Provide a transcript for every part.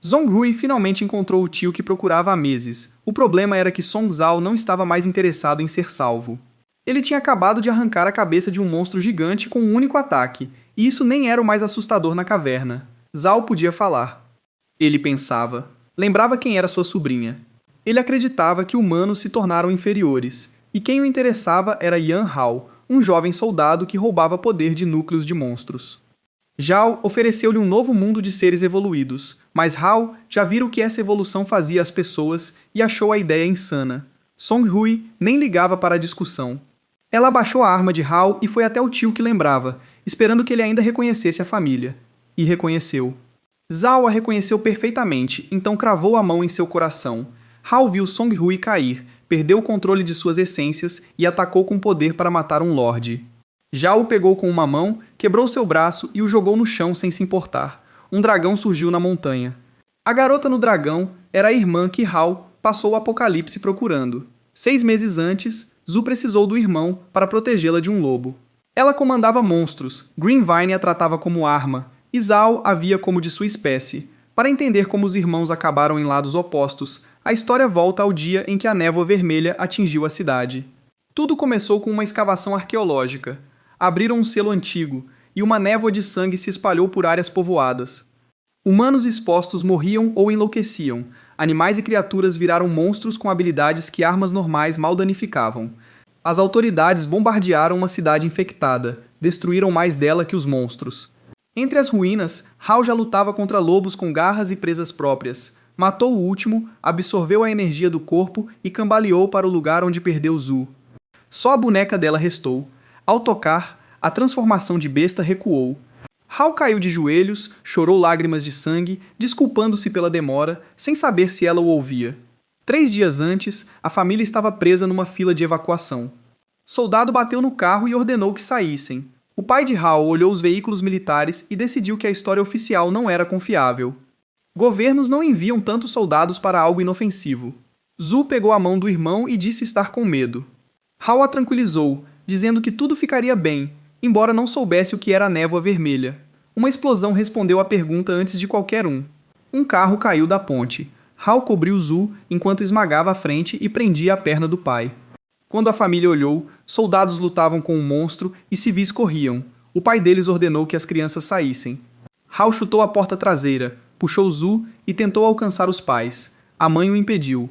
Zhonghui finalmente encontrou o tio que procurava há meses. O problema era que Song Zhao não estava mais interessado em ser salvo. Ele tinha acabado de arrancar a cabeça de um monstro gigante com um único ataque, e isso nem era o mais assustador na caverna. Zhao podia falar. Ele pensava. Lembrava quem era sua sobrinha. Ele acreditava que humanos se tornaram inferiores, e quem o interessava era Yan Hao, um jovem soldado que roubava poder de núcleos de monstros. Zhao ofereceu-lhe um novo mundo de seres evoluídos, mas Hao já vira o que essa evolução fazia às pessoas e achou a ideia insana. Zhonghui nem ligava para a discussão. Ela abaixou a arma de Hao e foi até o tio que lembrava, esperando que ele ainda reconhecesse a família. E reconheceu. Zhao a reconheceu perfeitamente, então cravou a mão em seu coração. Hao viu Zhonghui cair, perdeu o controle de suas essências e atacou com poder para matar um lorde. Zhao o pegou com uma mão, quebrou seu braço e o jogou no chão sem se importar. Um dragão surgiu na montanha. A garota no dragão era a irmã que Hao passou o apocalipse procurando. 6 meses antes, Zhu precisou do irmão para protegê-la de um lobo. Ela comandava monstros, Greenvine a tratava como arma, e Zhao a via como de sua espécie. Para entender como os irmãos acabaram em lados opostos, a história volta ao dia em que a névoa vermelha atingiu a cidade. Tudo começou com uma escavação arqueológica. Abriram um selo antigo, e uma névoa de sangue se espalhou por áreas povoadas. Humanos expostos morriam ou enlouqueciam. Animais e criaturas viraram monstros com habilidades que armas normais mal danificavam. As autoridades bombardearam uma cidade infectada, destruíram mais dela que os monstros. Entre as ruínas, Hao já lutava contra lobos com garras e presas próprias. Matou o último, absorveu a energia do corpo e cambaleou para o lugar onde perdeu Zhu. Só a boneca dela restou. Ao tocar, a transformação de besta recuou. Hao caiu de joelhos, chorou lágrimas de sangue, desculpando-se pela demora, sem saber se ela o ouvia. 3 dias antes, a família estava presa numa fila de evacuação. Soldado bateu no carro e ordenou que saíssem. O pai de Hao olhou os veículos militares e decidiu que a história oficial não era confiável. Governos não enviam tantos soldados para algo inofensivo. Zhu pegou a mão do irmão e disse estar com medo. Hao a tranquilizou, dizendo que tudo ficaria bem, embora não soubesse o que era a névoa vermelha. Uma explosão respondeu à pergunta antes de qualquer um. Um carro caiu da ponte. Hao cobriu Zhu enquanto esmagava a frente e prendia a perna do pai. Quando a família olhou, soldados lutavam com um monstro e civis corriam. O pai deles ordenou que as crianças saíssem. Hao chutou a porta traseira, puxou Zhu e tentou alcançar os pais. A mãe o impediu.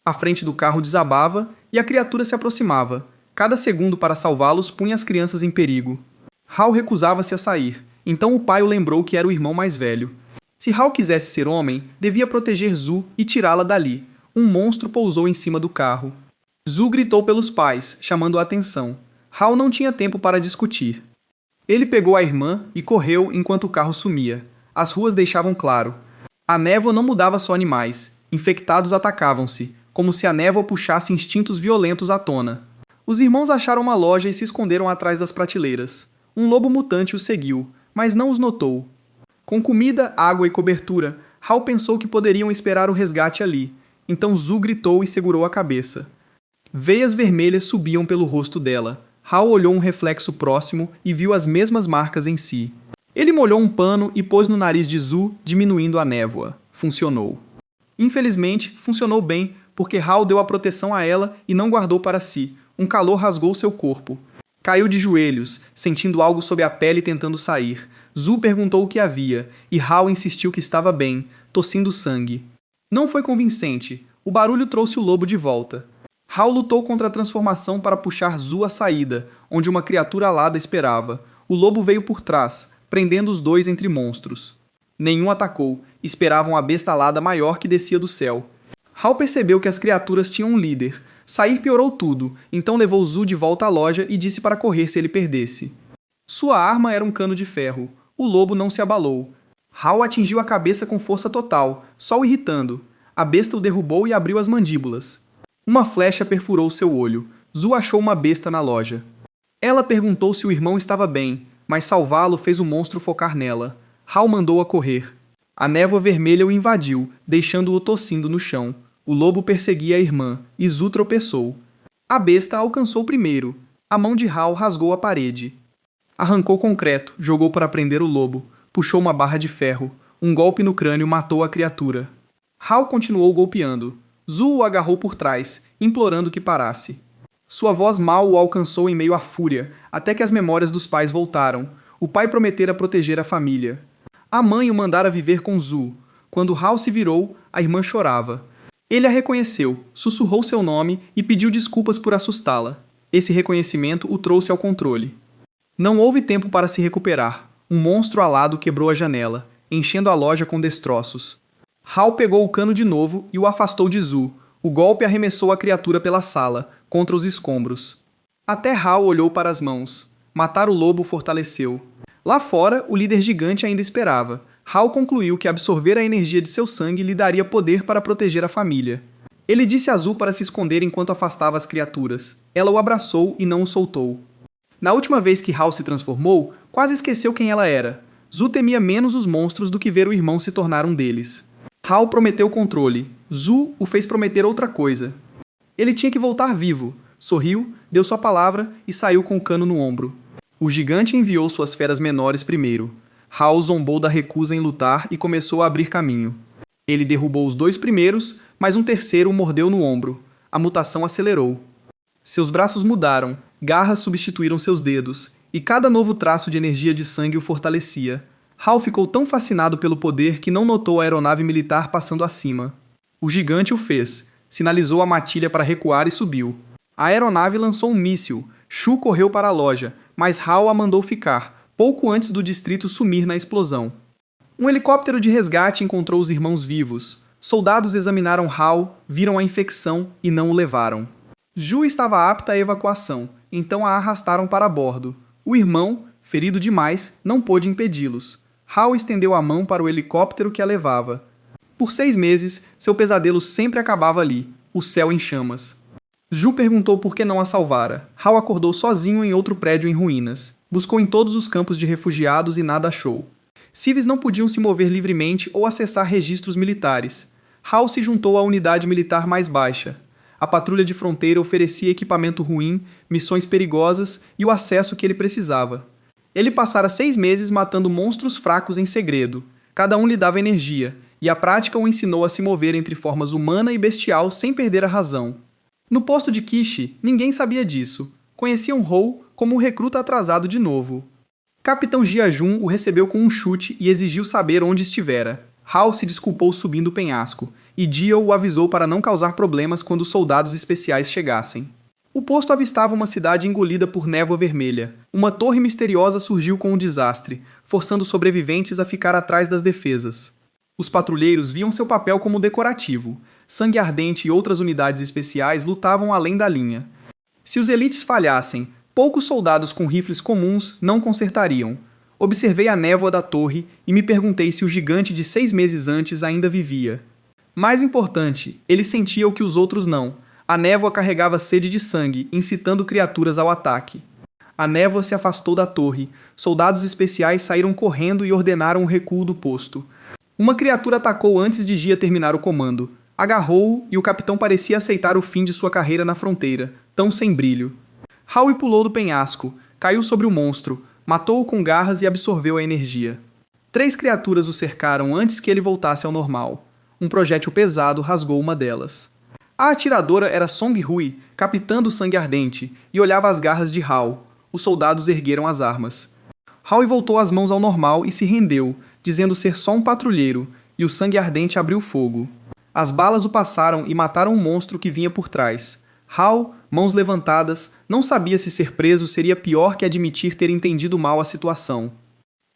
A frente do carro desabava e a criatura se aproximava. Cada segundo para salvá-los punha as crianças em perigo. Hao recusava-se a sair, então o pai o lembrou que era o irmão mais velho. Se Hao quisesse ser homem, devia proteger Zhu e tirá-la dali. Um monstro pousou em cima do carro. Zhu gritou pelos pais, chamando a atenção. Hao não tinha tempo para discutir. Ele pegou a irmã e correu enquanto o carro sumia. As ruas deixavam claro. A névoa não mudava só animais. Infectados atacavam-se, como se a névoa puxasse instintos violentos à tona. Os irmãos acharam uma loja e se esconderam atrás das prateleiras. Um lobo mutante os seguiu, mas não os notou. Com comida, água e cobertura, Hao pensou que poderiam esperar o resgate ali. Então Zhu gritou e segurou a cabeça. Veias vermelhas subiam pelo rosto dela. Hao olhou um reflexo próximo e viu as mesmas marcas em si. Ele molhou um pano e pôs no nariz de Zhu, diminuindo a névoa. Funcionou. Infelizmente, funcionou bem, porque Hao deu a proteção a ela e não guardou para si. Um calor rasgou seu corpo. Caiu de joelhos, sentindo algo sob a pele tentando sair. Zhu perguntou o que havia, e Hao insistiu que estava bem, tossindo sangue. Não foi convincente. O barulho trouxe o lobo de volta. Hao lutou contra a transformação para puxar Zhu à saída, onde uma criatura alada esperava. O lobo veio por trás, prendendo os dois entre monstros. Nenhum atacou, esperavam a besta alada maior que descia do céu. Hao percebeu que as criaturas tinham um líder. Sair piorou tudo, então levou Zhu de volta à loja e disse para correr se ele perdesse. Sua arma era um cano de ferro. O lobo não se abalou. Hao atingiu a cabeça com força total, só o irritando. A besta o derrubou e abriu as mandíbulas. Uma flecha perfurou seu olho. Zhu achou uma besta na loja. Ela perguntou se o irmão estava bem, mas salvá-lo fez o monstro focar nela. Hao mandou-a correr. A névoa vermelha o invadiu, deixando-o tossindo no chão. O lobo perseguia a irmã, e Zhu tropeçou. A besta alcançou primeiro. A mão de Hao rasgou a parede. Arrancou concreto, jogou para prender o lobo. Puxou uma barra de ferro. Um golpe no crânio matou a criatura. Hal continuou golpeando. Zu o agarrou por trás, implorando que parasse. Sua voz mal o alcançou em meio à fúria, até que as memórias dos pais voltaram. O pai prometera proteger a família. A mãe o mandara viver com Zu. Quando Hal se virou, a irmã chorava. Ele a reconheceu, sussurrou seu nome e pediu desculpas por assustá-la. Esse reconhecimento o trouxe ao controle. Não houve tempo para se recuperar. Um monstro alado quebrou a janela, enchendo a loja com destroços. Hal pegou o cano de novo e o afastou de Zu. O golpe arremessou a criatura pela sala, contra os escombros. Até Hal olhou para as mãos. Matar o lobo fortaleceu. Lá fora, o líder gigante ainda esperava. Hal concluiu que absorver a energia de seu sangue lhe daria poder para proteger a família. Ele disse a Zu para se esconder enquanto afastava as criaturas. Ela o abraçou e não o soltou. Na última vez que Hal se transformou, quase esqueceu quem ela era. Zu temia menos os monstros do que ver o irmão se tornar um deles. Hal prometeu controle. Zu o fez prometer outra coisa. Ele tinha que voltar vivo. Sorriu, deu sua palavra e saiu com o cano no ombro. O gigante enviou suas feras menores primeiro. Hal zombou da recusa em lutar e começou a abrir caminho. Ele derrubou os 2 primeiros, mas um terceiro o mordeu no ombro. A mutação acelerou. Seus braços mudaram, garras substituíram seus dedos, e cada novo traço de energia de sangue o fortalecia. Hal ficou tão fascinado pelo poder que não notou a aeronave militar passando acima. O gigante o fez, sinalizou a matilha para recuar e subiu. A aeronave lançou um míssil. Shu correu para a loja, mas Hal a mandou ficar, pouco antes do distrito sumir na explosão. Um helicóptero de resgate encontrou os irmãos vivos. Soldados examinaram Hal, viram a infecção e não o levaram. Ju estava apta à evacuação, então a arrastaram para bordo. O irmão, ferido demais, não pôde impedi-los. Hal estendeu a mão para o helicóptero que a levava. Por 6 meses, seu pesadelo sempre acabava ali, o céu em chamas. Ju perguntou por que não a salvara. Hal acordou sozinho em outro prédio em ruínas. Buscou em todos os campos de refugiados e nada achou. Civis não podiam se mover livremente ou acessar registros militares. Hal se juntou à unidade militar mais baixa. A patrulha de fronteira oferecia equipamento ruim, missões perigosas e o acesso que ele precisava. Ele passara 6 meses matando monstros fracos em segredo. Cada um lhe dava energia, e a prática o ensinou a se mover entre formas humana e bestial sem perder a razão. No posto de Kishi, ninguém sabia disso. Conheciam Hou como um recruta atrasado de novo. Capitão Jiajun o recebeu com um chute e exigiu saber onde estivera. Hal se desculpou subindo o penhasco, e Dio o avisou para não causar problemas quando os soldados especiais chegassem. O posto avistava uma cidade engolida por névoa vermelha. Uma torre misteriosa surgiu com um desastre, forçando sobreviventes a ficar atrás das defesas. Os patrulheiros viam seu papel como decorativo. Sangue Ardente e outras unidades especiais lutavam além da linha. Se os elites falhassem, poucos soldados com rifles comuns não consertariam. Observei a névoa da torre e me perguntei se o gigante de 6 meses antes ainda vivia. Mais importante, ele sentia o que os outros não. A névoa carregava sede de sangue, incitando criaturas ao ataque. A névoa se afastou da torre. Soldados especiais saíram correndo e ordenaram o recuo do posto. Uma criatura atacou antes de Gia terminar o comando. Agarrou-o e o capitão parecia aceitar o fim de sua carreira na fronteira, tão sem brilho. Howie pulou do penhasco, caiu sobre o monstro, matou-o com garras e absorveu a energia. 3 criaturas o cercaram antes que ele voltasse ao normal. Um projétil pesado rasgou uma delas. A atiradora era Song Hui, capitã do Sangue Ardente, e olhava as garras de Hal. Os soldados ergueram as armas. Howie voltou as mãos ao normal e se rendeu, dizendo ser só um patrulheiro, e o Sangue Ardente abriu fogo. As balas o passaram e mataram um monstro que vinha por trás. Hal, mãos levantadas, não sabia se ser preso seria pior que admitir ter entendido mal a situação.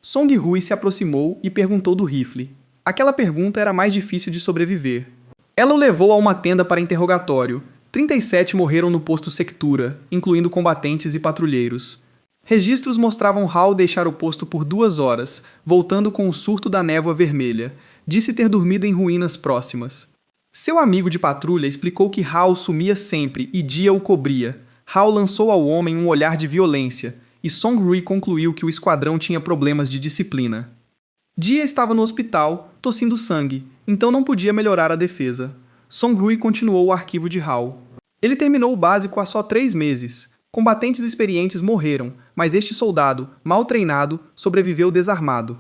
Song Hui se aproximou e perguntou do rifle. Aquela pergunta era mais difícil de sobreviver. Ela o levou a uma tenda para interrogatório. 37 morreram no posto Sectura, incluindo combatentes e patrulheiros. Registros mostravam Hal deixar o posto por 2 horas, voltando com o surto da névoa vermelha. Disse ter dormido em ruínas próximas. Seu amigo de patrulha explicou que Hal sumia sempre e Dia o cobria. Hal lançou ao homem um olhar de violência, e Song Hui concluiu que o esquadrão tinha problemas de disciplina. Dia estava no hospital, tossindo sangue, então não podia melhorar a defesa. Song Hui continuou o arquivo de Hal. Ele terminou o básico há só 3 meses. Combatentes experientes morreram, mas este soldado, mal treinado, sobreviveu desarmado.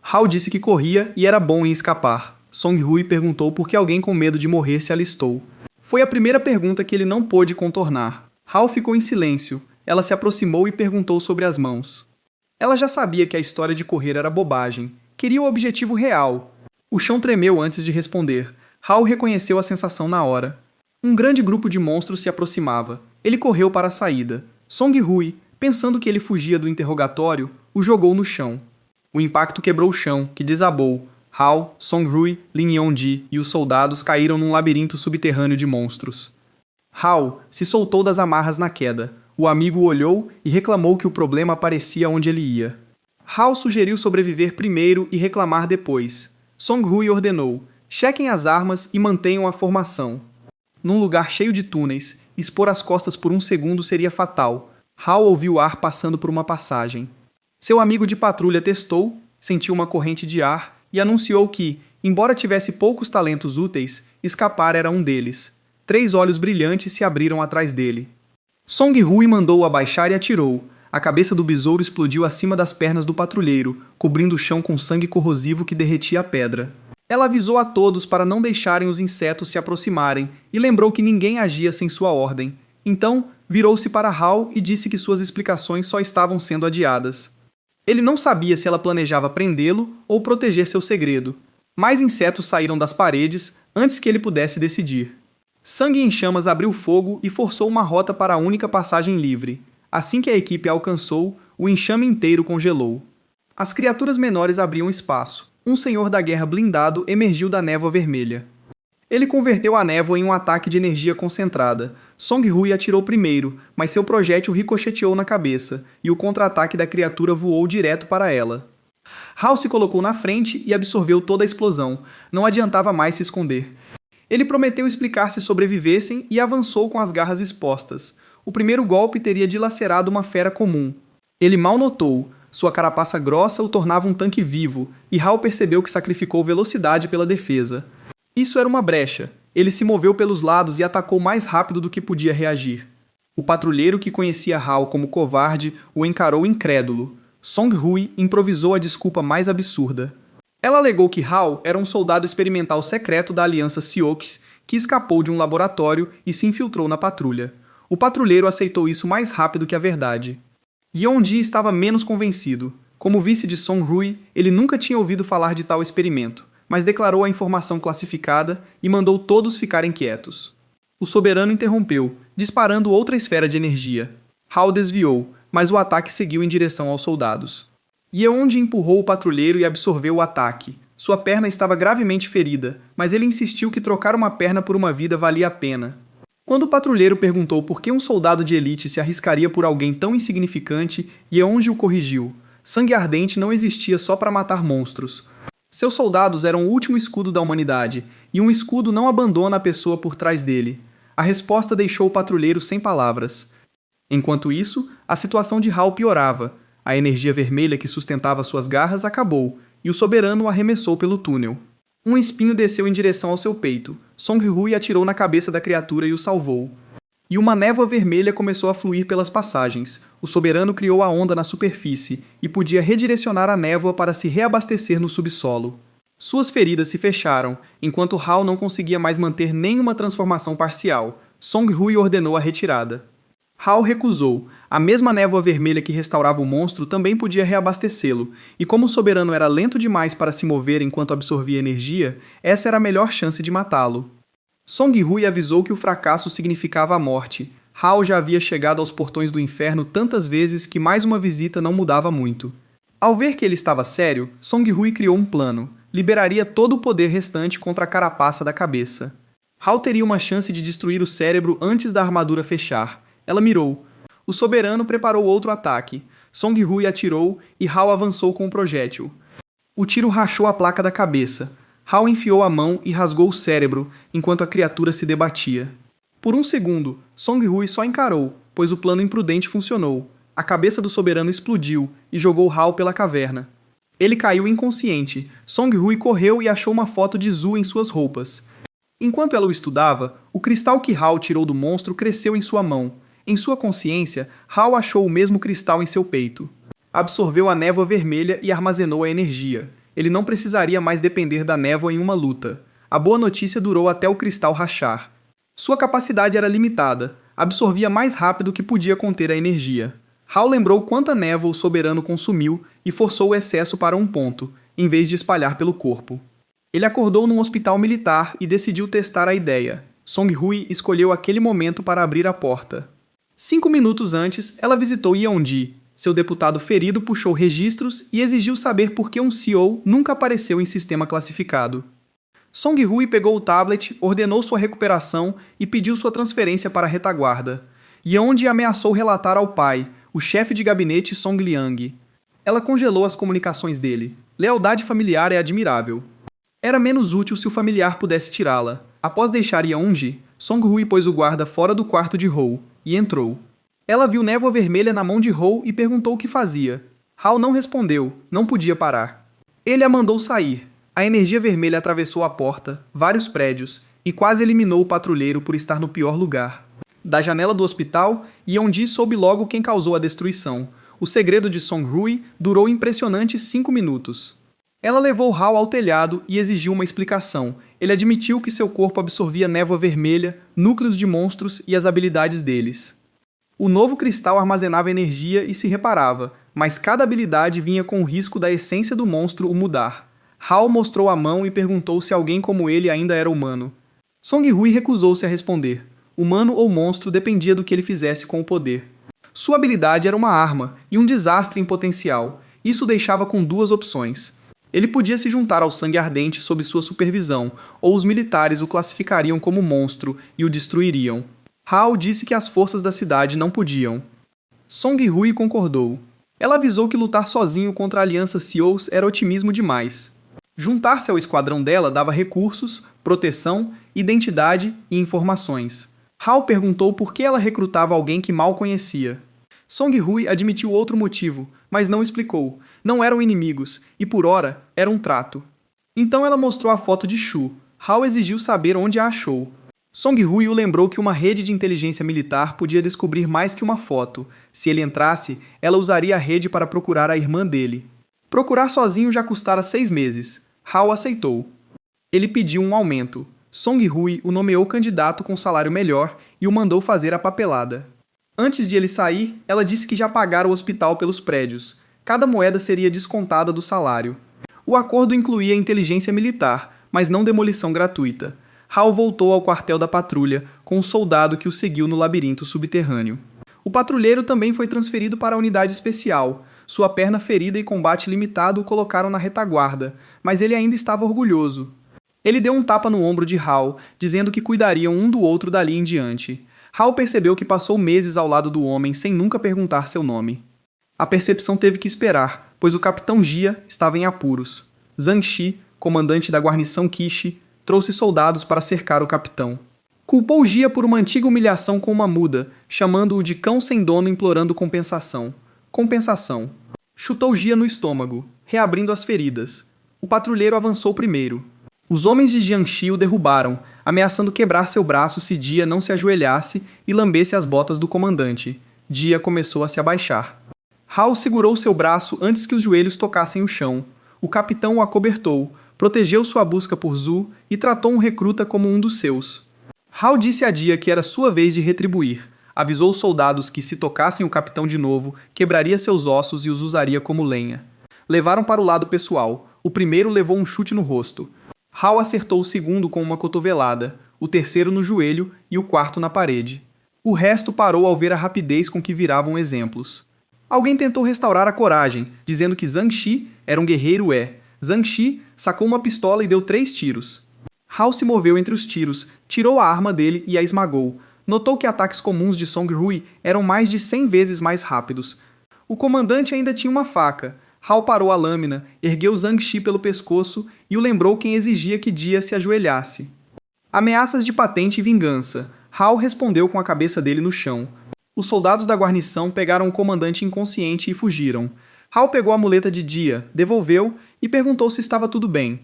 Hal disse que corria e era bom em escapar. Song-Hui perguntou por que alguém com medo de morrer se alistou. Foi a primeira pergunta que ele não pôde contornar. Hal ficou em silêncio. Ela se aproximou e perguntou sobre as mãos. Ela já sabia que a história de correr era bobagem. Queria o objetivo real. O chão tremeu antes de responder. Hal reconheceu a sensação na hora. Um grande grupo de monstros se aproximava. Ele correu para a saída. Song-Hui, pensando que ele fugia do interrogatório, o jogou no chão. O impacto quebrou o chão, que desabou. Hal, Song-Hui, Lin Yong-ji e os soldados caíram num labirinto subterrâneo de monstros. Hal se soltou das amarras na queda. O amigo o olhou e reclamou que o problema aparecia onde ele ia. Hal sugeriu sobreviver primeiro e reclamar depois. Song-Hui ordenou: chequem as armas e mantenham a formação. Num lugar cheio de túneis, expor as costas por um segundo seria fatal. Hal ouviu o ar passando por uma passagem. Seu amigo de patrulha testou, sentiu uma corrente de ar e anunciou que, embora tivesse poucos talentos úteis, escapar era um deles. 3 olhos brilhantes se abriram atrás dele. Song-Hui mandou-o abaixar e atirou. A cabeça do besouro explodiu acima das pernas do patrulheiro, cobrindo o chão com sangue corrosivo que derretia a pedra. Ela avisou a todos para não deixarem os insetos se aproximarem e lembrou que ninguém agia sem sua ordem. Então, virou-se para Hal e disse que suas explicações só estavam sendo adiadas. Ele não sabia se ela planejava prendê-lo ou proteger seu segredo. Mais insetos saíram das paredes antes que ele pudesse decidir. Sangue em Chamas abriu fogo e forçou uma rota para a única passagem livre. Assim que a equipe a alcançou, o enxame inteiro congelou. As criaturas menores abriam espaço. Um senhor da guerra blindado emergiu da névoa vermelha. Ele converteu a névoa em um ataque de energia concentrada. Song-Hui atirou primeiro, mas seu projétil ricocheteou na cabeça, e o contra-ataque da criatura voou direto para ela. Hal se colocou na frente e absorveu toda a explosão. Não adiantava mais se esconder. Ele prometeu explicar se sobrevivessem e avançou com as garras expostas. O primeiro golpe teria dilacerado uma fera comum. Ele mal notou. Sua carapaça grossa o tornava um tanque vivo, e Hal percebeu que sacrificou velocidade pela defesa. Isso era uma brecha. Ele se moveu pelos lados e atacou mais rápido do que podia reagir. O patrulheiro que conhecia Hal como covarde o encarou incrédulo. Song-Hui improvisou a desculpa mais absurda. Ela alegou que Hal era um soldado experimental secreto da Aliança Sioux que escapou de um laboratório e se infiltrou na patrulha. O patrulheiro aceitou isso mais rápido que a verdade. Yong-ji estava menos convencido. Como vice de Song-Hui, ele nunca tinha ouvido falar de tal experimento, mas declarou a informação classificada e mandou todos ficarem quietos. O soberano interrompeu, disparando outra esfera de energia. Hal desviou, mas o ataque seguiu em direção aos soldados. Yeonji empurrou o patrulheiro e absorveu o ataque. Sua perna estava gravemente ferida, mas ele insistiu que trocar uma perna por uma vida valia a pena. Quando o patrulheiro perguntou por que um soldado de elite se arriscaria por alguém tão insignificante, Yeonji o corrigiu. Sangue ardente não existia só para matar monstros. Seus soldados eram o último escudo da humanidade, e um escudo não abandona a pessoa por trás dele. A resposta deixou o patrulheiro sem palavras. Enquanto isso, a situação de Hal piorava. A energia vermelha que sustentava suas garras acabou, e o soberano o arremessou pelo túnel. Um espinho desceu em direção ao seu peito. Song-Hui atirou na cabeça da criatura e o salvou. E uma névoa vermelha começou a fluir pelas passagens. O soberano criou a onda na superfície e podia redirecionar a névoa para se reabastecer no subsolo. Suas feridas se fecharam, enquanto Hal não conseguia mais manter nenhuma transformação parcial. Song-Hui ordenou a retirada. Hal recusou. A mesma névoa vermelha que restaurava o monstro também podia reabastecê-lo, e como o soberano era lento demais para se mover enquanto absorvia energia, essa era a melhor chance de matá-lo. Song-Hui avisou que o fracasso significava a morte. Hal já havia chegado aos portões do inferno tantas vezes que mais uma visita não mudava muito. Ao ver que ele estava sério, Song-Hui criou um plano. Liberaria todo o poder restante contra a carapaça da cabeça. Hal teria uma chance de destruir o cérebro antes da armadura fechar. Ela mirou. O soberano preparou outro ataque. Song-Hui atirou e Hal avançou com o projétil. O tiro rachou a placa da cabeça. Hal enfiou a mão e rasgou o cérebro, enquanto a criatura se debatia. Por um segundo, Song-Hui só encarou, pois o plano imprudente funcionou. A cabeça do soberano explodiu e jogou Hal pela caverna. Ele caiu inconsciente. Song-Hui correu e achou uma foto de Zu em suas roupas. Enquanto ela o estudava, o cristal que Hal tirou do monstro cresceu em sua mão. Em sua consciência, Hal achou o mesmo cristal em seu peito. Absorveu a névoa vermelha e armazenou a energia. Ele não precisaria mais depender da névoa em uma luta. A boa notícia durou até o cristal rachar. Sua capacidade era limitada, absorvia mais rápido que podia conter a energia. Hal lembrou quanta névoa o soberano consumiu e forçou o excesso para um ponto, em vez de espalhar pelo corpo. Ele acordou num hospital militar e decidiu testar a ideia. Song-Hui escolheu aquele momento para abrir a porta. 5 minutos antes, ela visitou Yeon-ji. Seu deputado ferido puxou registros e exigiu saber por que um CEO nunca apareceu em sistema classificado. Song-Hui pegou o tablet, ordenou sua recuperação e pediu sua transferência para a retaguarda. Yeon-ji ameaçou relatar ao pai, o chefe de gabinete Song Liang. Ela congelou as comunicações dele. Lealdade familiar é admirável. Era menos útil se o familiar pudesse tirá-la. Após deixar Yeon-ji, Song-Hui pôs o guarda fora do quarto de Ho e entrou. Ela viu névoa vermelha na mão de Ho e perguntou o que fazia. Hal não respondeu, não podia parar. Ele a mandou sair. A energia vermelha atravessou a porta, vários prédios, e quase eliminou o patrulheiro por estar no pior lugar. Da janela do hospital, Yeon-ji soube logo quem causou a destruição. O segredo de Song-Hui durou impressionantes 5 minutos. Ela levou Hal ao telhado e exigiu uma explicação. Ele admitiu que seu corpo absorvia névoa vermelha, núcleos de monstros e as habilidades deles. O novo cristal armazenava energia e se reparava, mas cada habilidade vinha com o risco da essência do monstro o mudar. Hal mostrou a mão e perguntou se alguém como ele ainda era humano. Song-Hui recusou-se a responder. Humano ou monstro dependia do que ele fizesse com o poder. Sua habilidade era uma arma e um desastre em potencial. Isso o deixava com 2 opções. Ele podia se juntar ao Sangue Ardente sob sua supervisão, ou os militares o classificariam como monstro e o destruiriam. Hal disse que as forças da cidade não podiam. Song-Hui concordou. Ela avisou que lutar sozinho contra a aliança Seoul era otimismo demais. Juntar-se ao esquadrão dela dava recursos, proteção, identidade e informações. Hal perguntou por que ela recrutava alguém que mal conhecia. Song-Hui admitiu outro motivo, mas não explicou. Não eram inimigos, e por ora, era um trato. Então ela mostrou a foto de Shu. Hal exigiu saber onde a achou. Song-Hui o lembrou que uma rede de inteligência militar podia descobrir mais que uma foto. Se ele entrasse, ela usaria a rede para procurar a irmã dele. Procurar sozinho já custara 6 meses. Hal aceitou. Ele pediu um aumento. Song-Hui o nomeou candidato com salário melhor e o mandou fazer a papelada. Antes de ele sair, ela disse que já pagara o hospital pelos prédios. Cada moeda seria descontada do salário. O acordo incluía inteligência militar, mas não demolição gratuita. Hal voltou ao quartel da patrulha, com um soldado que o seguiu no labirinto subterrâneo. O patrulheiro também foi transferido para a unidade especial. Sua perna ferida e combate limitado o colocaram na retaguarda, mas ele ainda estava orgulhoso. Ele deu um tapa no ombro de Hal, dizendo que cuidariam um do outro dali em diante. Hal percebeu que passou meses ao lado do homem sem nunca perguntar seu nome. A percepção teve que esperar, pois o capitão Jia estava em apuros. Zhang Shi, comandante da guarnição Kishi, trouxe soldados para cercar o capitão. Culpou Jia por uma antiga humilhação com uma muda, chamando-o de cão sem dono implorando compensação. Compensação. Chutou Jia no estômago, reabrindo as feridas. O patrulheiro avançou primeiro. Os homens de Jiangxi o derrubaram, ameaçando quebrar seu braço se Jia não se ajoelhasse e lambesse as botas do comandante. Jia começou a se abaixar. Hal segurou seu braço antes que os joelhos tocassem o chão. O capitão o acobertou, protegeu sua busca por Zhu e tratou um recruta como um dos seus. Hal disse a Jia que era sua vez de retribuir. Avisou os soldados que, se tocassem o capitão de novo, quebraria seus ossos e os usaria como lenha. Levaram para o lado pessoal. O primeiro levou um chute no rosto. Hal acertou o segundo com uma cotovelada, o terceiro no joelho e o quarto na parede. O resto parou ao ver a rapidez com que viravam exemplos. Alguém tentou restaurar a coragem, dizendo que Zhang Shi era um guerreiro Zhang Shi sacou uma pistola e deu 3 tiros. Hal se moveu entre os tiros, tirou a arma dele e a esmagou. Notou que ataques comuns de Song-Hui eram mais de 100 vezes mais rápidos. O comandante ainda tinha uma faca. Hal parou a lâmina, ergueu Zhang Shi pelo pescoço e o lembrou quem exigia que Jia se ajoelhasse. Ameaças de patente e vingança. Hal respondeu com a cabeça dele no chão. Os soldados da guarnição pegaram o comandante inconsciente e fugiram. Hal pegou a muleta de Jia, devolveu e perguntou se estava tudo bem.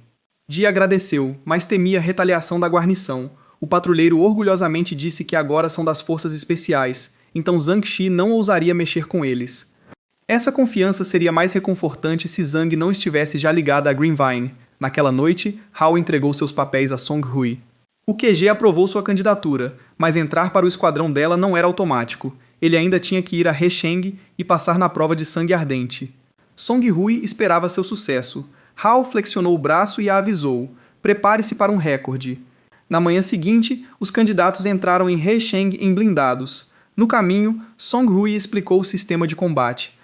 Jia agradeceu, mas temia a retaliação da guarnição. O patrulheiro orgulhosamente disse que agora são das forças especiais, então Zhang Shi não ousaria mexer com eles. Essa confiança seria mais reconfortante se Zhang não estivesse já ligada a Greenvine. Naquela noite, Hao entregou seus papéis a Song Hui. O QG aprovou sua candidatura, mas entrar para o esquadrão dela não era automático. Ele ainda tinha que ir a Hesheng e passar na prova de sangue ardente. Song Hui esperava seu sucesso. Hao flexionou o braço e a avisou: prepare-se para um recorde. Na manhã seguinte, os candidatos entraram em Hesheng em blindados. No caminho, Song Hui explicou o sistema de combate.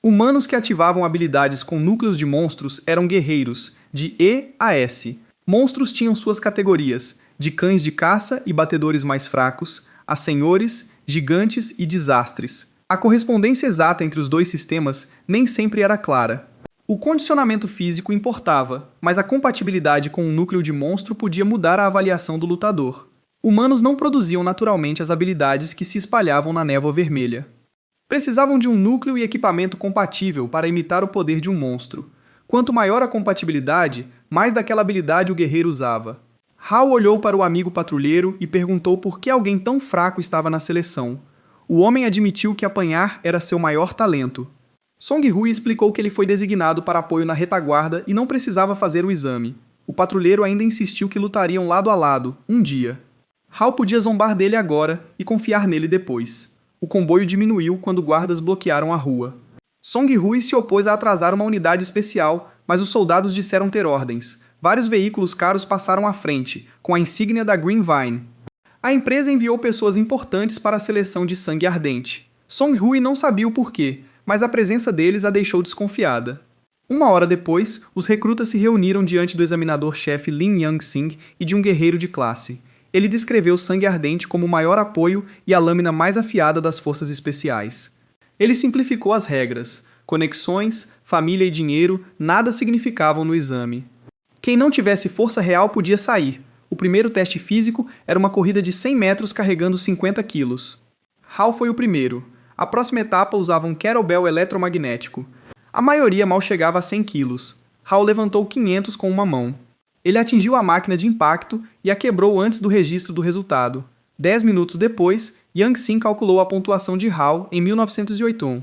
Humanos que ativavam habilidades com núcleos de monstros eram guerreiros, de E a S. Monstros tinham suas categorias, de cães de caça e batedores mais fracos, a senhores, gigantes e desastres. A correspondência exata entre os dois sistemas nem sempre era clara. O condicionamento físico importava, mas a compatibilidade com um núcleo de monstro podia mudar a avaliação do lutador. Humanos não produziam naturalmente as habilidades que se espalhavam na névoa vermelha. Precisavam de um núcleo e equipamento compatível para imitar o poder de um monstro. Quanto maior a compatibilidade, mais daquela habilidade o guerreiro usava. Hao olhou para o amigo patrulheiro e perguntou por que alguém tão fraco estava na seleção. O homem admitiu que apanhar era seu maior talento. Song Hui explicou que ele foi designado para apoio na retaguarda e não precisava fazer o exame. O patrulheiro ainda insistiu que lutariam lado a lado, um dia. Hao podia zombar dele agora e confiar nele depois. O comboio diminuiu quando guardas bloquearam a rua. Song Hui se opôs a atrasar uma unidade especial, mas os soldados disseram ter ordens. Vários veículos caros passaram à frente, com a insígnia da Greenvine. A empresa enviou pessoas importantes para a seleção de sangue ardente. Song Hui não sabia o porquê, mas a presença deles a deixou desconfiada. Uma hora depois, os recrutas se reuniram diante do examinador-chefe Lin Yang-Sing e de um guerreiro de classe. Ele descreveu sangue ardente como o maior apoio e a lâmina mais afiada das forças especiais. Ele simplificou as regras. Conexões, família e dinheiro nada significavam no exame. Quem não tivesse força real podia sair. O primeiro teste físico era uma corrida de 100 metros carregando 50 quilos. Hao foi o primeiro. A próxima etapa usava um kettlebell eletromagnético. A maioria mal chegava a 100 quilos. Hao levantou 500 com uma mão. Ele atingiu a máquina de impacto e a quebrou antes do registro do resultado. 10 minutos depois, Yang Xin calculou a pontuação de Hao em 1908.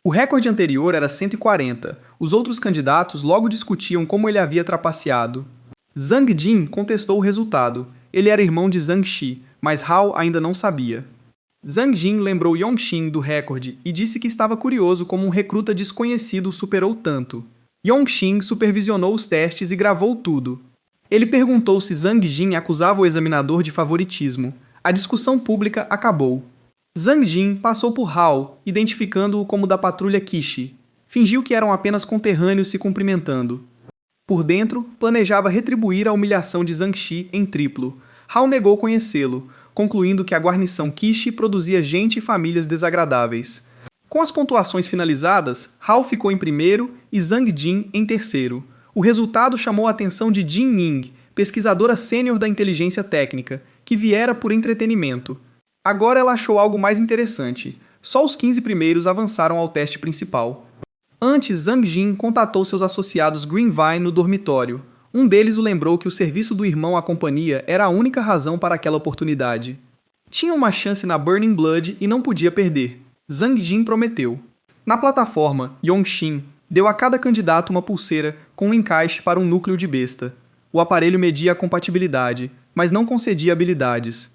O recorde anterior era 140. Os outros candidatos logo discutiam como ele havia trapaceado. Zhang Jin contestou o resultado. Ele era irmão de Zhang Shi, mas Hao ainda não sabia. Zhang Jin lembrou Yongxin do recorde e disse que estava curioso como um recruta desconhecido o superou tanto. Yongxin supervisionou os testes e gravou tudo. Ele perguntou se Zhang Jin acusava o examinador de favoritismo. A discussão pública acabou. Zhang Jin passou por Hao, identificando-o como da patrulha Kishi. Fingiu que eram apenas conterrâneos se cumprimentando. Por dentro, planejava retribuir a humilhação de Zhang Shi em triplo. Hao negou conhecê-lo, concluindo que a guarnição Kishi produzia gente e famílias desagradáveis. Com as pontuações finalizadas, Hao ficou em primeiro e Zhang Jin em terceiro. O resultado chamou a atenção de Jin Ying, pesquisadora sênior da inteligência técnica, que viera por entretenimento. Agora ela achou algo mais interessante. Só os 15 primeiros avançaram ao teste principal. Antes, Zhang Jin contatou seus associados Greenvine no dormitório. Um deles o lembrou que o serviço do irmão à companhia era a única razão para aquela oportunidade. Tinha uma chance na Burning Blood e não podia perder. Zhang Jin prometeu. Na plataforma, Yongxin deu a cada candidato uma pulseira com um encaixe para um núcleo de besta. O aparelho media a compatibilidade, mas não concedia habilidades.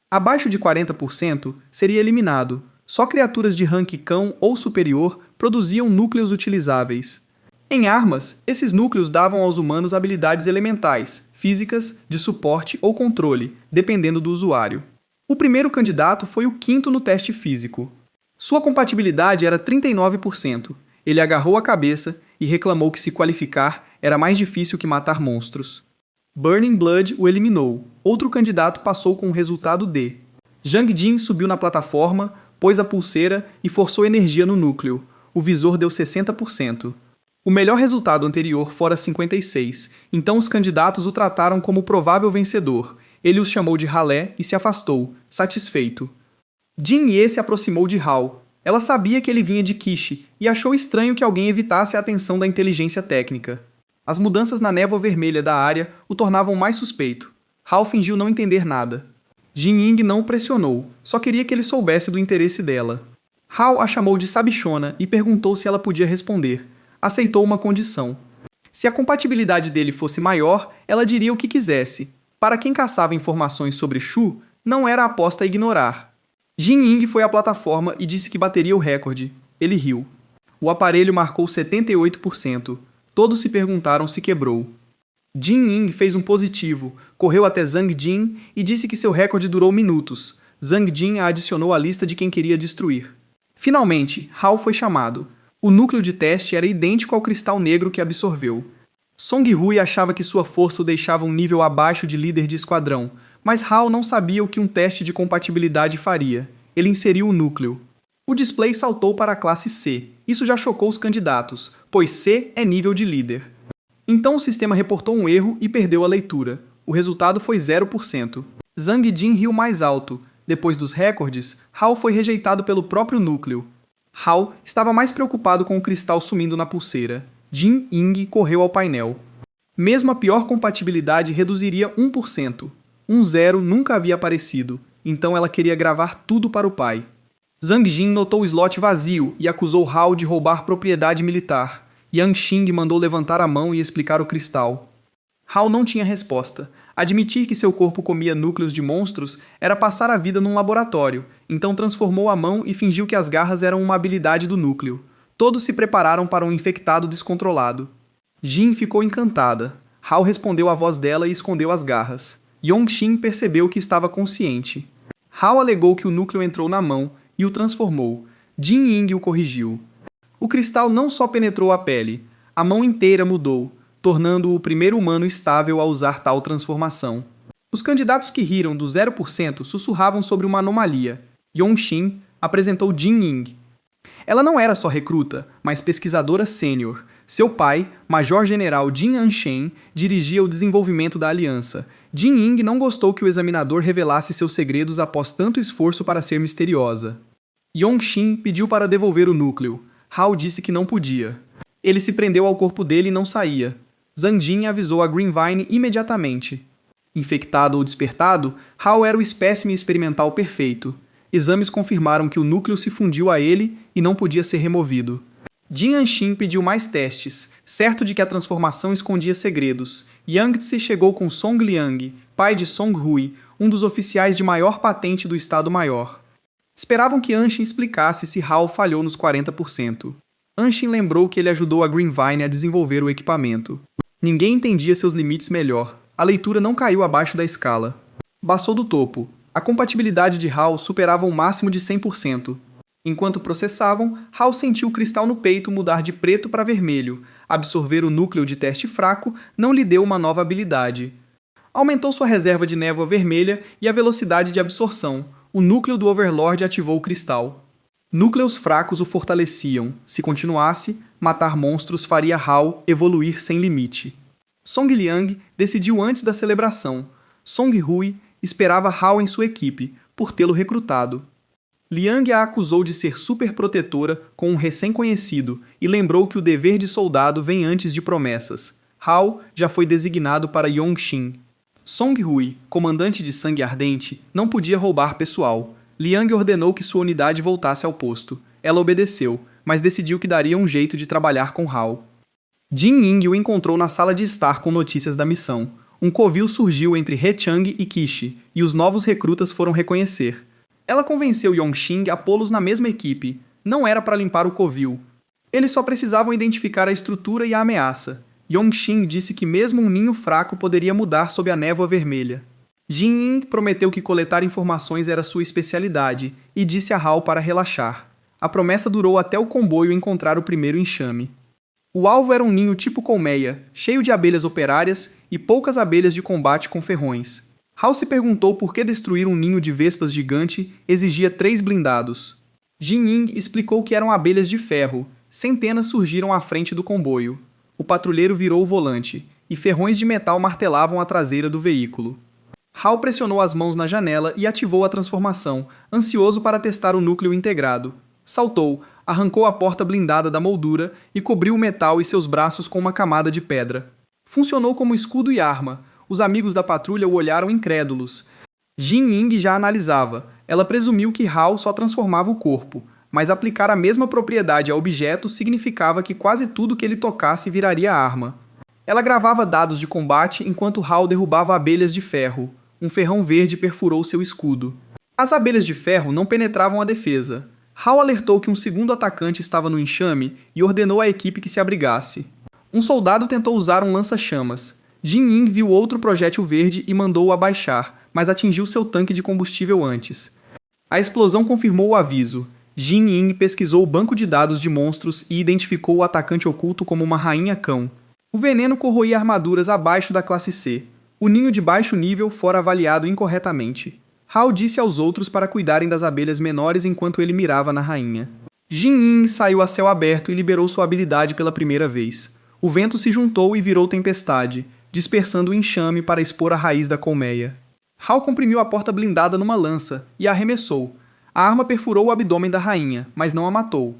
Abaixo de 40% seria eliminado. Só criaturas de rank cão ou superior produziam núcleos utilizáveis. Em armas, esses núcleos davam aos humanos habilidades elementais, físicas, de suporte ou controle, dependendo do usuário. O primeiro candidato foi o quinto no teste físico. Sua compatibilidade era 39%. Ele agarrou a cabeça e reclamou que se qualificar era mais difícil que matar monstros. Burning Blood o eliminou. Outro candidato passou com o resultado D. Zhang Jin subiu na plataforma, pôs a pulseira e forçou energia no núcleo. O visor deu 60%. O melhor resultado anterior fora 56%, então os candidatos o trataram como provável vencedor. Ele os chamou de ralé e se afastou, satisfeito. Jin Ye se aproximou de Hao. Ela sabia que ele vinha de Kishi e achou estranho que alguém evitasse a atenção da inteligência técnica. As mudanças na névoa vermelha da área o tornavam mais suspeito. Hao fingiu não entender nada. Jin Ying não o pressionou, só queria que ele soubesse do interesse dela. Hal a chamou de sabichona e perguntou se ela podia responder. Aceitou uma condição. Se a compatibilidade dele fosse maior, ela diria o que quisesse. Para quem caçava informações sobre Shu, não era aposta a ignorar. Jin Ying foi à plataforma e disse que bateria o recorde. Ele riu. O aparelho marcou 78%. Todos se perguntaram se quebrou. Jin Ying fez um positivo, correu até Zhang Jin e disse que seu recorde durou minutos. Zhang Jin a adicionou à lista de quem queria destruir. Finalmente, Hal foi chamado. O núcleo de teste era idêntico ao cristal negro que absorveu. Song Hui achava que sua força o deixava um nível abaixo de líder de esquadrão, mas Hal não sabia o que um teste de compatibilidade faria. Ele inseriu o núcleo. O display saltou para a classe C. Isso já chocou os candidatos, pois C é nível de líder. Então o sistema reportou um erro e perdeu a leitura. O resultado foi 0%. Zhang Jin riu mais alto. Depois dos recordes, Hal foi rejeitado pelo próprio núcleo. Hal estava mais preocupado com o cristal sumindo na pulseira. Jin Ying correu ao painel. Mesmo a pior compatibilidade reduziria 1%. Um zero nunca havia aparecido, então ela queria gravar tudo para o pai. Zhang Jin notou o slot vazio e acusou Hal de roubar propriedade militar. Yang Xing mandou levantar a mão e explicar o cristal. Hal não tinha resposta. Admitir que seu corpo comia núcleos de monstros era passar a vida num laboratório, então transformou a mão e fingiu que as garras eram uma habilidade do núcleo. Todos se prepararam para um infectado descontrolado. Jin ficou encantada. Hal respondeu à voz dela e escondeu as garras. Yongxin percebeu que estava consciente. Hal alegou que o núcleo entrou na mão e o transformou. Jin Ying o corrigiu. O cristal não só penetrou a pele, a mão inteira mudou, tornando-o o primeiro humano estável a usar tal transformação. Os candidatos que riram do 0% sussurravam sobre uma anomalia. Yongxin apresentou Jin Ying. Ela não era só recruta, mas pesquisadora sênior. Seu pai, Major-General Jin Anshen, dirigia o desenvolvimento da aliança. Jin Ying não gostou que o examinador revelasse seus segredos após tanto esforço para ser misteriosa. Yongxin pediu para devolver o núcleo. Hal disse que não podia. Ele se prendeu ao corpo dele e não saía. Zhang Jin avisou a Greenvine imediatamente. Infectado ou despertado, Hal era o espécime experimental perfeito. Exames confirmaram que o núcleo se fundiu a ele e não podia ser removido. Jin Anshin pediu mais testes, certo de que a transformação escondia segredos. Yang Tse chegou com Song Liang, pai de Song Hui, um dos oficiais de maior patente do Estado-Maior. Esperavam que Anshin explicasse se Hal falhou nos 40%. Anshin lembrou que ele ajudou a Greenvine a desenvolver o equipamento. Ninguém entendia seus limites melhor. A leitura não caiu abaixo da escala. Passou do topo. A compatibilidade de Hal superava um máximo de 100%. Enquanto processavam, Hal sentiu o cristal no peito mudar de preto para vermelho. Absorver o núcleo de teste fraco não lhe deu uma nova habilidade. Aumentou sua reserva de névoa vermelha e a velocidade de absorção. O núcleo do Overlord ativou o cristal. Núcleos fracos o fortaleciam. Se continuasse, matar monstros faria Hal evoluir sem limite. Song Liang decidiu antes da celebração. Song Hui esperava Hal em sua equipe, por tê-lo recrutado. Liang a acusou de ser superprotetora com um recém-conhecido e lembrou que o dever de soldado vem antes de promessas. Hal já foi designado para Yongxin. Song Hui, comandante de sangue ardente, não podia roubar pessoal. Liang ordenou que sua unidade voltasse ao posto. Ela obedeceu, mas decidiu que daria um jeito de trabalhar com Hal. Jin Ying o encontrou na sala de estar com notícias da missão. Um covil surgiu entre He Chang e Kishi, e os novos recrutas foram reconhecer. Ela convenceu Yongxin a pô-los na mesma equipe. Não era para limpar o covil. Eles só precisavam identificar a estrutura e a ameaça. Yongxin disse que mesmo um ninho fraco poderia mudar sob a névoa vermelha. Jin Ying prometeu que coletar informações era sua especialidade e disse a Hal para relaxar. A promessa durou até o comboio encontrar o primeiro enxame. O alvo era um ninho tipo colmeia, cheio de abelhas operárias e poucas abelhas de combate com ferrões. Hal se perguntou por que destruir um ninho de vespas gigante exigia 3 blindados. Jin Ying explicou que eram abelhas de ferro. Centenas surgiram à frente do comboio. O patrulheiro virou o volante, e ferrões de metal martelavam a traseira do veículo. Hal pressionou as mãos na janela e ativou a transformação, ansioso para testar o núcleo integrado. Saltou, arrancou a porta blindada da moldura e cobriu o metal e seus braços com uma camada de pedra. Funcionou como escudo e arma. Os amigos da patrulha o olharam incrédulos. Jin Ying já analisava. Ela presumiu que Hal só transformava o corpo. mas aplicar a mesma propriedade a objetos significava que quase tudo que ele tocasse viraria arma. Ela gravava dados de combate enquanto Hal derrubava abelhas de ferro. Um ferrão verde perfurou seu escudo. As abelhas de ferro não penetravam a defesa. Hal alertou que um segundo atacante estava no enxame e ordenou à equipe que se abrigasse. Um soldado tentou usar um lança-chamas. Jin Ying viu outro projétil verde e mandou-o abaixar, mas atingiu seu tanque de combustível antes. A explosão confirmou o aviso. Jin Ying pesquisou o banco de dados de monstros e identificou o atacante oculto como uma rainha-cão. O veneno corroía armaduras abaixo da classe C. O ninho de baixo nível fora avaliado incorretamente. Hal disse aos outros para cuidarem das abelhas menores enquanto ele mirava na rainha. Jin Ying saiu a céu aberto e liberou sua habilidade pela primeira vez. O vento se juntou e virou tempestade, dispersando o enxame para expor a raiz da colmeia. Hal comprimiu a porta blindada numa lança e a arremessou. A arma perfurou o abdômen da rainha, mas não a matou.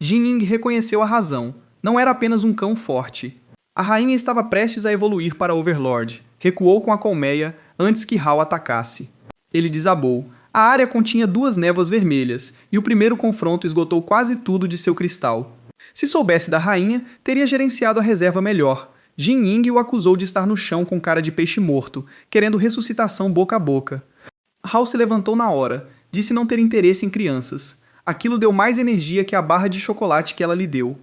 Jin Ying reconheceu a razão. Não era apenas um cão forte. A rainha estava prestes a evoluir para Overlord. Recuou com a colmeia antes que Hal atacasse. Ele desabou. A área continha 2 névoas vermelhas, e o primeiro confronto esgotou quase tudo de seu cristal. Se soubesse da rainha, teria gerenciado a reserva melhor. Jin Ying o acusou de estar no chão com cara de peixe morto, querendo ressuscitação boca a boca. Hal se levantou na hora. Disse não ter interesse em crianças. Aquilo deu mais energia que a barra de chocolate que ela lhe deu.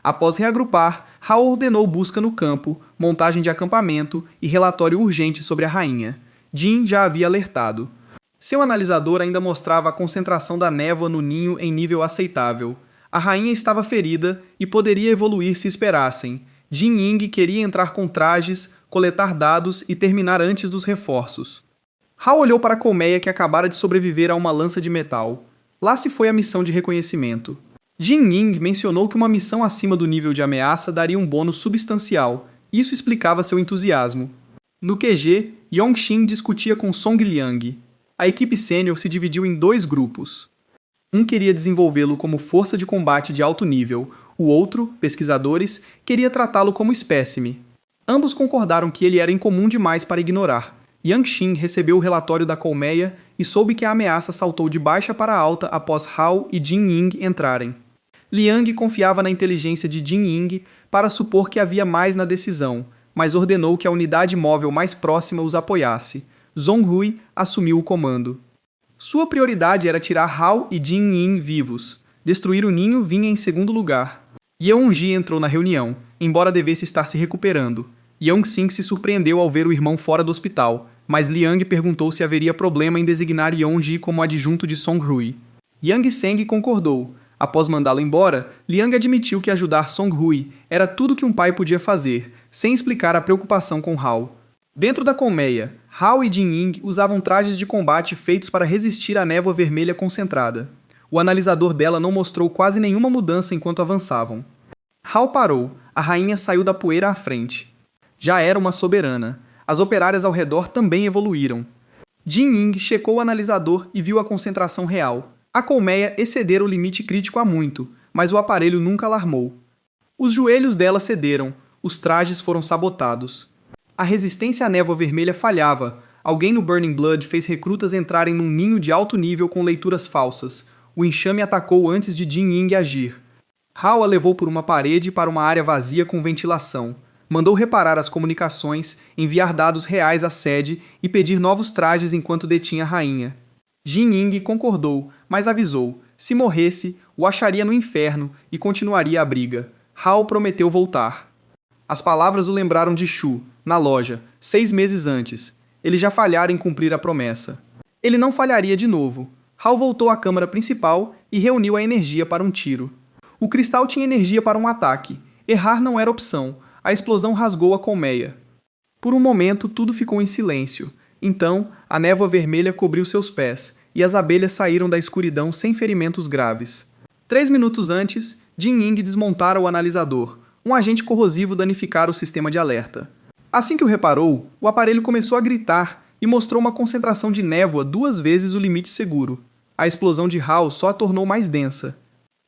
Após reagrupar, Hal ordenou busca no campo, montagem de acampamento e relatório urgente sobre a rainha. Jin já havia alertado. Seu analisador ainda mostrava a concentração da névoa no ninho em nível aceitável. A rainha estava ferida e poderia evoluir se esperassem. Jin Ying queria entrar com trajes, coletar dados e terminar antes dos reforços. Hal olhou para a colmeia que acabara de sobreviver a uma lança de metal. Lá se foi a missão de reconhecimento. Jin Ying mencionou que uma missão acima do nível de ameaça daria um bônus substancial. Isso explicava seu entusiasmo. No QG, Yongxin discutia com Song Liang. A equipe sênior se dividiu em 2 grupos. Um queria desenvolvê-lo como força de combate de alto nível. O outro, pesquisadores, queria tratá-lo como espécime. Ambos concordaram que ele era incomum demais para ignorar. Yangxin recebeu o relatório da colmeia e soube que a ameaça saltou de baixa para alta após Hal e Jin Ying entrarem. Liang confiava na inteligência de Jin Ying para supor que havia mais na decisão, mas ordenou que a unidade móvel mais próxima os apoiasse. Zhonghui assumiu o comando. Sua prioridade era tirar Hal e Jin Ying vivos. Destruir o ninho vinha em segundo lugar. Yeonji entrou na reunião, embora devesse estar se recuperando. Yongxin se surpreendeu ao ver o irmão fora do hospital, mas Liang perguntou se haveria problema em designar Yeonji como adjunto de Song-hui. Yang Seng concordou. Após mandá-lo embora, Liang admitiu que ajudar Song-hui era tudo que um pai podia fazer, sem explicar a preocupação com Hal. Dentro da colmeia, Hal e Jin Ying usavam trajes de combate feitos para resistir à névoa vermelha concentrada. O analisador dela não mostrou quase nenhuma mudança enquanto avançavam. Hal parou. A rainha saiu da poeira à frente. Já era uma soberana. As operárias ao redor também evoluíram. Jin Ying checou o analisador e viu a concentração real. A colmeia excedera o limite crítico há muito, mas o aparelho nunca alarmou. Os joelhos dela cederam. Os trajes foram sabotados. A resistência à névoa vermelha falhava. Alguém no Burning Blood fez recrutas entrarem num ninho de alto nível com leituras falsas. O enxame atacou antes de Jin Ying agir. Hal a levou por uma parede para uma área vazia com ventilação. Mandou reparar as comunicações, enviar dados reais à sede e pedir novos trajes enquanto detinha a rainha. Jin Ying concordou, mas avisou. Se morresse, o acharia no inferno e continuaria a briga. Hal prometeu voltar. As palavras o lembraram de Shu, na loja, 6 meses antes. Ele já falhara em cumprir a promessa. Ele não falharia de novo. Hal voltou à câmara principal e reuniu a energia para um tiro. O cristal tinha energia para um ataque. Errar não era opção. A explosão rasgou a colmeia. Por um momento, tudo ficou em silêncio. Então, a névoa vermelha cobriu seus pés, e as abelhas saíram da escuridão sem ferimentos graves. 3 minutos antes, Jin Ying desmontara o analisador. Um agente corrosivo danificara o sistema de alerta. Assim que o reparou, o aparelho começou a gritar e mostrou uma concentração de névoa 2 vezes o limite seguro. A explosão de Hal só a tornou mais densa.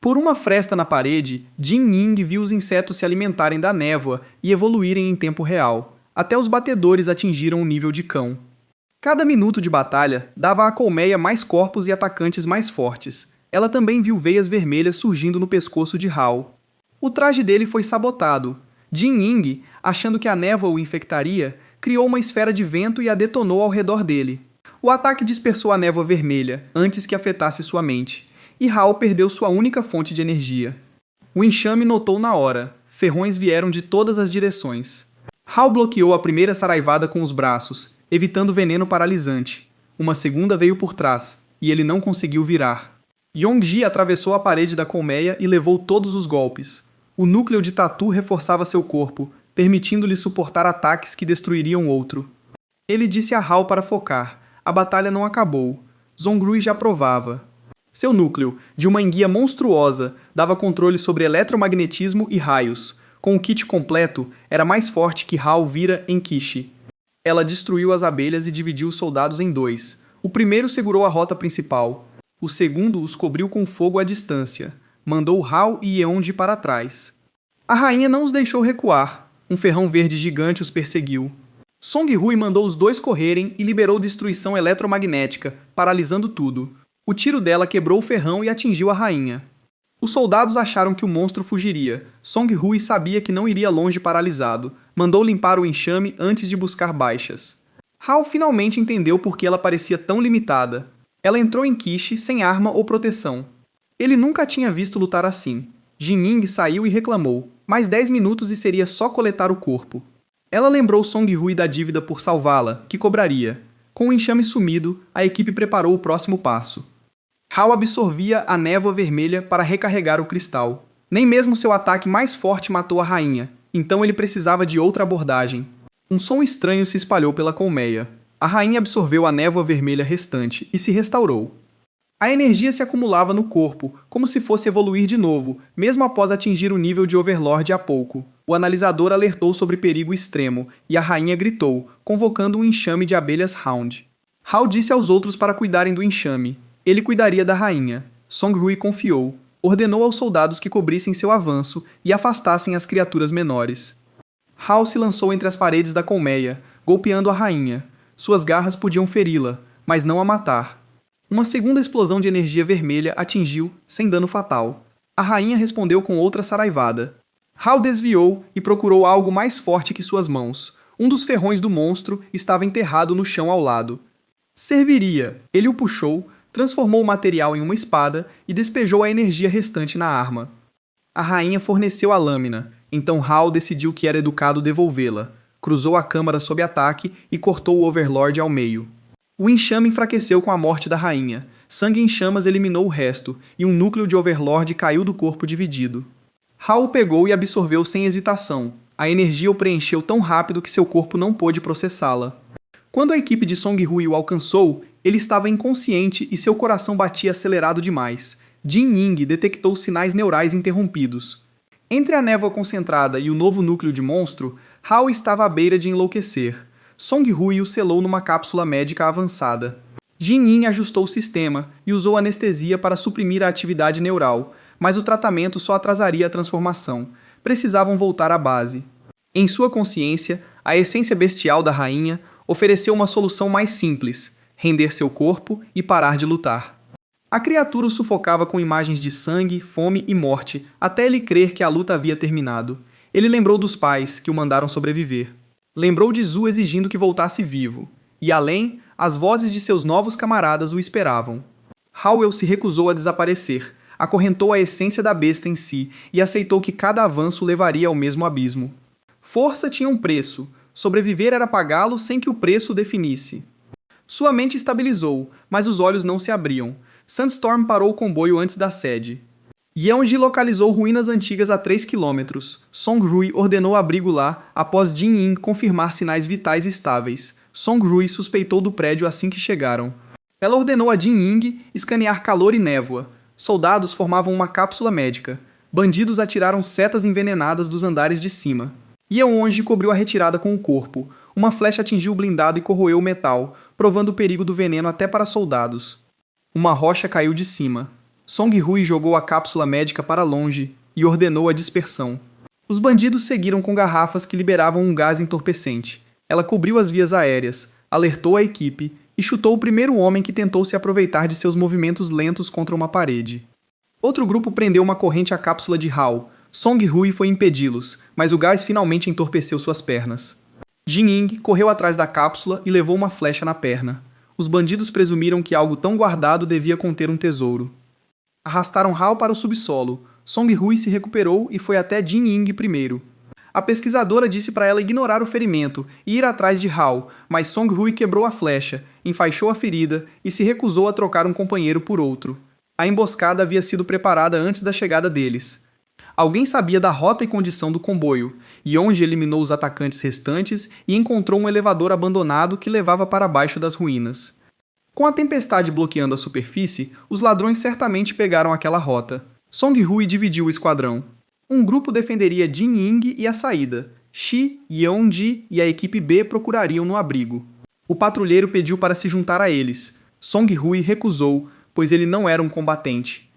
Por uma fresta na parede, Jin Ying viu os insetos se alimentarem da névoa e evoluírem em tempo real. Até os batedores atingiram o nível de cão. Cada minuto de batalha dava à colmeia mais corpos e atacantes mais fortes. Ela também viu veias vermelhas surgindo no pescoço de Hao. O traje dele foi sabotado. Jin Ying, achando que a névoa o infectaria, criou uma esfera de vento e a detonou ao redor dele. O ataque dispersou a névoa vermelha, antes que afetasse sua mente, e Hao perdeu sua única fonte de energia. O enxame notou na hora. Ferrões vieram de todas as direções. Hao bloqueou a primeira saraivada com os braços, evitando veneno paralisante. Uma segunda veio por trás, e ele não conseguiu virar. Yongji atravessou a parede da colmeia e levou todos os golpes. O núcleo de tatu reforçava seu corpo, permitindo-lhe suportar ataques que destruiriam outro. Ele disse a Hao para focar. A batalha não acabou. Zongrui já provava. Seu núcleo, de uma enguia monstruosa, dava controle sobre eletromagnetismo e raios. Com o kit completo, era mais forte que Hao vira em Kishi. Ela destruiu as abelhas e dividiu os soldados em dois. O primeiro segurou a rota principal. O segundo os cobriu com fogo à distância. Mandou Hao e Yeonji para trás. A rainha não os deixou recuar. Um ferrão verde gigante os perseguiu. Song Hui mandou os dois correrem e liberou destruição eletromagnética, paralisando tudo. O tiro dela quebrou o ferrão e atingiu a rainha. Os soldados acharam que o monstro fugiria. Song Hui sabia que não iria longe paralisado. Mandou limpar o enxame antes de buscar baixas. Hao finalmente entendeu por que ela parecia tão limitada. Ela entrou em Kishi sem arma ou proteção. Ele nunca a tinha visto lutar assim. Jin Ying saiu e reclamou. Mais 10 minutos e seria só coletar o corpo. Ela lembrou Song Hui da dívida por salvá-la, que cobraria. Com o enxame sumido, a equipe preparou o próximo passo. Hao absorvia a névoa vermelha para recarregar o cristal. Nem mesmo seu ataque mais forte matou a rainha, então ele precisava de outra abordagem. Um som estranho se espalhou pela colmeia. A rainha absorveu a névoa vermelha restante e se restaurou. A energia se acumulava no corpo, como se fosse evoluir de novo, mesmo após atingir o nível de Overlord há pouco. O analisador alertou sobre perigo extremo, e a rainha gritou, convocando um enxame de abelhas Hound. Hao disse aos outros para cuidarem do enxame. Ele cuidaria da rainha. Song Hui confiou. Ordenou aos soldados que cobrissem seu avanço e afastassem as criaturas menores. Hao se lançou entre as paredes da colmeia, golpeando a rainha. Suas garras podiam feri-la, mas não a matar. Uma segunda explosão de energia vermelha atingiu, sem dano fatal. A rainha respondeu com outra saraivada. Hao desviou e procurou algo mais forte que suas mãos. Um dos ferrões do monstro estava enterrado no chão ao lado. Serviria. Ele o puxou, transformou o material em uma espada e despejou a energia restante na arma. A rainha forneceu a lâmina, então Hao decidiu que era educado devolvê-la. Cruzou a câmara sob ataque e cortou o Overlord ao meio. O enxame enfraqueceu com a morte da rainha. Sangue em chamas eliminou o resto, e um núcleo de Overlord caiu do corpo dividido. Hao o pegou e absorveu sem hesitação. A energia o preencheu tão rápido que seu corpo não pôde processá-la. Quando a equipe de Song Hui o alcançou, ele estava inconsciente e seu coração batia acelerado demais. Jin Ying detectou sinais neurais interrompidos. Entre a névoa concentrada e o novo núcleo de monstro, Hao estava à beira de enlouquecer. Song Hui o selou numa cápsula médica avançada. Jin Ying ajustou o sistema e usou anestesia para suprimir a atividade neural, mas o tratamento só atrasaria a transformação. Precisavam voltar à base. Em sua consciência, a essência bestial da rainha ofereceu uma solução mais simples: render seu corpo e parar de lutar. A criatura o sufocava com imagens de sangue, fome e morte, até ele crer que a luta havia terminado. Ele lembrou dos pais, que o mandaram sobreviver. Lembrou de Zhu exigindo que voltasse vivo. E além, as vozes de seus novos camaradas o esperavam. Howell se recusou a desaparecer, acorrentou a essência da besta em si e aceitou que cada avanço levaria ao mesmo abismo. Força tinha um preço. Sobreviver era pagá-lo sem que o preço o definisse. Sua mente estabilizou, mas os olhos não se abriam. Sandstorm parou o comboio antes da sede. Yeonji localizou ruínas antigas a 3 km. Song Hui ordenou abrigo lá após Jin Ying confirmar sinais vitais estáveis. Song Hui suspeitou do prédio assim que chegaram. Ela ordenou a Jin Ying escanear calor e névoa. Soldados formavam uma cápsula médica. Bandidos atiraram setas envenenadas dos andares de cima. Yeonji cobriu a retirada com o corpo. Uma flecha atingiu o blindado e corroeu o metal, provando o perigo do veneno até para soldados. Uma rocha caiu de cima. Song Hui jogou a cápsula médica para longe e ordenou a dispersão. Os bandidos seguiram com garrafas que liberavam um gás entorpecente. Ela cobriu as vias aéreas, alertou a equipe e chutou o primeiro homem que tentou se aproveitar de seus movimentos lentos contra uma parede. Outro grupo prendeu uma corrente à cápsula de Hao. Song Hui foi impedi-los, mas o gás finalmente entorpeceu suas pernas. Jin Ying correu atrás da cápsula e levou uma flecha na perna. Os bandidos presumiram que algo tão guardado devia conter um tesouro. Arrastaram Hao para o subsolo. Song Hui se recuperou e foi até Jin Ying primeiro. A pesquisadora disse para ela ignorar o ferimento e ir atrás de Hao, mas Song Hui quebrou a flecha, enfaixou a ferida e se recusou a trocar um companheiro por outro. A emboscada havia sido preparada antes da chegada deles. Alguém sabia da rota e condição do comboio, e onde eliminou os atacantes restantes e encontrou um elevador abandonado que levava para baixo das ruínas. Com a tempestade bloqueando a superfície, os ladrões certamente pegaram aquela rota. Song Hui dividiu o esquadrão. Um grupo defenderia Jin Ying e a saída. Shi, Yeon-ji e a equipe B procurariam no abrigo. O patrulheiro pediu para se juntar a eles. Song Hui recusou, pois ele não era um combatente.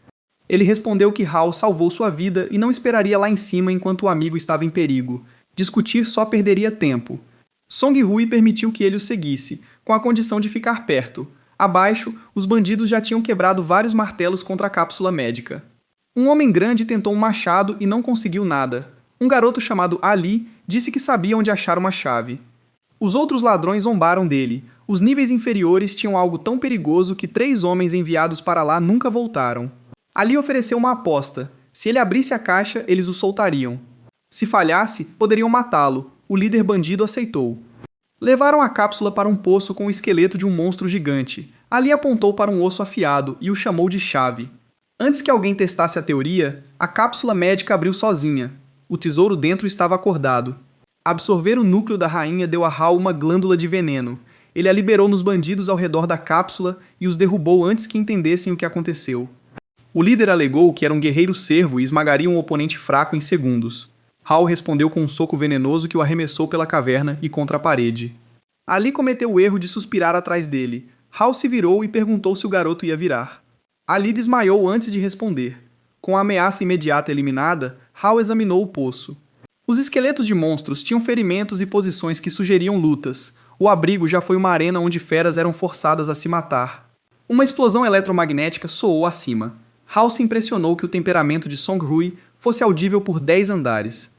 Ele respondeu que Hao salvou sua vida e não esperaria lá em cima enquanto o amigo estava em perigo. Discutir só perderia tempo. Song Hui permitiu que ele o seguisse, com a condição de ficar perto. Abaixo, os bandidos já tinham quebrado vários martelos contra a cápsula médica. Um homem grande tentou um machado e não conseguiu nada. Um garoto chamado Ali disse que sabia onde achar uma chave. Os outros ladrões zombaram dele. Os níveis inferiores tinham algo tão perigoso que 3 homens enviados para lá nunca voltaram. Ali ofereceu uma aposta. Se ele abrisse a caixa, eles o soltariam. Se falhasse, poderiam matá-lo. O líder bandido aceitou. Levaram a cápsula para um poço com o esqueleto de um monstro gigante. Ali apontou para um osso afiado e o chamou de chave. Antes que alguém testasse a teoria, a cápsula médica abriu sozinha. O tesouro dentro estava acordado. Absorver o núcleo da rainha deu a Hao uma glândula de veneno. Ele a liberou nos bandidos ao redor da cápsula e os derrubou antes que entendessem o que aconteceu. O líder alegou que era um guerreiro servo e esmagaria um oponente fraco em segundos. Hao respondeu com um soco venenoso que o arremessou pela caverna e contra a parede. Ali cometeu o erro de suspirar atrás dele. Hao se virou e perguntou se o garoto ia virar. Ali desmaiou antes de responder. Com a ameaça imediata eliminada, Hao examinou o poço. Os esqueletos de monstros tinham ferimentos e posições que sugeriam lutas. O abrigo já foi uma arena onde feras eram forçadas a se matar. Uma explosão eletromagnética soou acima. Hao se impressionou que o temperamento de Song Hui fosse audível por 10 andares.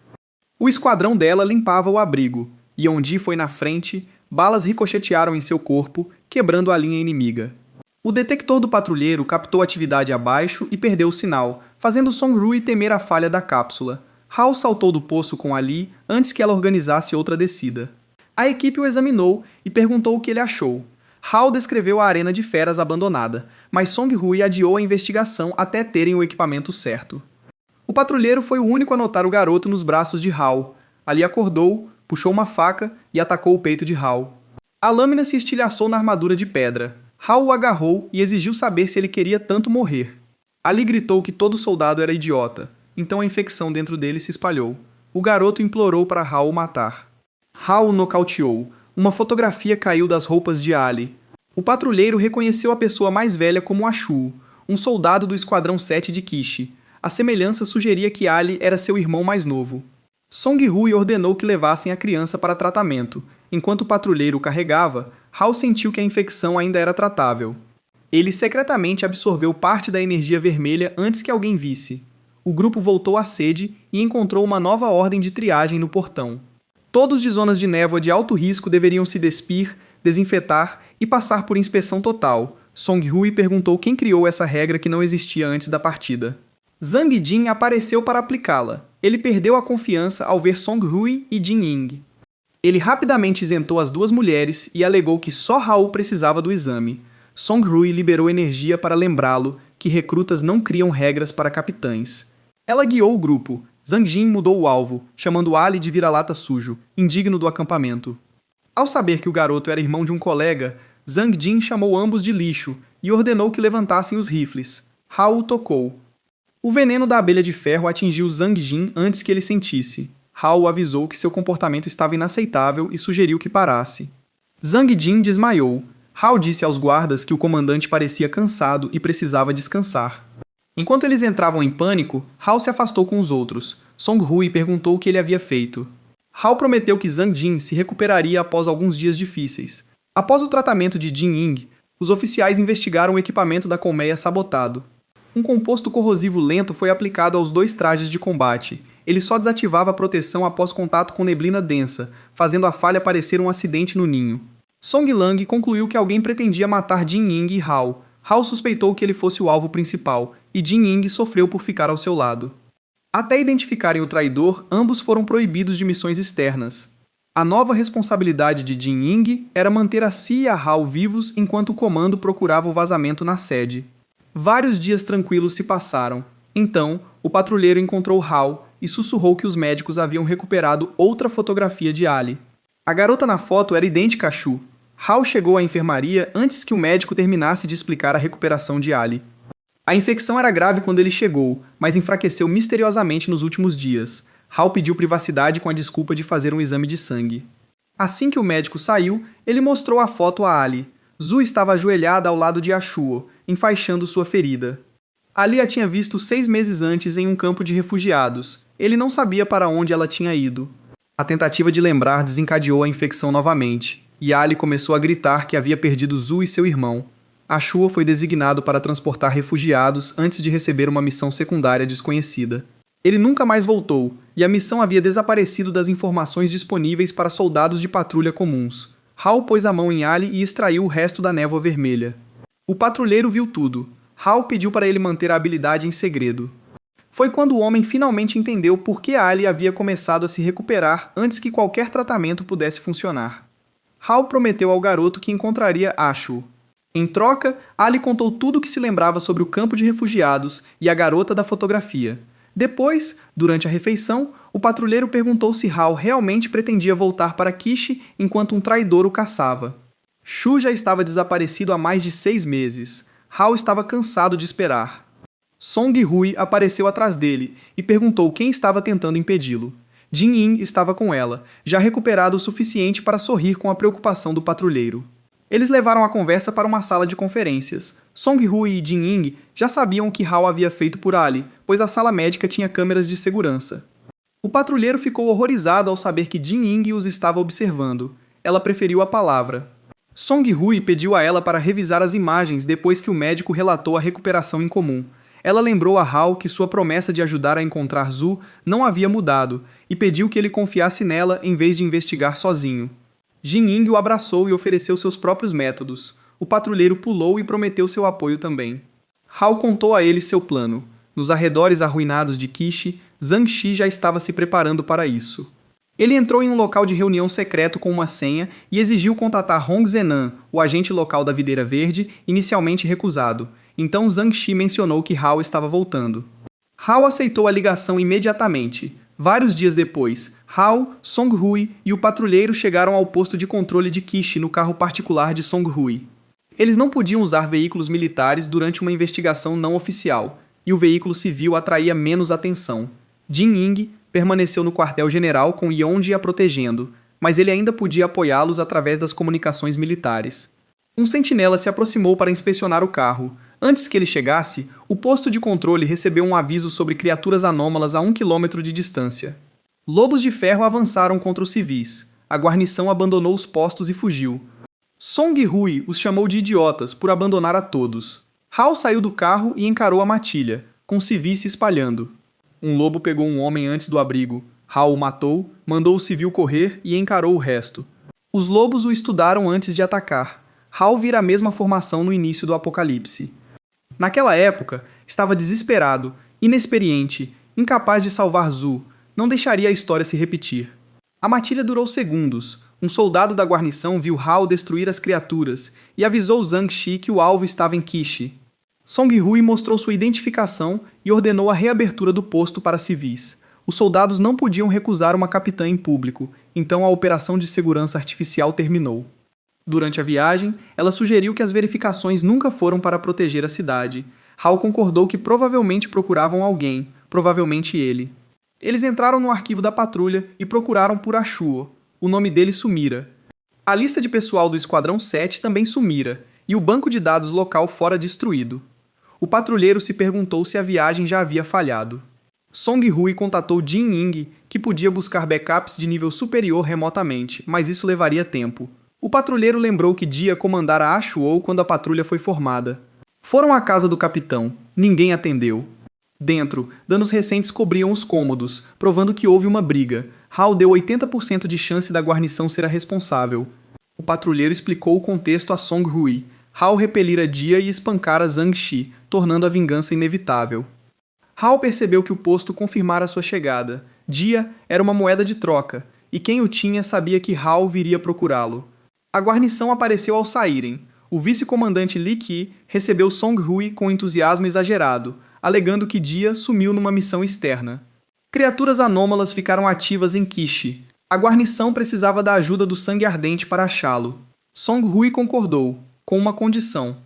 O esquadrão dela limpava o abrigo. Yeon-ji foi na frente, balas ricochetearam em seu corpo, quebrando a linha inimiga. O detector do patrulheiro captou atividade abaixo e perdeu o sinal, fazendo Song Hui temer a falha da cápsula. Hao saltou do poço com Ali antes que ela organizasse outra descida. A equipe o examinou e perguntou o que ele achou. Hao descreveu a arena de feras abandonada, mas Song Hui adiou a investigação até terem o equipamento certo. O patrulheiro foi o único a notar o garoto nos braços de Hao. Ali acordou, puxou uma faca e atacou o peito de Hao. A lâmina se estilhaçou na armadura de pedra. Hao o agarrou e exigiu saber se ele queria tanto morrer. Ali gritou que todo soldado era idiota, então a infecção dentro dele se espalhou. O garoto implorou para Hao o matar. Hao o nocauteou. Uma fotografia caiu das roupas de Ali. O patrulheiro reconheceu a pessoa mais velha como Ashu, um soldado do Esquadrão 7 de Kishi. A semelhança sugeria que Ali era seu irmão mais novo. Song Hui ordenou que levassem a criança para tratamento. Enquanto o patrulheiro o carregava, Hao sentiu que a infecção ainda era tratável. Ele secretamente absorveu parte da energia vermelha antes que alguém visse. O grupo voltou à sede e encontrou uma nova ordem de triagem no portão. Todos de zonas de névoa de alto risco deveriam se despir, desinfetar e passar por inspeção total. Song Hui perguntou quem criou essa regra que não existia antes da partida. Zhang Jin apareceu para aplicá-la. Ele perdeu a confiança ao ver Song Hui e Jin Ying. Ele rapidamente isentou as 2 mulheres e alegou que só Hao precisava do exame. Song Hui liberou energia para lembrá-lo que recrutas não criam regras para capitães. Ela guiou o grupo. Zhang Jin mudou o alvo, chamando Ali de vira-lata sujo, indigno do acampamento. Ao saber que o garoto era irmão de um colega, Zhang Jin chamou ambos de lixo e ordenou que levantassem os rifles. Hao o tocou. O veneno da abelha de ferro atingiu Zhang Jin antes que ele sentisse. Hao avisou que seu comportamento estava inaceitável e sugeriu que parasse. Zhang Jin desmaiou. Hao disse aos guardas que o comandante parecia cansado e precisava descansar. Enquanto eles entravam em pânico, Hao se afastou com os outros. Song Hui perguntou o que ele havia feito. Hao prometeu que Zhang Jin se recuperaria após alguns dias difíceis. Após o tratamento de Jin Ying, os oficiais investigaram o equipamento da colmeia sabotado. Um composto corrosivo lento foi aplicado aos 2 trajes de combate. Ele só desativava a proteção após contato com neblina densa, fazendo a falha parecer um acidente no ninho. Song Lang concluiu que alguém pretendia matar Jin Ying e Hao. Hao suspeitou que ele fosse o alvo principal, e Jin Ying sofreu por ficar ao seu lado. Até identificarem o traidor, ambos foram proibidos de missões externas. A nova responsabilidade de Jin Ying era manter a Si e a Hao vivos enquanto o comando procurava o vazamento na sede. Vários dias tranquilos se passaram. Então, o patrulheiro encontrou Hao e sussurrou que os médicos haviam recuperado outra fotografia de Ali. A garota na foto era idêntica a Shu. Hao chegou à enfermaria antes que o médico terminasse de explicar a recuperação de Ali. A infecção era grave quando ele chegou, mas enfraqueceu misteriosamente nos últimos dias. Hao pediu privacidade com a desculpa de fazer um exame de sangue. Assim que o médico saiu, ele mostrou a foto a Ali. Zhu estava ajoelhada ao lado de Ashuo, enfaixando sua ferida. Ali a tinha visto 6 meses antes em um campo de refugiados. Ele não sabia para onde ela tinha ido. A tentativa de lembrar desencadeou a infecção novamente, e Ali começou a gritar que havia perdido Zhu e seu irmão. Ashuo foi designado para transportar refugiados antes de receber uma missão secundária desconhecida. Ele nunca mais voltou, e a missão havia desaparecido das informações disponíveis para soldados de patrulha comuns. Hao pôs a mão em Ali e extraiu o resto da névoa vermelha. O patrulheiro viu tudo. Hao pediu para ele manter a habilidade em segredo. Foi quando o homem finalmente entendeu por que Ali havia começado a se recuperar antes que qualquer tratamento pudesse funcionar. Hao prometeu ao garoto que encontraria Ashuo. Em troca, Ali contou tudo o que se lembrava sobre o campo de refugiados e a garota da fotografia. Depois, durante a refeição, o patrulheiro perguntou se Hao realmente pretendia voltar para Kishi enquanto um traidor o caçava. Shu já estava desaparecido há mais de 6 meses. Hao estava cansado de esperar. Song Hui apareceu atrás dele e perguntou quem estava tentando impedi-lo. Jin Ying estava com ela, já recuperado o suficiente para sorrir com a preocupação do patrulheiro. Eles levaram a conversa para uma sala de conferências. Song Hui e Jin Ying já sabiam o que Hao havia feito por Ali, pois a sala médica tinha câmeras de segurança. O patrulheiro ficou horrorizado ao saber que Jin Ying os estava observando. Ela preferiu a palavra. Song Hui pediu a ela para revisar as imagens depois que o médico relatou a recuperação em comum. Ela lembrou a Hao que sua promessa de ajudar a encontrar Zhu não havia mudado e pediu que ele confiasse nela em vez de investigar sozinho. Jin Ying o abraçou e ofereceu seus próprios métodos. O patrulheiro pulou e prometeu seu apoio também. Hao contou a ele seu plano. Nos arredores arruinados de Kishi, Zhang Shi já estava se preparando para isso. Ele entrou em um local de reunião secreto com uma senha e exigiu contatar Hong Zenan, o agente local da Videira Verde, inicialmente recusado. Então Zhang Shi mencionou que Hao estava voltando. Hao aceitou a ligação imediatamente. Vários dias depois, Hao, Song Hui e o patrulheiro chegaram ao posto de controle de Kishi no carro particular de Song Hui. Eles não podiam usar veículos militares durante uma investigação não oficial, e o veículo civil atraía menos atenção. Jin Ying permaneceu no quartel-general com Yonji a protegendo, mas ele ainda podia apoiá-los através das comunicações militares. Um sentinela se aproximou para inspecionar o carro. Antes que ele chegasse, o posto de controle recebeu um aviso sobre criaturas anômalas a 1 quilômetro de distância. Lobos de ferro avançaram contra os civis. A guarnição abandonou os postos e fugiu. Song Hui os chamou de idiotas por abandonar a todos. Hao saiu do carro e encarou a matilha, com civis se espalhando. Um lobo pegou um homem antes do abrigo. Hao o matou, mandou o civil correr e encarou o resto. Os lobos o estudaram antes de atacar. Hao vira a mesma formação no início do apocalipse. Naquela época, estava desesperado, inexperiente, incapaz de salvar Zhu. Não deixaria a história se repetir. A matilha durou segundos. Um soldado da guarnição viu Hao destruir as criaturas e avisou Zhang Shi que o alvo estava em Kishi. Song Hui mostrou sua identificação e ordenou a reabertura do posto para civis. Os soldados não podiam recusar uma capitã em público, então a operação de segurança artificial terminou. Durante a viagem, ela sugeriu que as verificações nunca foram para proteger a cidade. Hao concordou que provavelmente procuravam alguém, provavelmente ele. Eles entraram no arquivo da patrulha e procuraram por Ashuo. O nome dele sumira. A lista de pessoal do Esquadrão 7 também sumira, e o banco de dados local fora destruído. O patrulheiro se perguntou se a viagem já havia falhado. Song Hui contatou Jin Ying, que podia buscar backups de nível superior remotamente, mas isso levaria tempo. O patrulheiro lembrou que Dia comandara a Shuou quando a patrulha foi formada. Foram à casa do capitão. Ninguém atendeu. Dentro, danos recentes cobriam os cômodos, provando que houve uma briga. Hao deu 80% de chance da guarnição ser a responsável. O patrulheiro explicou o contexto a Song Hui. Hao repelira Dia e espancara Zhang Shi, tornando a vingança inevitável. Hao percebeu que o posto confirmara sua chegada. Dia era uma moeda de troca, e quem o tinha sabia que Hao viria procurá-lo. A guarnição apareceu ao saírem. O vice-comandante Li Qi recebeu Song Hui com entusiasmo exagerado, alegando que Dia sumiu numa missão externa. Criaturas anômalas ficaram ativas em Qishi. A guarnição precisava da ajuda do Sangue Ardente para achá-lo. Song Hui concordou, com uma condição.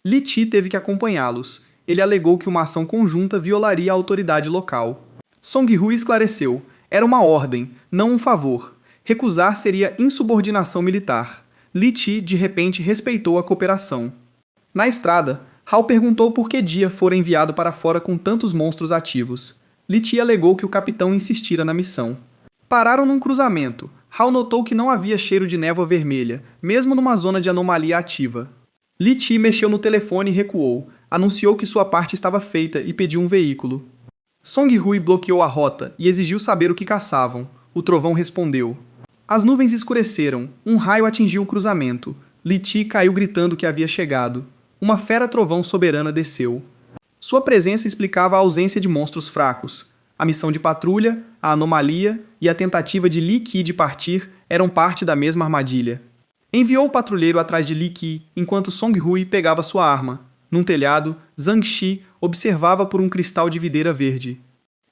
Li Qi teve que acompanhá-los. Ele alegou que uma ação conjunta violaria a autoridade local. Song Hui esclareceu. Era uma ordem, não um favor. Recusar seria insubordinação militar. Li Qi, de repente, respeitou a cooperação. Na estrada, Hao perguntou por que Dia fora enviado para fora com tantos monstros ativos. Li Qi alegou que o capitão insistira na missão. Pararam num cruzamento. Hao notou que não havia cheiro de névoa vermelha, mesmo numa zona de anomalia ativa. Li Qi mexeu no telefone e recuou. Anunciou que sua parte estava feita e pediu um veículo. Song Hui bloqueou a rota e exigiu saber o que caçavam. O trovão respondeu. As nuvens escureceram. Um raio atingiu o cruzamento. Li Qi caiu gritando que havia chegado. Uma fera trovão soberana desceu. Sua presença explicava a ausência de monstros fracos. A missão de patrulha, a anomalia e a tentativa de Li Qi de partir eram parte da mesma armadilha. Enviou o patrulheiro atrás de Li Qi enquanto Song Hui pegava sua arma. Num telhado, Zhang Shi observava por um cristal de videira verde.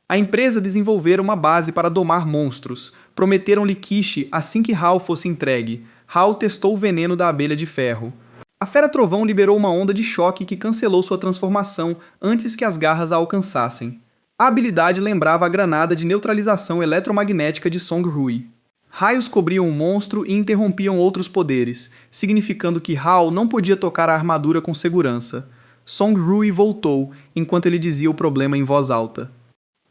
A empresa desenvolvera uma base para domar monstros. Prometeram-lhe Qishi assim que Hao fosse entregue. Hao testou o veneno da abelha de ferro. A fera trovão liberou uma onda de choque que cancelou sua transformação antes que as garras a alcançassem. A habilidade lembrava a granada de neutralização eletromagnética de Song Hui. Raios cobriam o monstro e interrompiam outros poderes, significando que Hao não podia tocar a armadura com segurança. Song Hui voltou, enquanto ele dizia o problema em voz alta.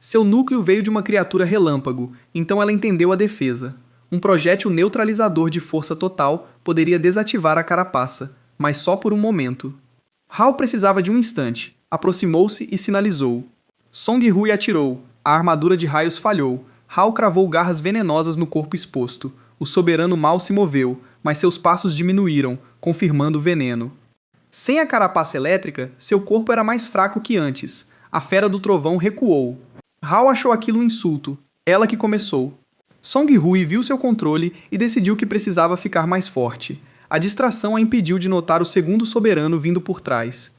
Seu núcleo veio de uma criatura relâmpago, então ela entendeu a defesa. Um projétil neutralizador de força total poderia desativar a carapaça, mas só por um momento. Hao precisava de um instante. Aproximou-se e sinalizou. Song Hui atirou. A armadura de raios falhou. Hao cravou garras venenosas no corpo exposto. O soberano mal se moveu, mas seus passos diminuíram, confirmando o veneno. Sem a carapaça elétrica, seu corpo era mais fraco que antes. A fera do trovão recuou. Hao achou aquilo um insulto. Ela que começou. Song Hui viu seu controle e decidiu que precisava ficar mais forte. A distração a impediu de notar o segundo soberano vindo por trás.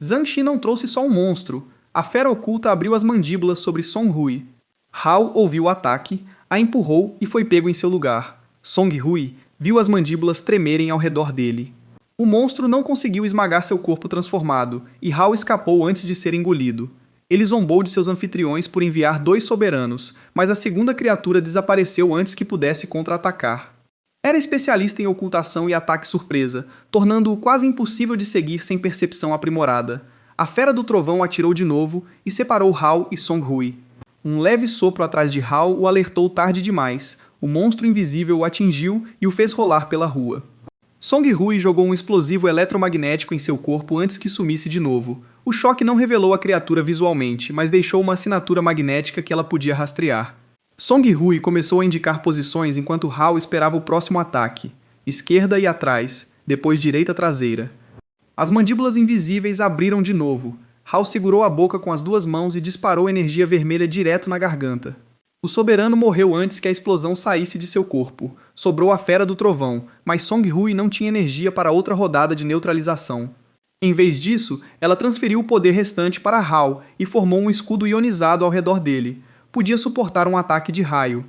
Zhang Shi não trouxe só um monstro. A fera oculta abriu as mandíbulas sobre Song Hui. Hao ouviu o ataque, a empurrou e foi pego em seu lugar. Song Hui viu as mandíbulas tremerem ao redor dele. O monstro não conseguiu esmagar seu corpo transformado, e Hao escapou antes de ser engolido. Ele zombou de seus anfitriões por enviar 2 soberanos, mas a segunda criatura desapareceu antes que pudesse contra-atacar. Era especialista em ocultação e ataque surpresa, tornando-o quase impossível de seguir sem percepção aprimorada. A fera do trovão atirou de novo e separou Hao e Song Hui. Um leve sopro atrás de Hao o alertou tarde demais. O monstro invisível o atingiu e o fez rolar pela rua. Song Hui jogou um explosivo eletromagnético em seu corpo antes que sumisse de novo. O choque não revelou a criatura visualmente, mas deixou uma assinatura magnética que ela podia rastrear. Song Hui começou a indicar posições enquanto Hao esperava o próximo ataque. Esquerda e atrás, depois direita traseira. As mandíbulas invisíveis abriram de novo. Hao segurou a boca com as 2 mãos e disparou energia vermelha direto na garganta. O soberano morreu antes que a explosão saísse de seu corpo. Sobrou a fera do trovão, mas Song Hui não tinha energia para outra rodada de neutralização. Em vez disso, ela transferiu o poder restante para Hao e formou um escudo ionizado ao redor dele. Podia suportar um ataque de raio.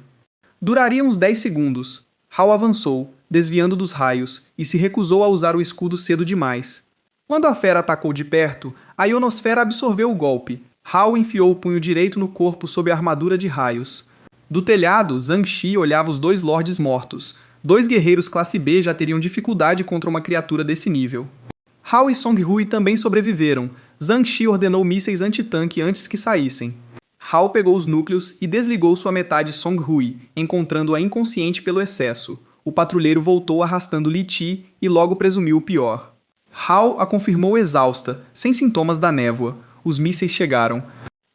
Duraria uns 10 segundos. Hao avançou, desviando dos raios, e se recusou a usar o escudo cedo demais. Quando a fera atacou de perto, a ionosfera absorveu o golpe. Hao enfiou o punho direito no corpo sob a armadura de raios. Do telhado, Zhang Shi olhava os 2 lordes mortos. 2 guerreiros classe B já teriam dificuldade contra uma criatura desse nível. Hao e Song Hui também sobreviveram. Zhang Shi ordenou mísseis antitanque antes que saíssem. Hao pegou os núcleos e desligou sua metade Song Hui, encontrando-a inconsciente pelo excesso. O patrulheiro voltou arrastando Li Ti e logo presumiu o pior. Hao a confirmou exausta, sem sintomas da névoa. Os mísseis chegaram.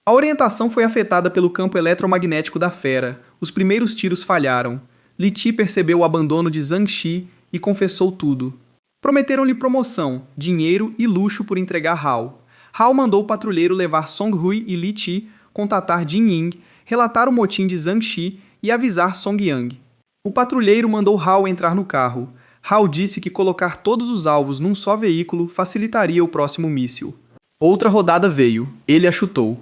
A orientação foi afetada pelo campo eletromagnético da fera. Os primeiros tiros falharam. Li Ti percebeu o abandono de Zhang Shi e confessou tudo. Prometeram-lhe promoção, dinheiro e luxo por entregar Hao. Hao mandou o patrulheiro levar Song Hui e Li Ti, contatar Jin Ying, relatar o motim de Zhang Shi e avisar Song Yang. O patrulheiro mandou Hao entrar no carro. Hao disse que colocar todos os alvos num só veículo facilitaria o próximo míssil. Outra rodada veio. Ele a chutou.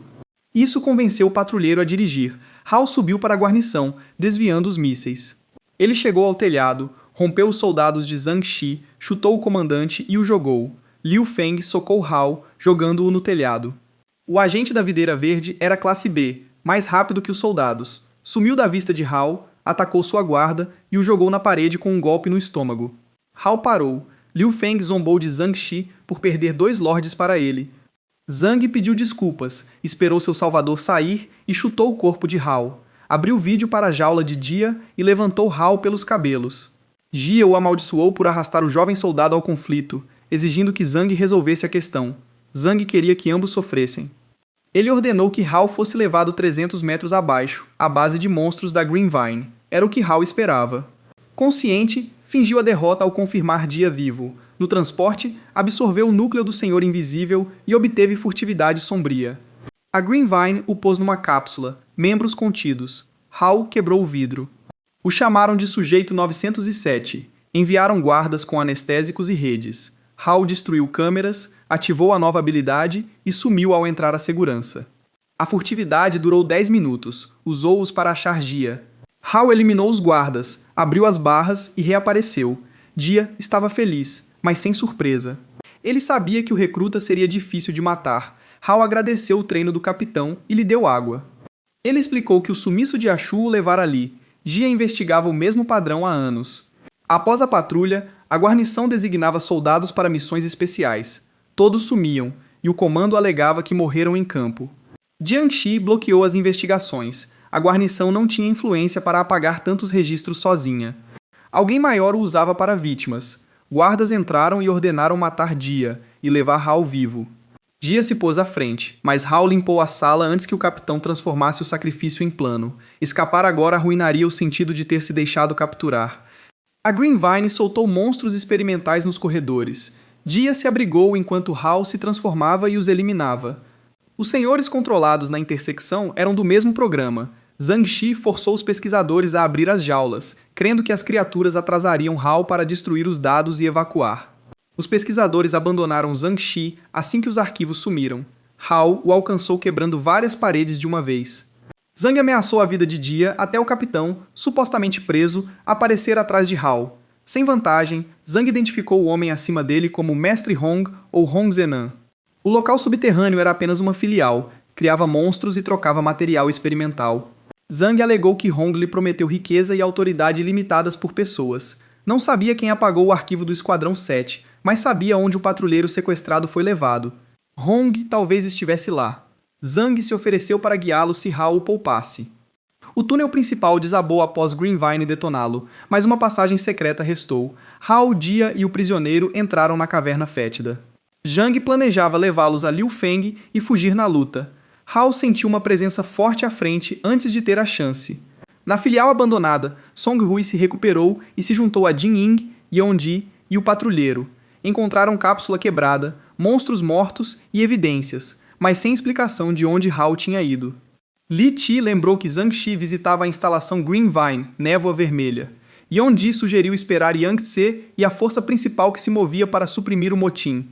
Isso convenceu o patrulheiro a dirigir. Hao subiu para a guarnição, desviando os mísseis. Ele chegou ao telhado, rompeu os soldados de Zhang Shi, chutou o comandante e o jogou. Liu Feng socou Hao, jogando-o no telhado. O agente da videira verde era classe B, mais rápido que os soldados. Sumiu da vista de Hao, atacou sua guarda e o jogou na parede com um golpe no estômago. Hao parou. Liu Feng zombou de Zhang Shi por perder 2 lords para ele. Zhang pediu desculpas, esperou seu salvador sair e chutou o corpo de Hao. Abriu o vídeo para a jaula de Jia e levantou Hao pelos cabelos. Jia o amaldiçoou por arrastar o jovem soldado ao conflito, exigindo que Zhang resolvesse a questão. Zhang queria que ambos sofressem. Ele ordenou que Hao fosse levado 300 metros abaixo, à base de monstros da Green Vine. Era o que Hao esperava. Consciente, fingiu a derrota ao confirmar Jia vivo. No transporte, absorveu o núcleo do Senhor Invisível e obteve furtividade sombria. A Green Vine o pôs numa cápsula, membros contidos. Hao quebrou o vidro. O chamaram de Sujeito 907. Enviaram guardas com anestésicos e redes. Hao destruiu câmeras, ativou a nova habilidade e sumiu ao entrar a segurança. A furtividade durou 10 minutos. Usou-os para achar Jia. Hao eliminou os guardas, abriu as barras e reapareceu. Jia estava feliz, mas sem surpresa. Ele sabia que o recruta seria difícil de matar. Hao agradeceu o treino do capitão e lhe deu água. Ele explicou que o sumiço de Ashu o levara ali. Jia investigava o mesmo padrão há anos. Após a patrulha, a guarnição designava soldados para missões especiais. Todos sumiam, e o comando alegava que morreram em campo. Jiangxi bloqueou as investigações. A guarnição não tinha influência para apagar tantos registros sozinha. Alguém maior o usava para vítimas. Guardas entraram e ordenaram matar Jia e levar Hao vivo. Jia se pôs à frente, mas Hao limpou a sala antes que o capitão transformasse o sacrifício em plano. Escapar agora arruinaria o sentido de ter se deixado capturar. A Green Vine soltou monstros experimentais nos corredores. Jia se abrigou enquanto Hao se transformava e os eliminava. Os senhores controlados na intersecção eram do mesmo programa. Zhang Shi forçou os pesquisadores a abrir as jaulas, crendo que as criaturas atrasariam Hao para destruir os dados e evacuar. Os pesquisadores abandonaram Zhang Shi assim que os arquivos sumiram. Hao o alcançou quebrando várias paredes de uma vez. Zhang ameaçou a vida de Jia até o capitão, supostamente preso, aparecer atrás de Hao. Sem vantagem, Zhang identificou o homem acima dele como Mestre Hong ou Hong Zenan. O local subterrâneo era apenas uma filial, criava monstros e trocava material experimental. Zhang alegou que Hong lhe prometeu riqueza e autoridade limitadas por pessoas. Não sabia quem apagou o arquivo do Esquadrão 7, mas sabia onde o patrulheiro sequestrado foi levado. Hong talvez estivesse lá. Zhang se ofereceu para guiá-lo se Hao o poupasse. O túnel principal desabou após Green Vine detoná-lo, mas uma passagem secreta restou. Hao, Jia e o prisioneiro entraram na caverna fétida. Zhang planejava levá-los a Liu Feng e fugir na luta. Hao sentiu uma presença forte à frente antes de ter a chance. Na filial abandonada, Song Hui se recuperou e se juntou a Jin Ying, Yeonji e o patrulheiro. Encontraram cápsula quebrada, monstros mortos e evidências, mas sem explicação de onde Hao tinha ido. Li Ti lembrou que Zhang Shi visitava a instalação Green Vine, Névoa Vermelha. Yeonji sugeriu esperar Yang Tse e a força principal que se movia para suprimir o motim.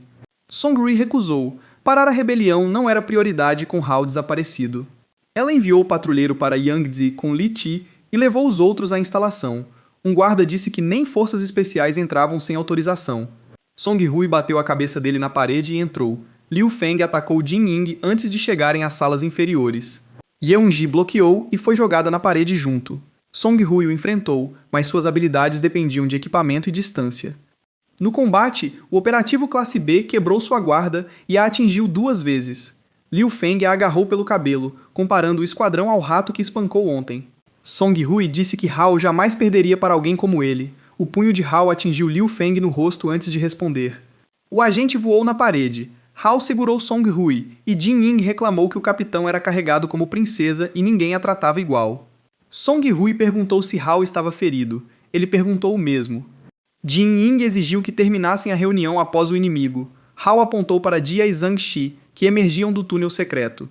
Song Hui recusou. Parar a rebelião não era prioridade com Hao desaparecido. Ela enviou o patrulheiro para Yangtze com Li Ti e levou os outros à instalação. Um guarda disse que nem forças especiais entravam sem autorização. Song Hui bateu a cabeça dele na parede e entrou. Liu Feng atacou Jin Ying antes de chegarem às salas inferiores. Yeonji bloqueou e foi jogada na parede junto. Song Hui o enfrentou, mas suas habilidades dependiam de equipamento e distância. No combate, o operativo classe B quebrou sua guarda e a atingiu 2 vezes. Liu Feng a agarrou pelo cabelo, comparando o esquadrão ao rato que espancou ontem. Song Hui disse que Hao jamais perderia para alguém como ele. O punho de Hao atingiu Liu Feng no rosto antes de responder. O agente voou na parede. Hao segurou Song Hui, e Jin Ying reclamou que o capitão era carregado como princesa e ninguém a tratava igual. Song Hui perguntou se Hao estava ferido. Ele perguntou o mesmo. Jin Ying exigiu que terminassem a reunião após o inimigo. Hao apontou para Jia e Zhang Shi, que emergiam do túnel secreto.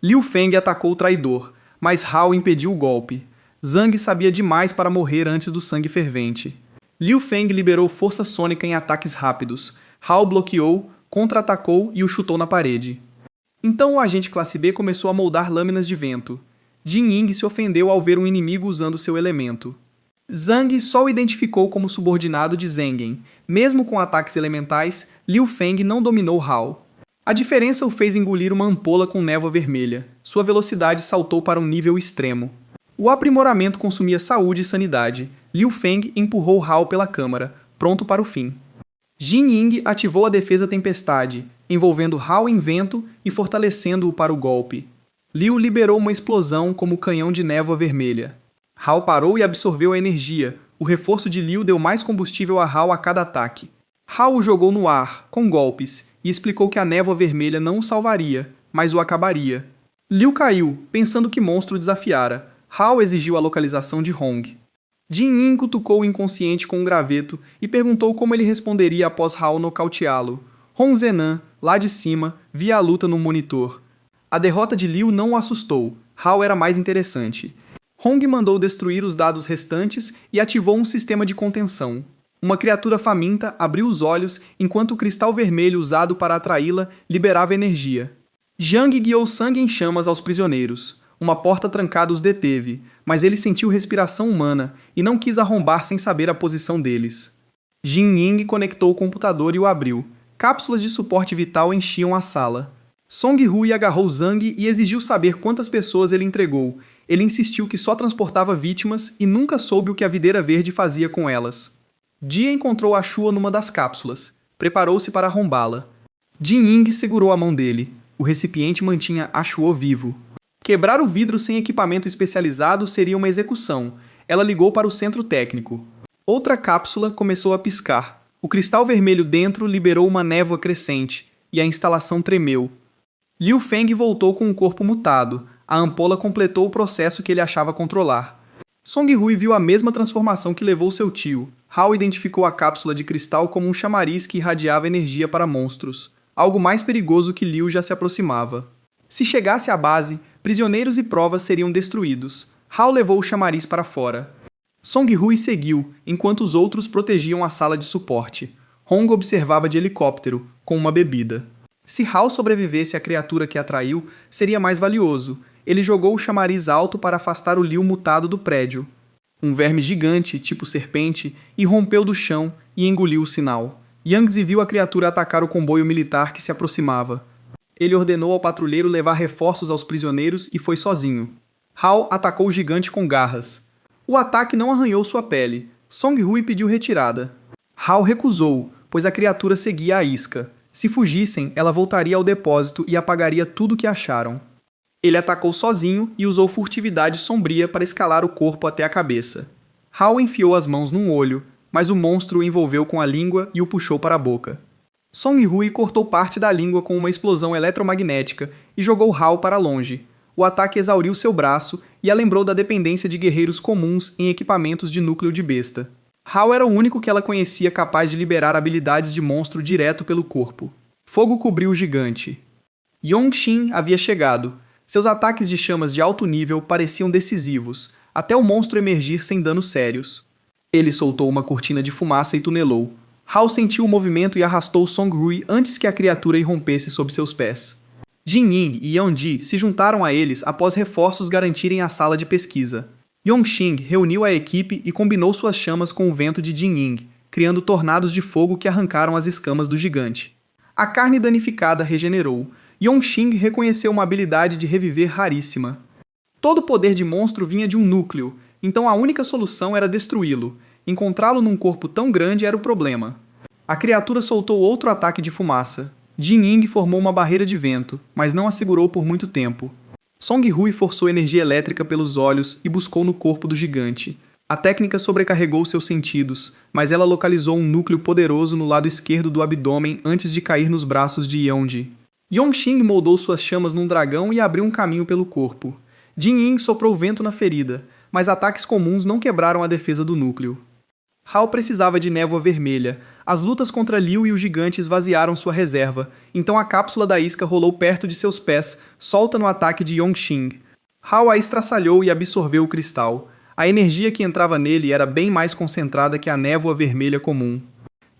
Liu Feng atacou o traidor, mas Hao impediu o golpe. Zhang sabia demais para morrer antes do sangue fervente. Liu Feng liberou força sônica em ataques rápidos. Hao bloqueou, contra-atacou e o chutou na parede. Então o agente classe B começou a moldar lâminas de vento. Jin Ying se ofendeu ao ver um inimigo usando seu elemento. Zhang só o identificou como subordinado de Zhengen. Mesmo com ataques elementais, Liu Feng não dominou Hao. A diferença o fez engolir uma ampola com névoa vermelha. Sua velocidade saltou para um nível extremo. O aprimoramento consumia saúde e sanidade. Liu Feng empurrou Hao pela câmara, pronto para o fim. Jin Ying ativou a defesa tempestade, envolvendo Hao em vento e fortalecendo-o para o golpe. Liu liberou uma explosão como canhão de névoa vermelha. Hao parou e absorveu a energia. O reforço de Liu deu mais combustível a Hao a cada ataque. Hao o jogou no ar, com golpes, e explicou que a névoa vermelha não o salvaria, mas o acabaria. Liu caiu, pensando que monstro desafiara. Hao exigiu a localização de Hong. Jin Ying cutucou o inconsciente com um graveto e perguntou como ele responderia após Hao nocauteá-lo. Hong Zenan, lá de cima, via a luta no monitor. A derrota de Liu não o assustou. Hao era mais interessante. Hong mandou destruir os dados restantes e ativou um sistema de contenção. Uma criatura faminta abriu os olhos enquanto o cristal vermelho usado para atraí-la liberava energia. Zhang guiou sangue em chamas aos prisioneiros. Uma porta trancada os deteve, mas ele sentiu respiração humana e não quis arrombar sem saber a posição deles. Jin Ying conectou o computador e o abriu. Cápsulas de suporte vital enchiam a sala. Song Hui agarrou Zhang e exigiu saber quantas pessoas ele entregou. Ele insistiu que só transportava vítimas e nunca soube o que a videira verde fazia com elas. Jia encontrou a Shua numa das cápsulas. Preparou-se para arrombá-la. Jin Ying segurou a mão dele. O recipiente mantinha a Shua vivo. Quebrar o vidro sem equipamento especializado seria uma execução. Ela ligou para o centro técnico. Outra cápsula começou a piscar. O cristal vermelho dentro liberou uma névoa crescente, e a instalação tremeu. Liu Feng voltou com o corpo mutado. A ampola completou o processo que ele achava controlar. Song Hui viu a mesma transformação que levou seu tio. Hao identificou a cápsula de cristal como um chamariz que irradiava energia para monstros. Algo mais perigoso que Liu já se aproximava. Se chegasse à base, prisioneiros e provas seriam destruídos. Hao levou o chamariz para fora. Song Hui seguiu, enquanto os outros protegiam a sala de suporte. Hong observava de helicóptero, com uma bebida. Se Hao sobrevivesse à criatura que atraiu, seria mais valioso. Ele jogou o chamariz alto para afastar o Liu mutado do prédio. Um verme gigante, tipo serpente, irrompeu do chão e engoliu o sinal. Yang viu a criatura atacar o comboio militar que se aproximava. Ele ordenou ao patrulheiro levar reforços aos prisioneiros e foi sozinho. Hao atacou o gigante com garras. O ataque não arranhou sua pele. Song Hui pediu retirada. Hao recusou, pois a criatura seguia a isca. Se fugissem, ela voltaria ao depósito e apagaria tudo que acharam. Ele atacou sozinho e usou furtividade sombria para escalar o corpo até a cabeça. Hao enfiou as mãos num olho, mas o monstro o envolveu com a língua e o puxou para a boca. Song Hui cortou parte da língua com uma explosão eletromagnética e jogou Hao para longe. O ataque exauriu seu braço e a lembrou da dependência de guerreiros comuns em equipamentos de núcleo de besta. Hao era o único que ela conhecia capaz de liberar habilidades de monstro direto pelo corpo. Fogo cobriu o gigante. Yongxin havia chegado. Seus ataques de chamas de alto nível pareciam decisivos, até o monstro emergir sem danos sérios. Ele soltou uma cortina de fumaça e tunelou. Hao sentiu o movimento e arrastou Song Hui antes que a criatura irrompesse sob seus pés. Jin Ying e Yongji se juntaram a eles após reforços garantirem a sala de pesquisa. Yongxing reuniu a equipe e combinou suas chamas com o vento de Jin Ying, criando tornados de fogo que arrancaram as escamas do gigante. A carne danificada regenerou. Yongxing reconheceu uma habilidade de reviver raríssima. Todo o poder de monstro vinha de um núcleo, então a única solução era destruí-lo. Encontrá-lo num corpo tão grande era o problema. A criatura soltou outro ataque de fumaça. Jin Ying formou uma barreira de vento, mas não a segurou por muito tempo. Song Hui forçou energia elétrica pelos olhos e buscou no corpo do gigante. A técnica sobrecarregou seus sentidos, mas ela localizou um núcleo poderoso no lado esquerdo do abdômen antes de cair nos braços de Yonji. Yongxing moldou suas chamas num dragão e abriu um caminho pelo corpo. Jin Ying soprou vento na ferida, mas ataques comuns não quebraram a defesa do núcleo. Hao precisava de névoa vermelha. As lutas contra Liu e o gigante esvaziaram sua reserva, então a cápsula da isca rolou perto de seus pés, solta no ataque de Yongxing. Hao a estraçalhou e absorveu o cristal. A energia que entrava nele era bem mais concentrada que a névoa vermelha comum.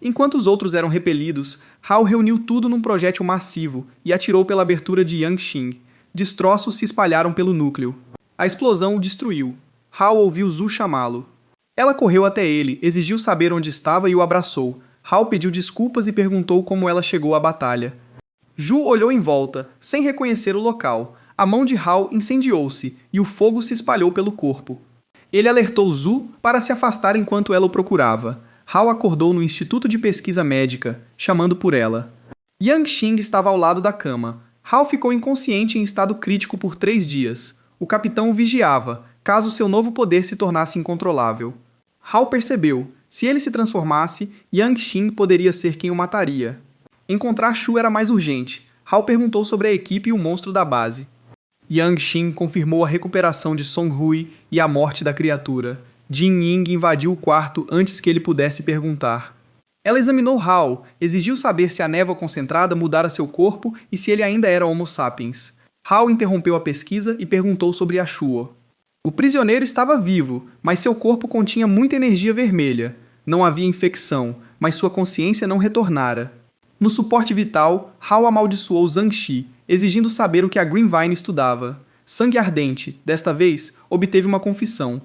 Enquanto os outros eram repelidos, Hao reuniu tudo num projétil massivo e atirou pela abertura de Yangxing. Destroços se espalharam pelo núcleo. A explosão o destruiu. Hao ouviu Zhu chamá-lo. Ela correu até ele, exigiu saber onde estava e o abraçou. Hao pediu desculpas e perguntou como ela chegou à batalha. Zhu olhou em volta, sem reconhecer o local. A mão de Hao incendiou-se e o fogo se espalhou pelo corpo. Ele alertou Zhu para se afastar enquanto ela o procurava. Hao acordou no Instituto de Pesquisa Médica, chamando por ela. Yangxing estava ao lado da cama. Hao ficou inconsciente em estado crítico por 3 dias. O capitão o vigiava, caso seu novo poder se tornasse incontrolável. Hao percebeu, se ele se transformasse, Yangxing poderia ser quem o mataria. Encontrar Shu era mais urgente. Hao perguntou sobre a equipe e o monstro da base. Yangxing confirmou a recuperação de Song Hui e a morte da criatura. Jin Ying invadiu o quarto antes que ele pudesse perguntar. Ela examinou Hao, exigiu saber se a névoa concentrada mudara seu corpo e se ele ainda era Homo sapiens. Hao interrompeu a pesquisa e perguntou sobre Ashuo. O prisioneiro estava vivo, mas seu corpo continha muita energia vermelha. Não havia infecção, mas sua consciência não retornara. No suporte vital, Hao amaldiçoou Zhang Shi, exigindo saber o que a Greenvine estudava. Sangue Ardente, desta vez, obteve uma confissão.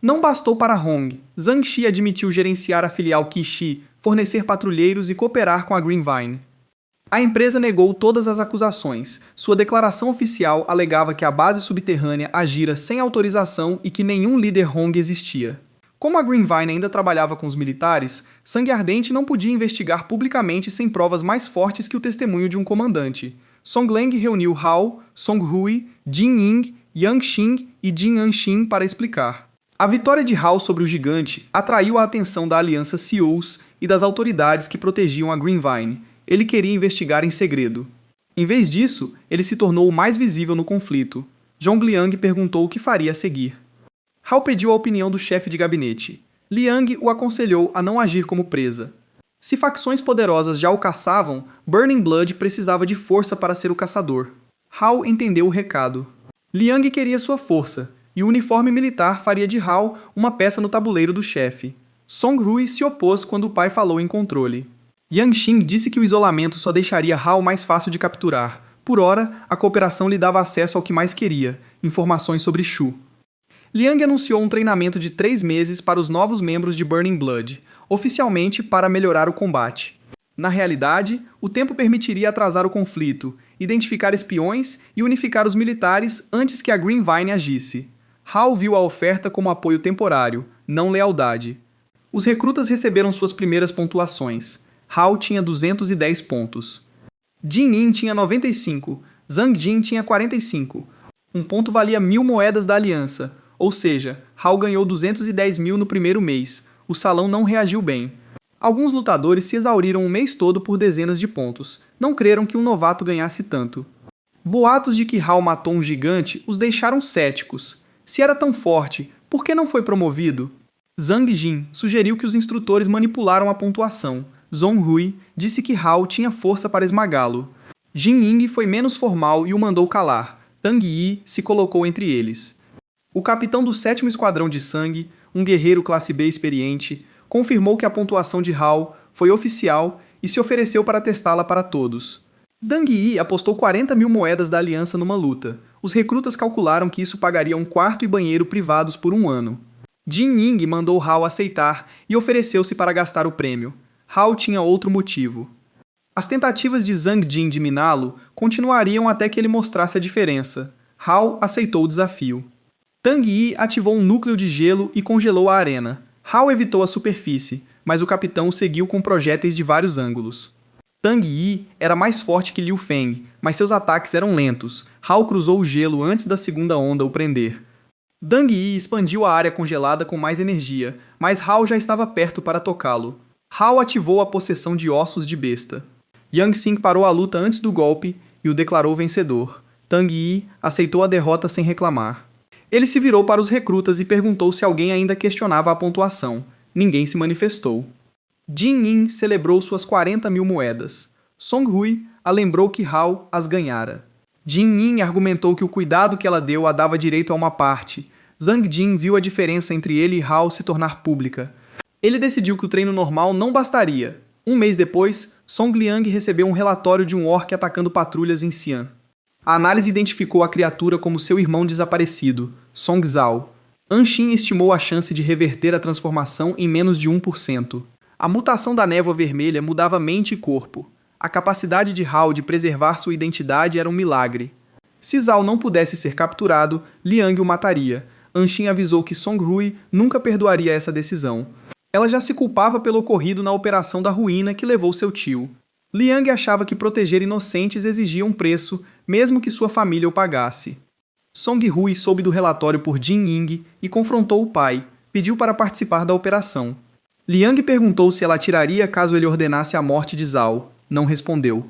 Não bastou para Hong. Zhang Shi admitiu gerenciar a filial Qixi, fornecer patrulheiros e cooperar com a Greenvine. A empresa negou todas as acusações. Sua declaração oficial alegava que a base subterrânea agira sem autorização e que nenhum líder Hong existia. Como a Greenvine ainda trabalhava com os militares, Sangue Ardente não podia investigar publicamente sem provas mais fortes que o testemunho de um comandante. Songleng reuniu Hao, Song Hui, Jin Ying, Yangxing e Jin Anxin para explicar. A vitória de Hao sobre o gigante atraiu a atenção da Aliança Seals e das autoridades que protegiam a Greenvine. Ele queria investigar em segredo. Em vez disso, ele se tornou o mais visível no conflito. Zhongliang perguntou o que faria a seguir. Hao pediu a opinião do chefe de gabinete. Liang o aconselhou a não agir como presa. Se facções poderosas já o caçavam, Burning Blood precisava de força para ser o caçador. Hao entendeu o recado. Liang queria sua força, e o uniforme militar faria de Hao uma peça no tabuleiro do chefe. Song Hui se opôs quando o pai falou em controle. Yangxing disse que o isolamento só deixaria Hao mais fácil de capturar. Por ora, a cooperação lhe dava acesso ao que mais queria, informações sobre Shu. Liang anunciou um treinamento de 3 meses para os novos membros de Burning Blood, oficialmente para melhorar o combate. Na realidade, o tempo permitiria atrasar o conflito, identificar espiões e unificar os militares antes que a Greenvine agisse. Hao viu a oferta como apoio temporário, não lealdade. Os recrutas receberam suas primeiras pontuações. Hao tinha 210 pontos. Jin Yin tinha 95, Zhang Jin tinha 45. Um ponto valia 1000 moedas da aliança, ou seja, Hao ganhou 210 mil no primeiro mês. O salão não reagiu bem. Alguns lutadores se exauriram o mês todo por dezenas de pontos. Não creram que um novato ganhasse tanto. Boatos de que Hao matou um gigante os deixaram céticos. Se era tão forte, por que não foi promovido? Zhang Jin sugeriu que os instrutores manipularam a pontuação. Song Hui disse que Hao tinha força para esmagá-lo. Jin Ying foi menos formal e o mandou calar. Tang Yi se colocou entre eles. O capitão do 7º Esquadrão de Sangue, um guerreiro classe B experiente, confirmou que a pontuação de Hao foi oficial e se ofereceu para testá-la para todos. Dang Yi apostou 40 mil moedas da aliança numa luta. Os recrutas calcularam que isso pagaria um quarto e banheiro privados por 1 ano. Jin Ying mandou Hao aceitar e ofereceu-se para gastar o prêmio. Hao tinha outro motivo. As tentativas de Zhang Jin de miná-lo continuariam até que ele mostrasse a diferença. Hao aceitou o desafio. Tang Yi ativou um núcleo de gelo e congelou a arena. Hao evitou a superfície, mas o capitão seguiu com projéteis de vários ângulos. Tang Yi era mais forte que Liu Feng, mas seus ataques eram lentos. Hao cruzou o gelo antes da segunda onda o prender. Dang Yi expandiu a área congelada com mais energia, mas Hao já estava perto para tocá-lo. Hao ativou a possessão de ossos de besta. Yang Xing parou a luta antes do golpe e o declarou vencedor. Tang Yi aceitou a derrota sem reclamar. Ele se virou para os recrutas e perguntou se alguém ainda questionava a pontuação. Ninguém se manifestou. Jin Yin celebrou suas 40.000 moedas. Song Hui a lembrou que Hao as ganhara. Jin Yin argumentou que o cuidado que ela deu a dava direito a uma parte. Zhang Jin viu a diferença entre ele e Hao se tornar pública. Ele decidiu que o treino normal não bastaria. Um mês depois, Song Liang recebeu um relatório de um orc atacando patrulhas em Xi'an. A análise identificou a criatura como seu irmão desaparecido, Song Zhao. Anshin estimou a chance de reverter a transformação em menos de 1%. A mutação da névoa vermelha mudava mente e corpo. A capacidade de Hao de preservar sua identidade era um milagre. Se Zhao não pudesse ser capturado, Liang o mataria. Anshin avisou que Song Hui nunca perdoaria essa decisão. Ela já se culpava pelo ocorrido na Operação da Ruína que levou seu tio. Liang achava que proteger inocentes exigia um preço, mesmo que sua família o pagasse. Song Hui soube do relatório por Jin Ying e confrontou o pai, pediu para participar da operação. Liang perguntou se ela atiraria caso ele ordenasse a morte de Zhao. Não respondeu.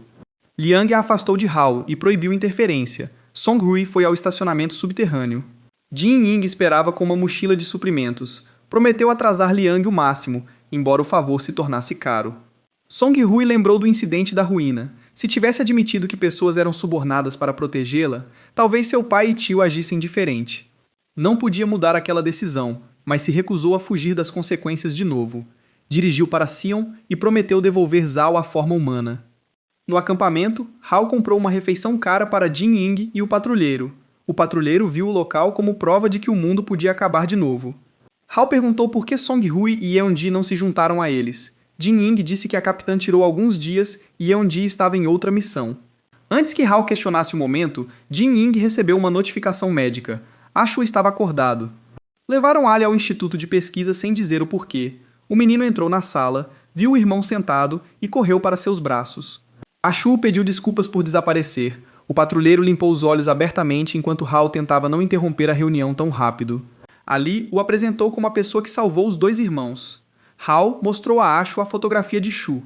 Liang a afastou de Hao e proibiu interferência. Song Hui foi ao estacionamento subterrâneo. Jin Ying esperava com uma mochila de suprimentos. Prometeu atrasar Liang o máximo, embora o favor se tornasse caro. Song Hui lembrou do incidente da ruína. Se tivesse admitido que pessoas eram subornadas para protegê-la, talvez seu pai e tio agissem diferente. Não podia mudar aquela decisão, mas se recusou a fugir das consequências de novo. Dirigiu para Xion e prometeu devolver Zhao à forma humana. No acampamento, Hao comprou uma refeição cara para Jin Ying e o patrulheiro. O patrulheiro viu o local como prova de que o mundo podia acabar de novo. Hao perguntou por que Song Hui e Yeon-ji não se juntaram a eles. Jin Ying disse que a capitã tirou alguns dias e Yeon-ji estava em outra missão. Antes que Hao questionasse o momento, Jin Ying recebeu uma notificação médica. Ashu estava acordado. Levaram Ali ao instituto de pesquisa sem dizer o porquê. O menino entrou na sala, viu o irmão sentado e correu para seus braços. Ashu pediu desculpas por desaparecer. O patrulheiro limpou os olhos abertamente enquanto Hao tentava não interromper a reunião tão rápido. Ali o apresentou como a pessoa que salvou os dois irmãos. Hao mostrou a Ashu a fotografia de Shu.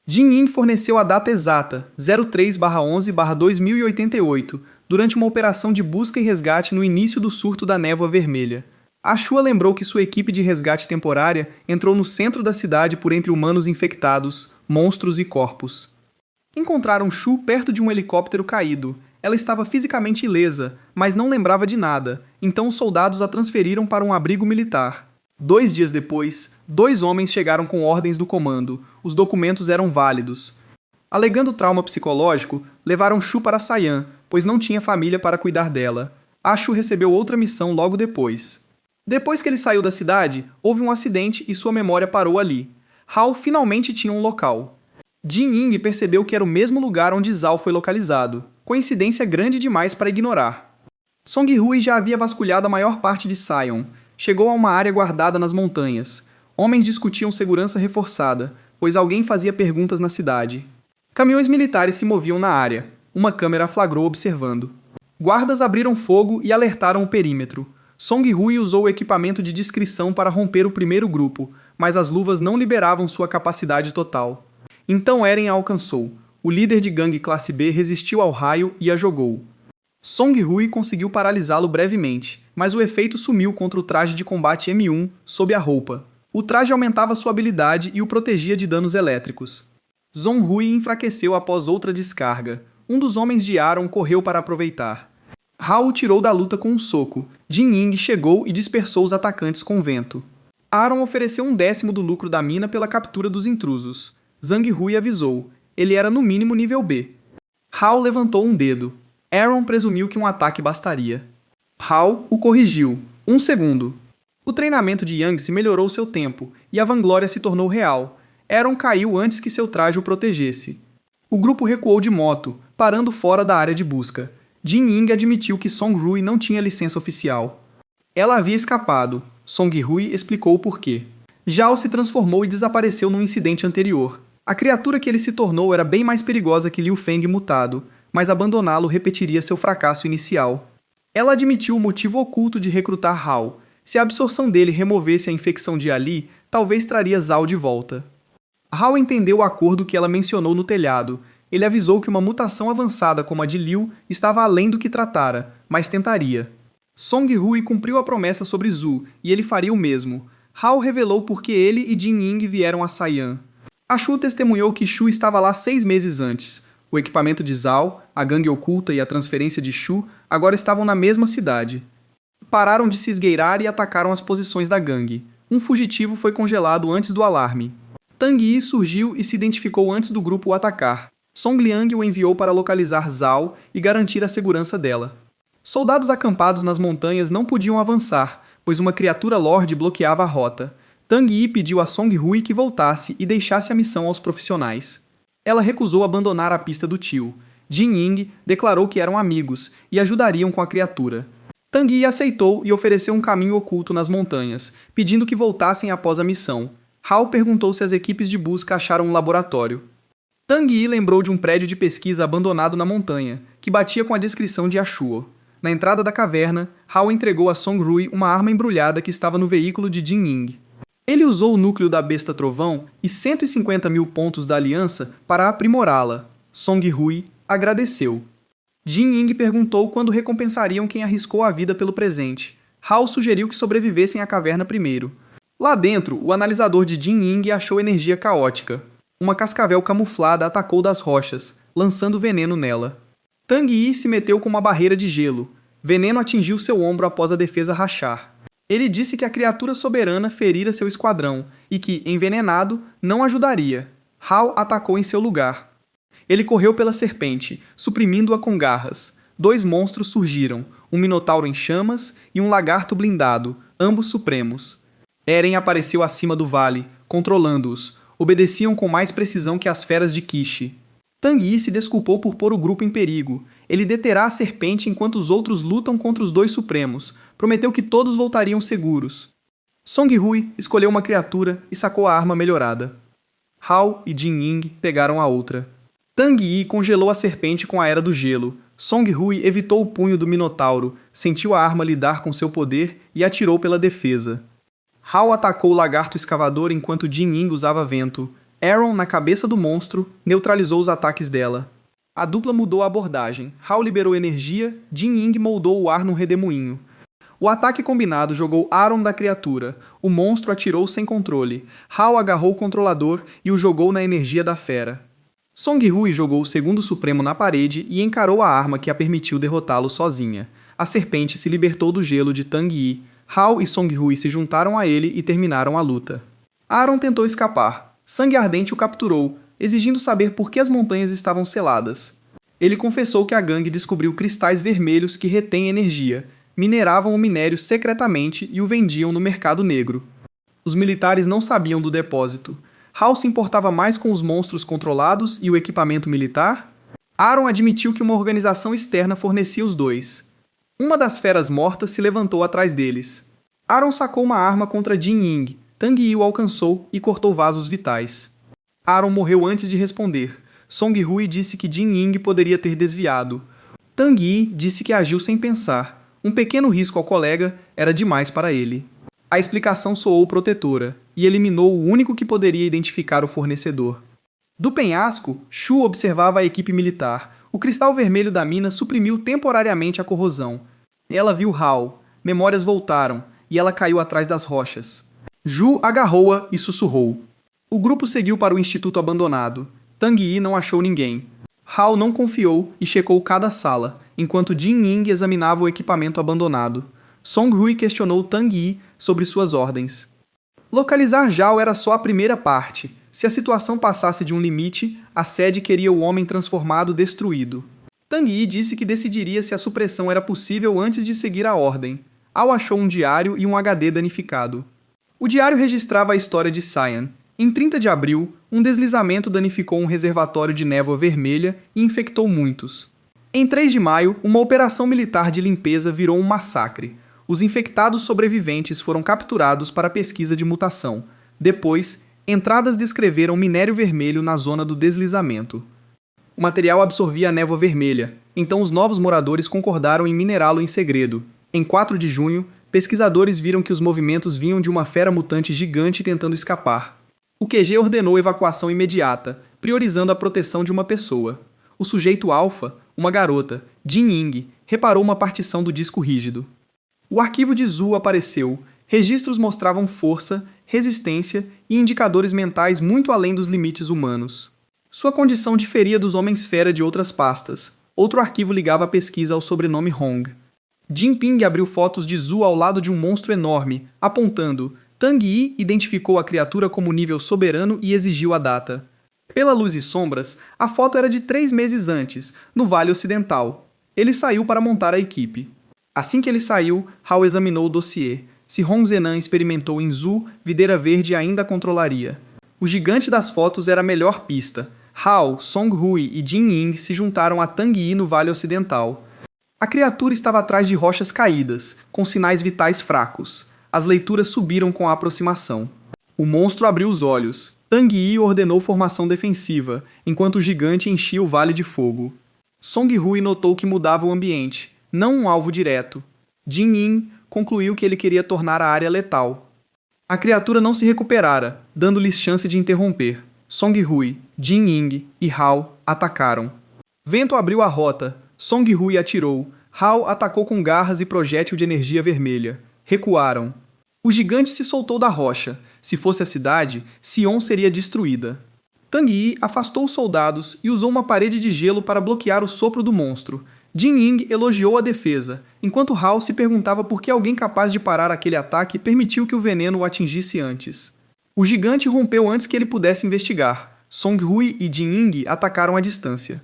Jin Yin forneceu a data exata, 03/11/2088, durante uma operação de busca e resgate no início do surto da névoa vermelha. Ashu lembrou que sua equipe de resgate temporária entrou no centro da cidade por entre humanos infectados, monstros e corpos. Encontraram Shu perto de um helicóptero caído. Ela estava fisicamente ilesa, mas não lembrava de nada, então os soldados a transferiram para um abrigo militar. 2 dias depois, 2 homens chegaram com ordens do comando. Os documentos eram válidos. Alegando trauma psicológico, levaram Shu para Saiyan, pois não tinha família para cuidar dela. Ashu recebeu outra missão logo depois. Depois que ele saiu da cidade, houve um acidente e sua memória parou ali. Hao finalmente tinha um local. Jin Ying percebeu que era o mesmo lugar onde Zhao foi localizado. Coincidência grande demais para ignorar. Song Hui já havia vasculhado a maior parte de Sion. Chegou a uma área guardada nas montanhas. Homens discutiam segurança reforçada, pois alguém fazia perguntas na cidade. Caminhões militares se moviam na área. Uma câmera a flagrou observando. Guardas abriram fogo e alertaram o perímetro. Song Hui usou o equipamento de discrição para romper o primeiro grupo, mas as luvas não liberavam sua capacidade total. Então Eren a alcançou. O líder de gangue classe B resistiu ao raio e a jogou. Song Hui conseguiu paralisá-lo brevemente, mas o efeito sumiu contra o traje de combate M1 sob a roupa. O traje aumentava sua habilidade e o protegia de danos elétricos. Zhong Hui enfraqueceu após outra descarga. Um dos homens de Aaron correu para aproveitar. Hao o tirou da luta com um soco. Jin Ying chegou e dispersou os atacantes com vento. Aaron ofereceu 1/10 do lucro da mina pela captura dos intrusos. Zhang Hui avisou. Ele era no mínimo nível B. Hao levantou um dedo. Aaron presumiu que um ataque bastaria. Hao o corrigiu. 1 segundo. O treinamento de Yang se melhorou seu tempo, e a vanglória se tornou real. Aaron caiu antes que seu traje o protegesse. O grupo recuou de moto, parando fora da área de busca. Jin Ying admitiu que Song Hui não tinha licença oficial. Ela havia escapado. Song Hui explicou o porquê. Zhao se transformou e desapareceu num incidente anterior. A criatura que ele se tornou era bem mais perigosa que Liu Feng mutado, mas abandoná-lo repetiria seu fracasso inicial. Ela admitiu o motivo oculto de recrutar Hal. Se a absorção dele removesse a infecção de Ali, talvez traria Zhao de volta. Hal entendeu o acordo que ela mencionou no telhado. Ele avisou que uma mutação avançada como a de Liu estava além do que tratara, mas tentaria. Song Hui cumpriu a promessa sobre Zhu, e ele faria o mesmo. Hal revelou por que ele e Jin Ying vieram a Saiyan. A Shu testemunhou que Shu estava lá 6 meses antes. O equipamento de Zhao, a gangue oculta e a transferência de Shu agora estavam na mesma cidade. Pararam de se esgueirar e atacaram as posições da gangue. Um fugitivo foi congelado antes do alarme. Tang Yi surgiu e se identificou antes do grupo o atacar. Song Liang o enviou para localizar Zhao e garantir a segurança dela. Soldados acampados nas montanhas não podiam avançar, pois uma criatura Lorde bloqueava a rota. Tang Yi pediu a Song Hui que voltasse e deixasse a missão aos profissionais. Ela recusou abandonar a pista do tio. Jin Ying declarou que eram amigos e ajudariam com a criatura. Tang Yi aceitou e ofereceu um caminho oculto nas montanhas, pedindo que voltassem após a missão. Hal perguntou se as equipes de busca acharam um laboratório. Tang Yi lembrou de um prédio de pesquisa abandonado na montanha, que batia com a descrição de Ashuo. Na entrada da caverna, Hal entregou a Song Hui uma arma embrulhada que estava no veículo de Jin Ying. Ele usou o núcleo da besta trovão e 150 mil pontos da aliança para aprimorá-la. Song Hui agradeceu. Jin Ying perguntou quando recompensariam quem arriscou a vida pelo presente. Hal sugeriu que sobrevivessem à caverna primeiro. Lá dentro, o analisador de Jin Ying achou energia caótica. Uma cascavel camuflada atacou das rochas, lançando veneno nela. Tang Yi se meteu com uma barreira de gelo. Veneno atingiu seu ombro após a defesa rachar. Ele disse que a criatura soberana ferira seu esquadrão e que, envenenado, não ajudaria. Hal atacou em seu lugar. Ele correu pela serpente, suprimindo-a com garras. 2 monstros surgiram, um minotauro em chamas e um lagarto blindado, ambos supremos. Eren apareceu acima do vale, controlando-os. Obedeciam com mais precisão que as feras de Kishi. Tang Yi se desculpou por pôr o grupo em perigo. Ele deterá a serpente enquanto os outros lutam contra os 2 supremos. Prometeu que todos voltariam seguros. Song Hui escolheu uma criatura e sacou a arma melhorada. Hal e Jin Ying pegaram a outra. Tang Yi congelou a serpente com a Era do Gelo. Song Hui evitou o punho do Minotauro, sentiu a arma lidar com seu poder e atirou pela defesa. Hal atacou o lagarto escavador enquanto Jin Ying usava vento. Aaron, na cabeça do monstro, neutralizou os ataques dela. A dupla mudou a abordagem. Hal liberou energia, Jin Ying moldou o ar num redemoinho. O ataque combinado jogou Aaron da criatura. O monstro atirou sem controle. Hal agarrou o controlador e o jogou na energia da fera. Song Hui jogou o segundo supremo na parede e encarou a arma que a permitiu derrotá-lo sozinha. A serpente se libertou do gelo de Tang Yi. Hal e Song Hui se juntaram a ele e terminaram a luta. Aaron tentou escapar. Sangue Ardente o capturou, exigindo saber por que as montanhas estavam seladas. Ele confessou que a gangue descobriu cristais vermelhos que retêm energia, mineravam o minério secretamente e o vendiam no mercado negro. Os militares não sabiam do depósito. Hal se importava mais com os monstros controlados e o equipamento militar? Aaron admitiu que uma organização externa fornecia os 2. Uma das feras mortas se levantou atrás deles. Aaron sacou uma arma contra Jin Ying. Tang Yi o alcançou e cortou vasos vitais. Aaron morreu antes de responder. Song Hui disse que Jin Ying poderia ter desviado. Tang Yi disse que agiu sem pensar. Um pequeno risco ao colega era demais para ele. A explicação soou protetora e eliminou o único que poderia identificar o fornecedor. Do penhasco, Shu observava a equipe militar. O cristal vermelho da mina suprimiu temporariamente a corrosão. Ela viu Hal. Memórias voltaram e ela caiu atrás das rochas. Zhu agarrou-a e sussurrou. O grupo seguiu para o instituto abandonado. Tang Yi não achou ninguém. Hal não confiou e checou cada sala, enquanto Jin Ying examinava o equipamento abandonado. Song Hui questionou Tang Yi sobre suas ordens. Localizar Zhao era só a primeira parte. Se a situação passasse de um limite, a sede queria o homem transformado destruído. Tang Yi disse que decidiria se a supressão era possível antes de seguir a ordem. Ao achou um diário e um HD danificado. O diário registrava a história de Saiyan. Em 30 de abril, um deslizamento danificou um reservatório de névoa vermelha e infectou muitos. Em 3 de maio, uma operação militar de limpeza virou um massacre. Os infectados sobreviventes foram capturados para pesquisa de mutação. Depois, entradas descreveram minério vermelho na zona do deslizamento. O material absorvia a névoa vermelha, então os novos moradores concordaram em minerá-lo em segredo. Em 4 de junho, pesquisadores viram que os movimentos vinham de uma fera mutante gigante tentando escapar. O QG ordenou evacuação imediata, priorizando a proteção de uma pessoa. O sujeito alfa, uma garota, Jin Ying, reparou uma partição do disco rígido. O arquivo de Zhu apareceu. Registros mostravam força, resistência e indicadores mentais muito além dos limites humanos. Sua condição diferia dos Homens-Fera de outras pastas. Outro arquivo ligava a pesquisa ao sobrenome Hong. Jinping abriu fotos de Zhu ao lado de um monstro enorme, apontando. Tang Yi identificou a criatura como nível soberano e exigiu a data. Pela luz e sombras, a foto era de 3 meses antes, no Vale Ocidental. Ele saiu para montar a equipe. Assim que ele saiu, Hao examinou o dossiê. Se Hong Zenan experimentou em Zhu, Videira Verde ainda controlaria. O gigante das fotos era a melhor pista. Hao, Song Hui e Jin Ying se juntaram a Tang Yi no Vale Ocidental. A criatura estava atrás de rochas caídas, com sinais vitais fracos. As leituras subiram com a aproximação. O monstro abriu os olhos. Tang Yi ordenou formação defensiva, enquanto o gigante enchia o Vale de Fogo. Song Hui notou que mudava o ambiente, não um alvo direto. Jin Ying concluiu que ele queria tornar a área letal. A criatura não se recuperara, dando-lhes chance de interromper. Song Hui, Jin Ying e Hao atacaram. Vento abriu a rota. Song Hui atirou. Hao atacou com garras e projétil de energia vermelha. Recuaram. O gigante se soltou da rocha. Se fosse a cidade, Sion seria destruída. Tang Yi afastou os soldados e usou uma parede de gelo para bloquear o sopro do monstro. Jin Ying elogiou a defesa, enquanto Hao se perguntava por que alguém capaz de parar aquele ataque permitiu que o veneno o atingisse antes. O gigante rompeu antes que ele pudesse investigar. Song Hui e Jin Ying atacaram à distância.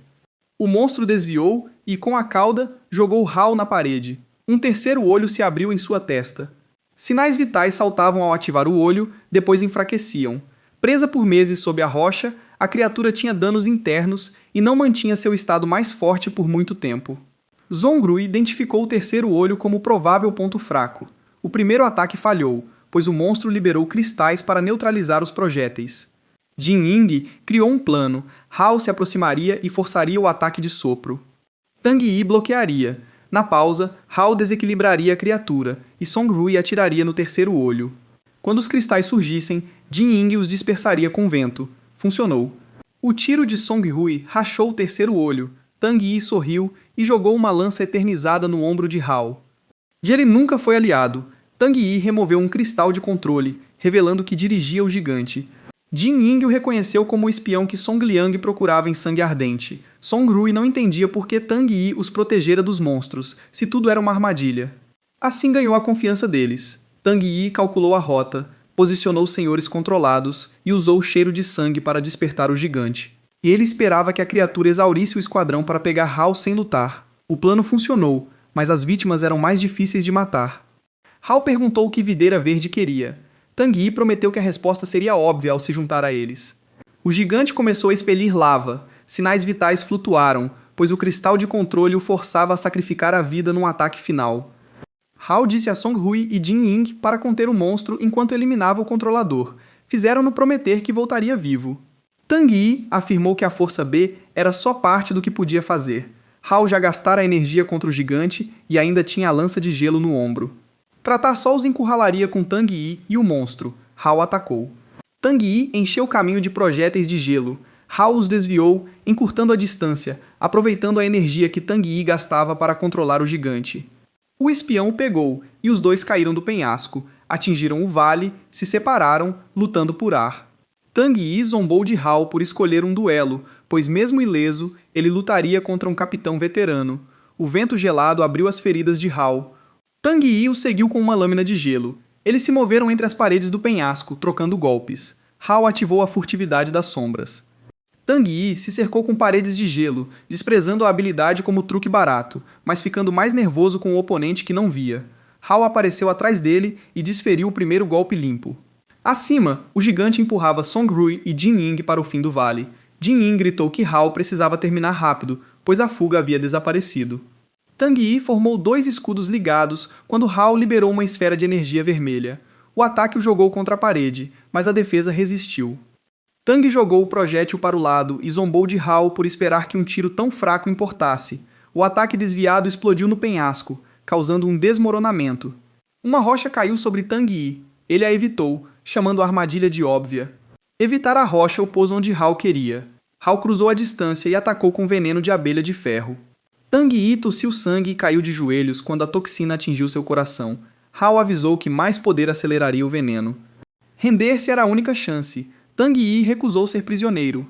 O monstro desviou e, com a cauda, jogou Hao na parede. Um terceiro olho se abriu em sua testa. Sinais vitais saltavam ao ativar o olho, depois enfraqueciam. Presa por meses sob a rocha, a criatura tinha danos internos e não mantinha seu estado mais forte por muito tempo. Zhongru identificou o terceiro olho como provável ponto fraco. O primeiro ataque falhou, pois o monstro liberou cristais para neutralizar os projéteis. Jin Ying criou um plano. Hao se aproximaria e forçaria o ataque de sopro. Tang Yi bloquearia. Na pausa, Hao desequilibraria a criatura e Song Hui atiraria no terceiro olho. Quando os cristais surgissem, Jin Ying os dispersaria com vento. Funcionou. O tiro de Song Hui rachou o terceiro olho. Tang Yi sorriu e jogou uma lança eternizada no ombro de Hao. Ele nunca foi aliado. Tang Yi removeu um cristal de controle, revelando que dirigia o gigante. Jin Ying o reconheceu como o espião que Song Liang procurava em Sangue Ardente. Song Hui não entendia por que Tang Yi os protegera dos monstros, se tudo era uma armadilha. Assim ganhou a confiança deles. Tang Yi calculou a rota, posicionou os senhores controlados e usou o cheiro de sangue para despertar o gigante. E ele esperava que a criatura exaurisse o esquadrão para pegar Hao sem lutar. O plano funcionou, mas as vítimas eram mais difíceis de matar. Hao perguntou o que Videira Verde queria. Tang Yi prometeu que a resposta seria óbvia ao se juntar a eles. O gigante começou a expelir lava. Sinais vitais flutuaram, pois o cristal de controle o forçava a sacrificar a vida num ataque final. Hao disse a Song Hui e Jin Ying para conter o monstro enquanto eliminava o controlador. Fizeram-no prometer que voltaria vivo. Tang Yi afirmou que a Força B era só parte do que podia fazer. Hao já gastara a energia contra o gigante e ainda tinha a lança de gelo no ombro. Tratar só os encurralaria com Tang Yi e o monstro. Hao atacou. Tang Yi encheu o caminho de projéteis de gelo. Hao os desviou, encurtando a distância, aproveitando a energia que Tang Yi gastava para controlar o gigante. O espião o pegou, e os dois caíram do penhasco, atingiram o vale, se separaram, lutando por ar. Tang Yi zombou de Hao por escolher um duelo, pois mesmo ileso, ele lutaria contra um capitão veterano. O vento gelado abriu as feridas de Hao. Tang Yi o seguiu com uma lâmina de gelo. Eles se moveram entre as paredes do penhasco, trocando golpes. Hao ativou a furtividade das sombras. Tang Yi se cercou com paredes de gelo, desprezando a habilidade como truque barato, mas ficando mais nervoso com o oponente que não via. Hao apareceu atrás dele e desferiu o primeiro golpe limpo. Acima, o gigante empurrava Song Hui e Jin Ying para o fim do vale. Jin Ying gritou que Hao precisava terminar rápido, pois a fuga havia desaparecido. Tang Yi formou 2 escudos ligados quando Hao liberou uma esfera de energia vermelha. O ataque o jogou contra a parede, mas a defesa resistiu. Tang jogou o projétil para o lado e zombou de Hao por esperar que um tiro tão fraco importasse. O ataque desviado explodiu no penhasco, causando um desmoronamento. Uma rocha caiu sobre Tang Yi. Ele a evitou, chamando a armadilha de óbvia. Evitar a rocha o pôs onde Hao queria. Hao cruzou a distância e atacou com veneno de abelha de ferro. Tang Yi tossiu sangue e caiu de joelhos quando a toxina atingiu seu coração. Hao avisou que mais poder aceleraria o veneno. Render-se era a única chance. Tang Yi recusou ser prisioneiro.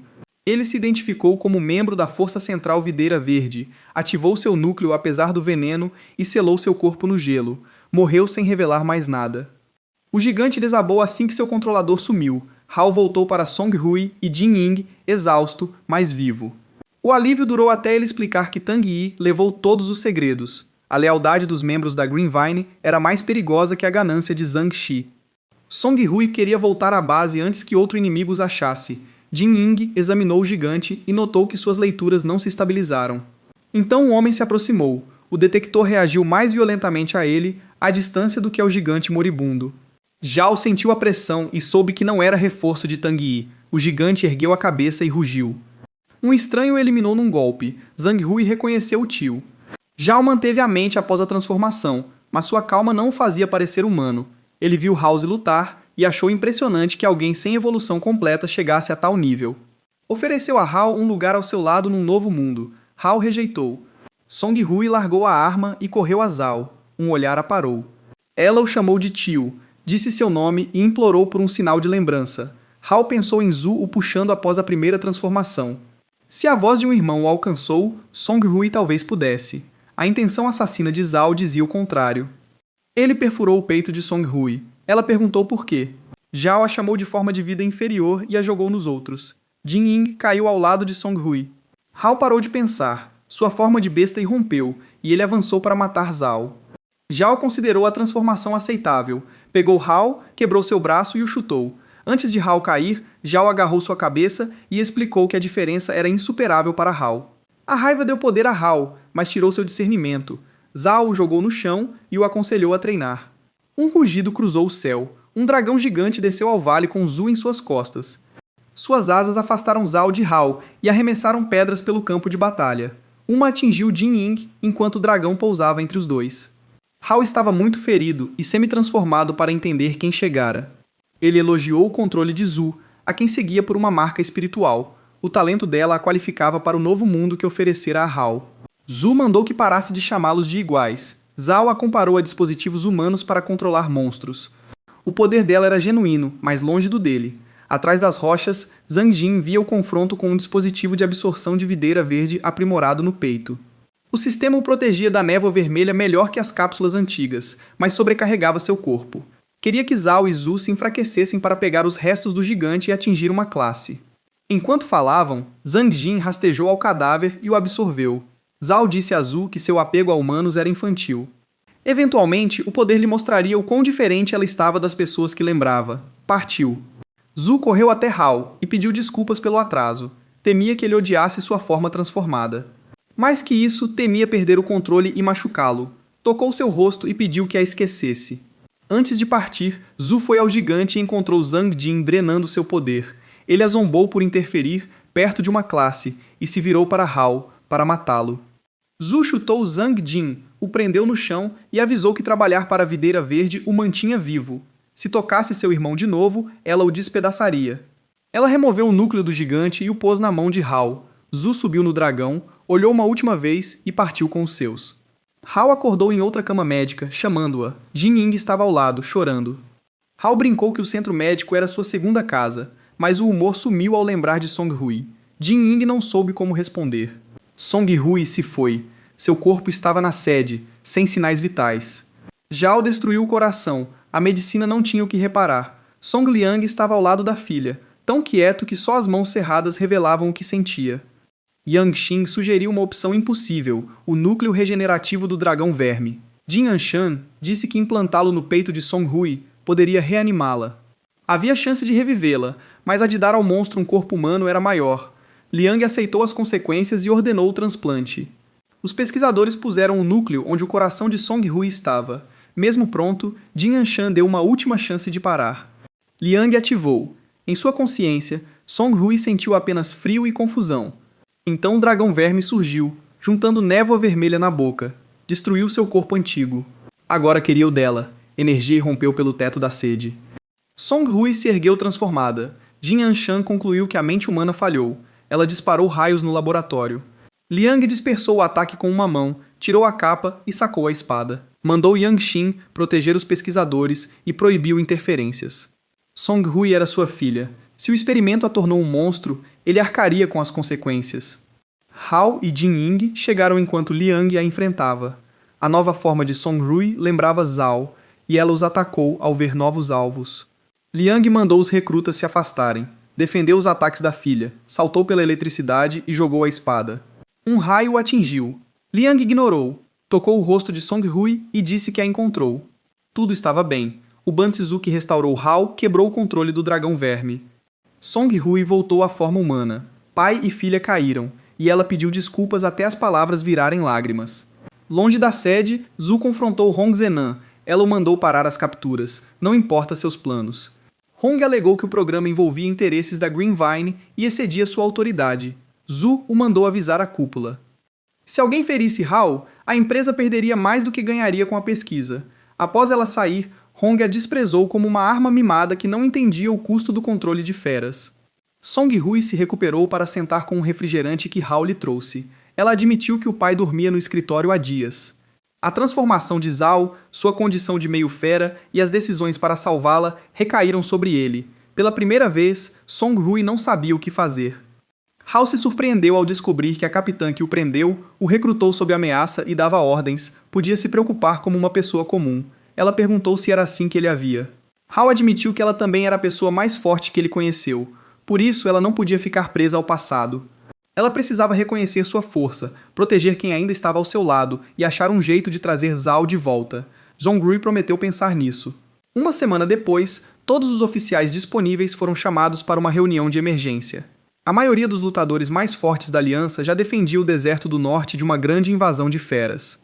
Ele se identificou como membro da Força Central Videira Verde, ativou seu núcleo apesar do veneno e selou seu corpo no gelo. Morreu sem revelar mais nada. O gigante desabou assim que seu controlador sumiu. Hao voltou para Song Hui e Jin Ying, exausto, mas vivo. O alívio durou até ele explicar que Tang Yi levou todos os segredos. A lealdade dos membros da Green Vine era mais perigosa que a ganância de Zhang Shi. Song Hui queria voltar à base antes que outro inimigo os achasse. Jin Ying examinou o gigante e notou que suas leituras não se estabilizaram. Então o homem se aproximou. O detector reagiu mais violentamente a ele, à distância do que ao gigante moribundo. Zhao sentiu a pressão e soube que não era reforço de Tang Yi. O gigante ergueu a cabeça e rugiu. Um estranho o eliminou num golpe. Zhang Hui reconheceu o tio. Zhao manteve a mente após a transformação, mas sua calma não o fazia parecer humano. Ele viu House lutar e achou impressionante que alguém sem evolução completa chegasse a tal nível. Ofereceu a Hao um lugar ao seu lado num novo mundo. Hao rejeitou. Song Hui largou a arma e correu a Zhao. Um olhar a parou. Ela o chamou de tio, disse seu nome e implorou por um sinal de lembrança. Hao pensou em Zhu o puxando após a primeira transformação. Se a voz de um irmão o alcançou, Song Hui talvez pudesse. A intenção assassina de Zhao dizia o contrário. Ele perfurou o peito de Song Hui. Ela perguntou por quê. Zhao a chamou de forma de vida inferior e a jogou nos outros. Jin Ying caiu ao lado de Song Hui. Hao parou de pensar. Sua forma de besta irrompeu, e ele avançou para matar Zhao. Zhao considerou a transformação aceitável. Pegou Hao, quebrou seu braço e o chutou. Antes de Hao cair, Zhao agarrou sua cabeça e explicou que a diferença era insuperável para Hao. A raiva deu poder a Hao, mas tirou seu discernimento. Zhao o jogou no chão e o aconselhou a treinar. Um rugido cruzou o céu. Um dragão gigante desceu ao vale com Zhu em suas costas. Suas asas afastaram Zhao de Hao e arremessaram pedras pelo campo de batalha. Uma atingiu Jin Ying enquanto o dragão pousava entre os dois. Hao estava muito ferido e semi-transformado para entender quem chegara. Ele elogiou o controle de Zhu, a quem seguia por uma marca espiritual. O talento dela a qualificava para o novo mundo que oferecera a Hao. Zhu mandou que parasse de chamá-los de iguais. Zhao a comparou a dispositivos humanos para controlar monstros. O poder dela era genuíno, mas longe do dele. Atrás das rochas, Zhang Jin via o confronto com um dispositivo de absorção de videira verde aprimorado no peito. O sistema o protegia da névoa vermelha melhor que as cápsulas antigas, mas sobrecarregava seu corpo. Queria que Zhao e Zhu se enfraquecessem para pegar os restos do gigante e atingir uma classe. Enquanto falavam, Zhang Jin rastejou ao cadáver e o absorveu. Zhao disse a Zhu que seu apego a humanos era infantil. Eventualmente, o poder lhe mostraria o quão diferente ela estava das pessoas que lembrava. Partiu. Zhu correu até Hao e pediu desculpas pelo atraso. Temia que ele odiasse sua forma transformada. Mais que isso, temia perder o controle e machucá-lo. Tocou seu rosto e pediu que a esquecesse. Antes de partir, Zhu foi ao gigante e encontrou Zhang Jin drenando seu poder. Ele a zombou por interferir perto de uma classe e se virou para Hao, para matá-lo. Zhu chutou Zhang Jin, o prendeu no chão e avisou que trabalhar para a Videira Verde o mantinha vivo. Se tocasse seu irmão de novo, ela o despedaçaria. Ela removeu o núcleo do gigante e o pôs na mão de Hao. Zhu subiu no dragão, olhou uma última vez e partiu com os seus. Hao acordou em outra cama médica, chamando-a. Jin Ying estava ao lado, chorando. Hao brincou que o centro médico era sua segunda casa, mas o humor sumiu ao lembrar de Song Hui. Jin Ying não soube como responder. Song Hui se foi. Seu corpo estava na sede, sem sinais vitais. Zhao destruiu o coração. A medicina não tinha o que reparar. Song Liang estava ao lado da filha, tão quieto que só as mãos cerradas revelavam o que sentia. Yang Xin sugeriu uma opção impossível, o núcleo regenerativo do dragão verme. Jin Anshan disse que implantá-lo no peito de Song Hui poderia reanimá-la. Havia chance de revivê-la, mas a de dar ao monstro um corpo humano era maior. Liang aceitou as consequências e ordenou o transplante. Os pesquisadores puseram o núcleo onde o coração de Song Hui estava. Mesmo pronto, Jin Anshan deu uma última chance de parar. Liang ativou. Em sua consciência, Song-Hui sentiu apenas frio e confusão. Então o dragão verme surgiu, juntando névoa vermelha na boca. Destruiu seu corpo antigo. Agora queria o dela. Energia irrompeu pelo teto da sede. Song-Hui se ergueu transformada. Jin Anshan concluiu que a mente humana falhou. Ela disparou raios no laboratório. Liang dispersou o ataque com uma mão, tirou a capa e sacou a espada. Mandou Yang Xin proteger os pesquisadores e proibiu interferências. Song-Hui era sua filha. Se o experimento a tornou um monstro, ele arcaria com as consequências. Hao e Jin Ying chegaram enquanto Liang a enfrentava. A nova forma de Song-Hui lembrava Zhao, e ela os atacou ao ver novos alvos. Liang mandou os recrutas se afastarem, defendeu os ataques da filha, saltou pela eletricidade e jogou a espada. Um raio o atingiu. Liang ignorou, tocou o rosto de Song-Hui e disse que a encontrou. Tudo estava bem. O Banzi que restaurou Hao quebrou o controle do dragão verme. Song-Hui voltou à forma humana. Pai e filha caíram, e ela pediu desculpas até as palavras virarem lágrimas. Longe da sede, Zhu confrontou Hong Zenan. Ela o mandou parar as capturas, não importa seus planos. Hong alegou que o programa envolvia interesses da Green Vine e excedia sua autoridade. Zhu o mandou avisar a cúpula. Se alguém ferisse Hao, a empresa perderia mais do que ganharia com a pesquisa. Após ela sair, Hong a desprezou como uma arma mimada que não entendia o custo do controle de feras. Song-Hui se recuperou para sentar com um refrigerante que Hao lhe trouxe. Ela admitiu que o pai dormia no escritório há dias. A transformação de Zhao, sua condição de meio-fera e as decisões para salvá-la recaíram sobre ele. Pela primeira vez, Song-Hui não sabia o que fazer. Hao se surpreendeu ao descobrir que a capitã que o prendeu o recrutou sob ameaça e dava ordens, podia se preocupar como uma pessoa comum. Ela perguntou se era assim que ele a via. Hao admitiu que ela também era a pessoa mais forte que ele conheceu. Por isso, ela não podia ficar presa ao passado. Ela precisava reconhecer sua força, proteger quem ainda estava ao seu lado e achar um jeito de trazer Zhao de volta. Song-Hui prometeu pensar nisso. Uma semana depois, todos os oficiais disponíveis foram chamados para uma reunião de emergência. A maioria dos lutadores mais fortes da Aliança já defendia o deserto do norte de uma grande invasão de feras.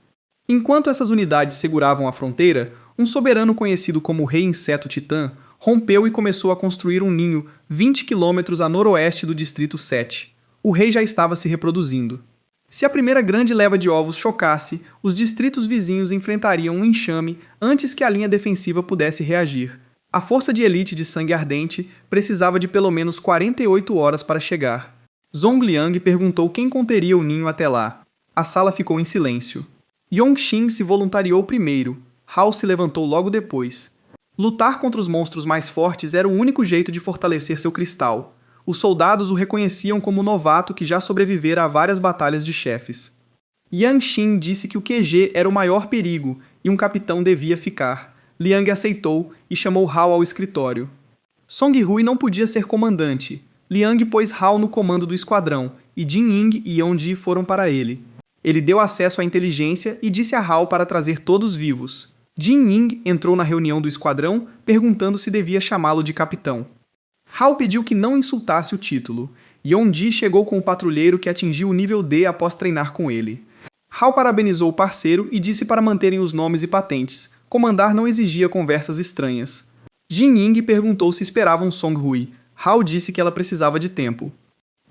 Enquanto essas unidades seguravam a fronteira, um soberano conhecido como Rei Inseto Titã rompeu e começou a construir um ninho 20 quilômetros a noroeste do Distrito 7. O rei já estava se reproduzindo. Se a primeira grande leva de ovos chocasse, os distritos vizinhos enfrentariam um enxame antes que a linha defensiva pudesse reagir. A força de elite de Sangue Ardente precisava de pelo menos 48 horas para chegar. Zongliang perguntou quem conteria o ninho até lá. A sala ficou em silêncio. Yongxin se voluntariou primeiro. Hao se levantou logo depois. Lutar contra os monstros mais fortes era o único jeito de fortalecer seu cristal. Os soldados o reconheciam como novato que já sobrevivera a várias batalhas de chefes. Yang Xin disse que o QG era o maior perigo e um capitão devia ficar. Liang aceitou e chamou Hao ao escritório. Song-Hui não podia ser comandante. Liang pôs Hao no comando do esquadrão e Jin Ying e Yongji foram para ele. Ele deu acesso à inteligência e disse a Hao para trazer todos vivos. Jin Ying entrou na reunião do esquadrão perguntando se devia chamá-lo de capitão. Hao pediu que não insultasse o título. Yongji chegou com o patrulheiro que atingiu o nível D após treinar com ele. Hao parabenizou o parceiro e disse para manterem os nomes e patentes. Comandar não exigia conversas estranhas. Jin Ying perguntou se esperavam Song-Hui. Hao disse que ela precisava de tempo.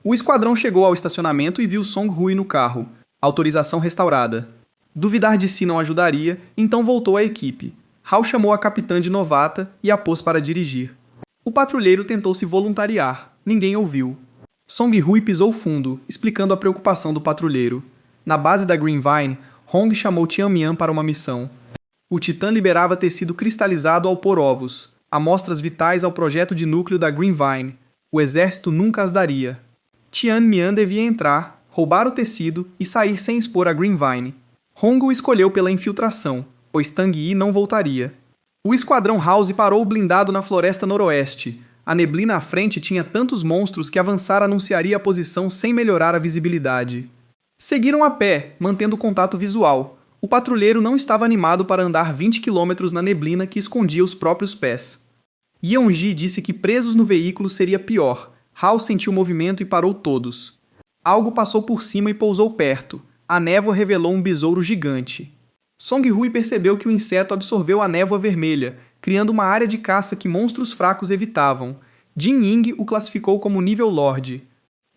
O esquadrão chegou ao estacionamento e viu Song-Hui no carro. Autorização restaurada. Duvidar de si não ajudaria, então voltou à equipe. Hao chamou a capitã de novata e a pôs para dirigir. O patrulheiro tentou se voluntariar. Ninguém ouviu. Song-Hui pisou fundo, explicando a preocupação do patrulheiro. Na base da Green Vine, Hong chamou Tianmian para uma missão. O Titã liberava tecido cristalizado ao pôr ovos, amostras vitais ao projeto de núcleo da Green Vine. O exército nunca as daria. Tianmian devia entrar, roubar o tecido e sair sem expor a Green Vine. Hong o escolheu pela infiltração, pois Tang Yi não voltaria. O esquadrão House parou blindado na floresta noroeste. A neblina à frente tinha tantos monstros que avançar anunciaria a posição sem melhorar a visibilidade. Seguiram a pé, mantendo contato visual. O patrulheiro não estava animado para andar 20 km na neblina que escondia os próprios pés. Yongji disse que presos no veículo seria pior. Hao sentiu o movimento e parou todos. Algo passou por cima e pousou perto. A névoa revelou um besouro gigante. Song-Hui percebeu que o inseto absorveu a névoa vermelha, criando uma área de caça que monstros fracos evitavam. Jin Ying o classificou como nível Lorde.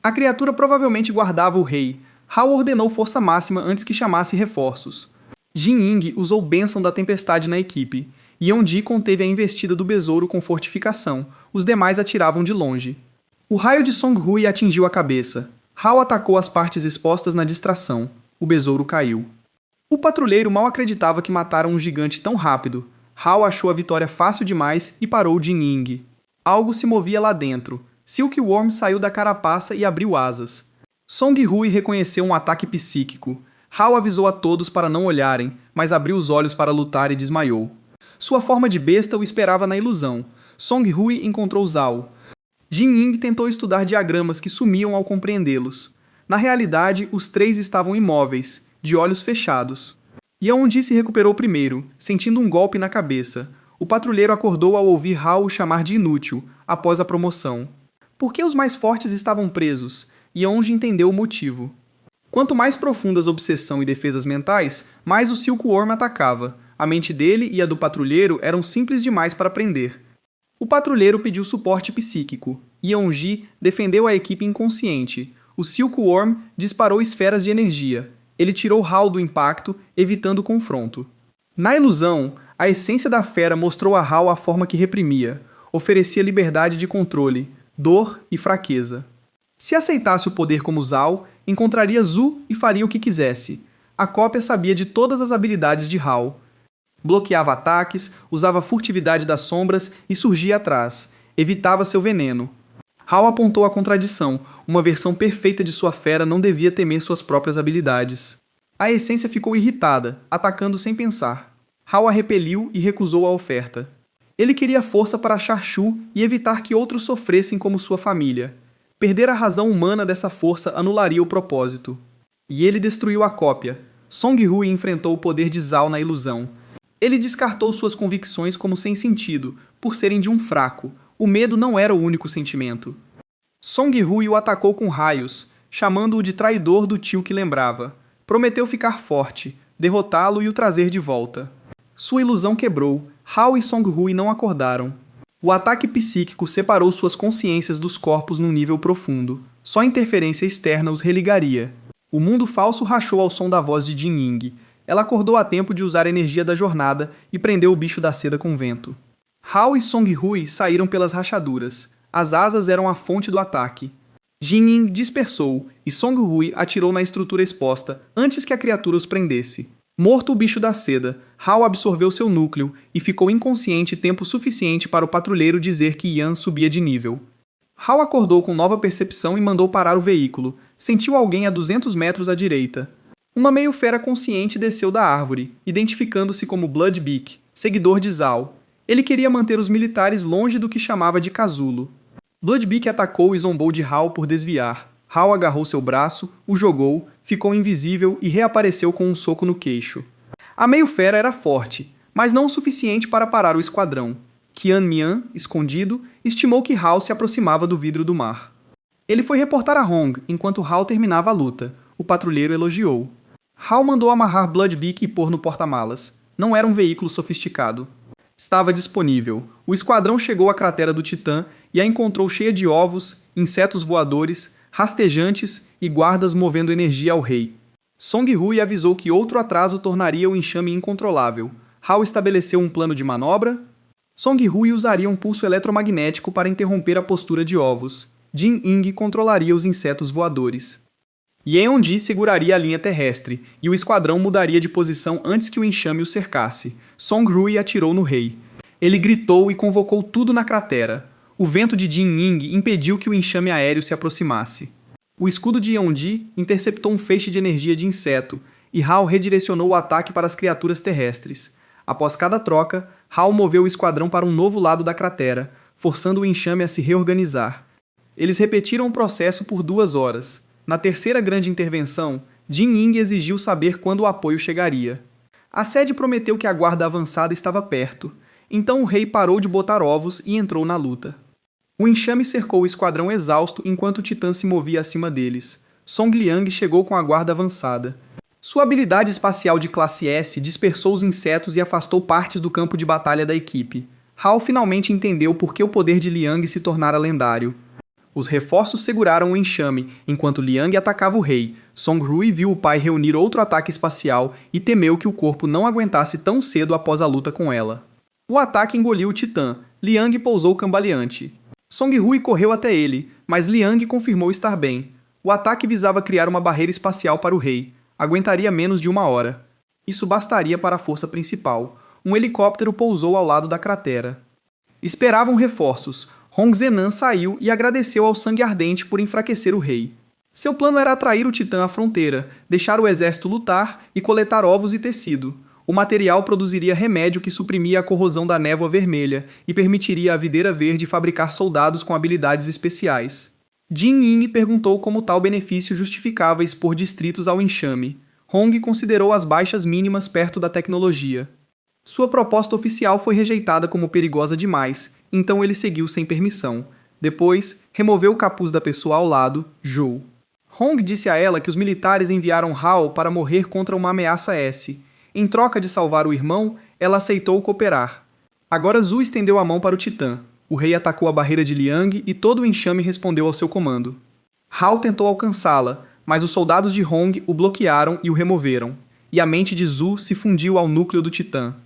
A criatura provavelmente guardava o rei. Hao ordenou força máxima antes que chamasse reforços. Jin Ying usou Bênção da Tempestade na equipe. Yeon-ji conteve a investida do besouro com fortificação. Os demais atiravam de longe. O raio de Song-Hui atingiu a cabeça. Hao atacou as partes expostas na distração. O besouro caiu. O patrulheiro mal acreditava que mataram um gigante tão rápido. Hao achou a vitória fácil demais e parou Jin Ying. Algo se movia lá dentro. Silkworm saiu da carapaça e abriu asas. Song-Hui reconheceu um ataque psíquico. Hao avisou a todos para não olharem, mas abriu os olhos para lutar e desmaiou. Sua forma de besta o esperava na ilusão. Song-Hui encontrou Zhao. Jin Ying tentou estudar diagramas que sumiam ao compreendê-los. Na realidade, os três estavam imóveis, de olhos fechados. Yeon-ji se recuperou primeiro, sentindo um golpe na cabeça. O patrulheiro acordou ao ouvir Hao o chamar de inútil, após a promoção. Por que os mais fortes estavam presos? Yeon-ji entendeu o motivo. Quanto mais profundas obsessão e defesas mentais, mais o Silkworm atacava. A mente dele e a do patrulheiro eram simples demais para prender. O patrulheiro pediu suporte psíquico. Yeon-ji defendeu a equipe inconsciente. O Silkworm disparou esferas de energia. Ele tirou Hao do impacto, evitando o confronto. Na ilusão, a essência da fera mostrou a Hao a forma que reprimia. Oferecia liberdade de controle, dor e fraqueza. Se aceitasse o poder como Zhao, encontraria Zhu e faria o que quisesse. A cópia sabia de todas as habilidades de Hao. Bloqueava ataques, usava a furtividade das sombras e surgia atrás. Evitava seu veneno. Hao apontou a contradição. Uma versão perfeita de sua fera não devia temer suas próprias habilidades. A essência ficou irritada, atacando sem pensar. Hao a repeliu e recusou a oferta. Ele queria força para achar Shu e evitar que outros sofressem como sua família. Perder a razão humana dessa força anularia o propósito. E ele destruiu a cópia. Song-Hui enfrentou o poder de Zhao na ilusão. Ele descartou suas convicções como sem sentido, por serem de um fraco. O medo não era o único sentimento. Song-Hui o atacou com raios, chamando-o de traidor do tio que lembrava. Prometeu ficar forte, derrotá-lo e o trazer de volta. Sua ilusão quebrou. Hao e Song-Hui não acordaram. O ataque psíquico separou suas consciências dos corpos num nível profundo. Só interferência externa os religaria. O mundo falso rachou ao som da voz de Jin Ying. Ela acordou a tempo de usar a energia da jornada e prendeu o bicho da seda com vento. Hao e Song-Hui saíram pelas rachaduras. As asas eram a fonte do ataque. Jin Ying dispersou e Song-Hui atirou na estrutura exposta antes que a criatura os prendesse. Morto o bicho da seda, Hao absorveu seu núcleo e ficou inconsciente tempo suficiente para o patrulheiro dizer que Yan subia de nível. Hao acordou com nova percepção e mandou parar o veículo. Sentiu alguém a 200 metros à direita. Uma meio-fera consciente desceu da árvore, identificando-se como Bloodbeak, seguidor de Zhao. Ele queria manter os militares longe do que chamava de casulo. Bloodbeak atacou e zombou de Hao por desviar. Hao agarrou seu braço, o jogou, ficou invisível e reapareceu com um soco no queixo. A meio-fera era forte, mas não o suficiente para parar o esquadrão. Qian Mian, escondido, estimou que Hao se aproximava do vidro do mar. Ele foi reportar a Hong enquanto Hao terminava a luta. O patrulheiro elogiou. Hao mandou amarrar Bloodbeak e pôr no porta-malas. Não era um veículo sofisticado. Estava disponível. O esquadrão chegou à cratera do Titã e a encontrou cheia de ovos, insetos voadores, rastejantes e guardas movendo energia ao rei. Song-Hui avisou que outro atraso tornaria o enxame incontrolável. Hao estabeleceu um plano de manobra. Song-Hui usaria um pulso eletromagnético para interromper a postura de ovos. Jin Ying controlaria os insetos voadores. Yeon-ji seguraria a linha terrestre, e o esquadrão mudaria de posição antes que o enxame o cercasse. Song-Hui atirou no rei. Ele gritou e convocou tudo na cratera. O vento de Jin Ying impediu que o enxame aéreo se aproximasse. O escudo de Yeon-ji interceptou um feixe de energia de inseto, e Hao redirecionou o ataque para as criaturas terrestres. Após cada troca, Hao moveu o esquadrão para um novo lado da cratera, forçando o enxame a se reorganizar. Eles repetiram o processo por 2 horas. Na terceira grande intervenção, Jin Ying exigiu saber quando o apoio chegaria. A sede prometeu que a guarda avançada estava perto, então o rei parou de botar ovos e entrou na luta. O enxame cercou o esquadrão exausto enquanto o Titã se movia acima deles. Song Liang chegou com a guarda avançada. Sua habilidade espacial de classe S dispersou os insetos e afastou partes do campo de batalha da equipe. Hao finalmente entendeu por que o poder de Liang se tornara lendário. Os reforços seguraram o enxame, enquanto Liang atacava o rei. Songrui viu o pai reunir outro ataque espacial e temeu que o corpo não aguentasse tão cedo após a luta com ela. O ataque engoliu o titã. Liang pousou cambaleante. Songrui correu até ele, mas Liang confirmou estar bem. O ataque visava criar uma barreira espacial para o rei. Aguentaria menos de 1 hora. Isso bastaria para a força principal. Um helicóptero pousou ao lado da cratera. Esperavam reforços. Hong Zenan saiu e agradeceu ao Sangue Ardente por enfraquecer o rei. Seu plano era atrair o titã à fronteira, deixar o exército lutar e coletar ovos e tecido. O material produziria remédio que suprimia a corrosão da névoa vermelha e permitiria à Videira Verde fabricar soldados com habilidades especiais. Jin Ying perguntou como tal benefício justificava expor distritos ao enxame. Hong considerou as baixas mínimas perto da tecnologia. Sua proposta oficial foi rejeitada como perigosa demais, então ele seguiu sem permissão. Depois, removeu o capuz da pessoa ao lado, Zhou. Hong disse a ela que os militares enviaram Hao para morrer contra uma ameaça S. Em troca de salvar o irmão, ela aceitou cooperar. Agora Zhu estendeu a mão para o titã. O rei atacou a barreira de Liang e todo o enxame respondeu ao seu comando. Hao tentou alcançá-la, mas os soldados de Hong o bloquearam e o removeram. E a mente de Zhu se fundiu ao núcleo do titã.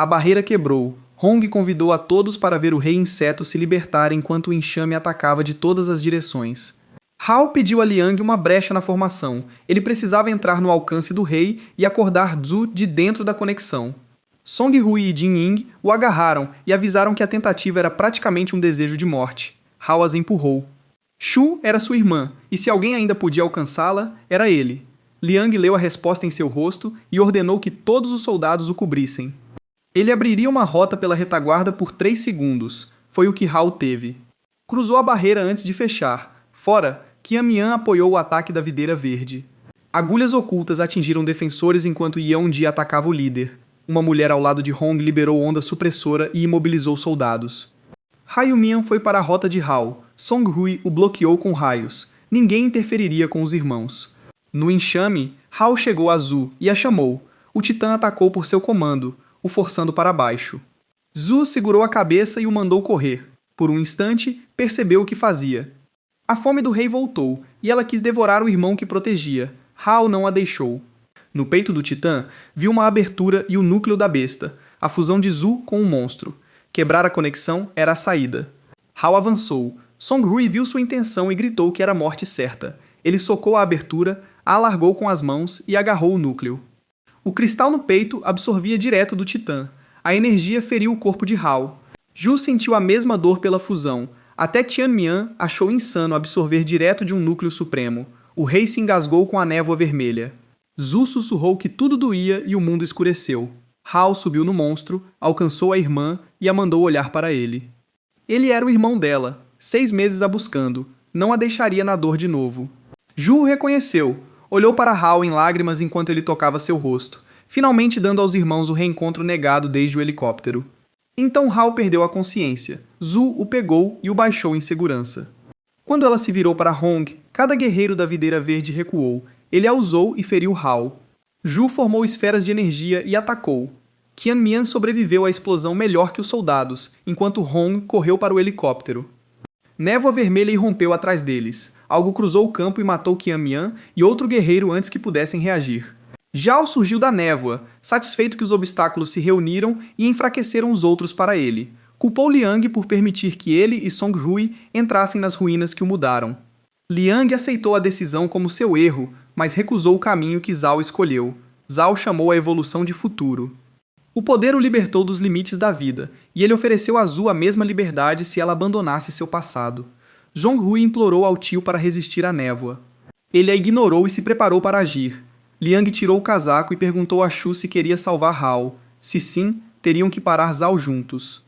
A barreira quebrou. Hong convidou a todos para ver o rei inseto se libertar enquanto o enxame atacava de todas as direções. Hao pediu a Liang uma brecha na formação. Ele precisava entrar no alcance do rei e acordar Zhu de dentro da conexão. Songrui e Jin Ying o agarraram e avisaram que a tentativa era praticamente um desejo de morte. Hao as empurrou. Shu era sua irmã, e se alguém ainda podia alcançá-la, era ele. Liang leu a resposta em seu rosto e ordenou que todos os soldados o cobrissem. Ele abriria uma rota pela retaguarda por 3 segundos. Foi o que Hao teve. Cruzou a barreira antes de fechar. Fora, Qian Mian apoiou o ataque da Videira Verde. Agulhas ocultas atingiram defensores enquanto Yeon-ji atacava o líder. Uma mulher ao lado de Hong liberou onda supressora e imobilizou soldados. Haiyumian foi para a rota de Hao. Songrui o bloqueou com raios. Ninguém interferiria com os irmãos. No enxame, Hao chegou a Zhu e a chamou. O titã atacou por seu comando, o forçando para baixo. Zhu segurou a cabeça e o mandou correr. Por um instante, percebeu o que fazia. A fome do rei voltou, e ela quis devorar o irmão que protegia. Hao não a deixou. No peito do titã, viu uma abertura e o núcleo da besta, a fusão de Zhu com o monstro. Quebrar a conexão era a saída. Hao avançou. Songrui viu sua intenção e gritou que era a morte certa. Ele socou a abertura, a alargou com as mãos e agarrou o núcleo. O cristal no peito absorvia direto do titã. A energia feriu o corpo de Hao. Zhu sentiu a mesma dor pela fusão. Até Qian Mian achou insano absorver direto de um núcleo supremo. O rei se engasgou com a névoa vermelha. Zhu sussurrou que tudo doía e o mundo escureceu. Hao subiu no monstro, alcançou a irmã e a mandou olhar para ele. Ele era o irmão dela, 6 meses a buscando. Não a deixaria na dor de novo. Zhu o reconheceu. Olhou para Hao em lágrimas enquanto ele tocava seu rosto, finalmente dando aos irmãos o reencontro negado desde o helicóptero. Então Hao perdeu a consciência. Zhu o pegou e o baixou em segurança. Quando ela se virou para Hong, cada guerreiro da Videira Verde recuou. Ele a usou e feriu Hao. Zhu formou esferas de energia e atacou. Qian Mian sobreviveu à explosão melhor que os soldados, enquanto Hong correu para o helicóptero. Névoa vermelha irrompeu atrás deles. Algo cruzou o campo e matou Qian Mian e outro guerreiro antes que pudessem reagir. Zhao surgiu da névoa, satisfeito que os obstáculos se reuniram e enfraqueceram os outros para ele. Culpou Liang por permitir que ele e Songrui entrassem nas ruínas que o mudaram. Liang aceitou a decisão como seu erro, mas recusou o caminho que Zhao escolheu. Zhao chamou a evolução de futuro. O poder o libertou dos limites da vida, e ele ofereceu a Zhu a mesma liberdade se ela abandonasse seu passado. Zhongrui implorou ao tio para resistir à névoa. Ele a ignorou e se preparou para agir. Liang tirou o casaco e perguntou a Shu se queria salvar Hao. Se sim, teriam que parar Zhao juntos.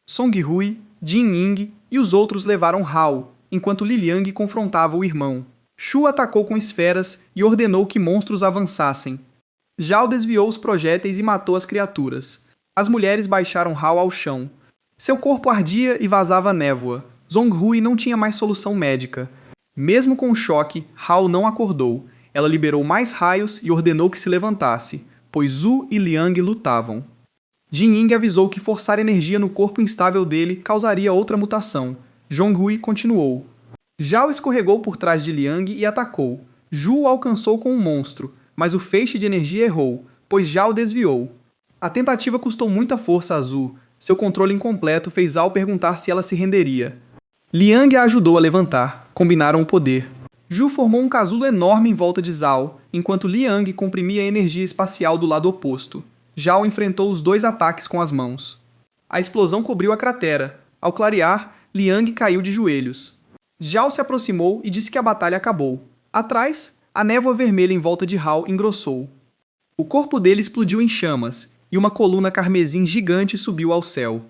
Songrui, Jin Ying e os outros levaram Hao, enquanto Li Liang confrontava o irmão. Shu atacou com esferas e ordenou que monstros avançassem. Zhao desviou os projéteis e matou as criaturas. As mulheres baixaram Hao ao chão. Seu corpo ardia e vazava névoa. Zhongrui não tinha mais solução médica. Mesmo com o choque, Hao não acordou. Ela liberou mais raios e ordenou que se levantasse, pois Zhu e Liang lutavam. Jin Ying avisou que forçar energia no corpo instável dele causaria outra mutação. Zhonghui continuou. Zhao escorregou por trás de Liang e atacou. Zhu o alcançou com um monstro, mas o feixe de energia errou, pois Zhao desviou. A tentativa custou muita força a Zhu. Seu controle incompleto fez Zhao perguntar se ela se renderia. Liang a ajudou a levantar. Combinaram o poder. Zhu formou um casulo enorme em volta de Zhao, enquanto Liang comprimia a energia espacial do lado oposto. Zhao enfrentou os dois ataques com as mãos. A explosão cobriu a cratera. Ao clarear, Liang caiu de joelhos. Zhao se aproximou e disse que a batalha acabou. Atrás, a névoa vermelha em volta de Hao engrossou. O corpo dele explodiu em chamas, e uma coluna carmesim gigante subiu ao céu.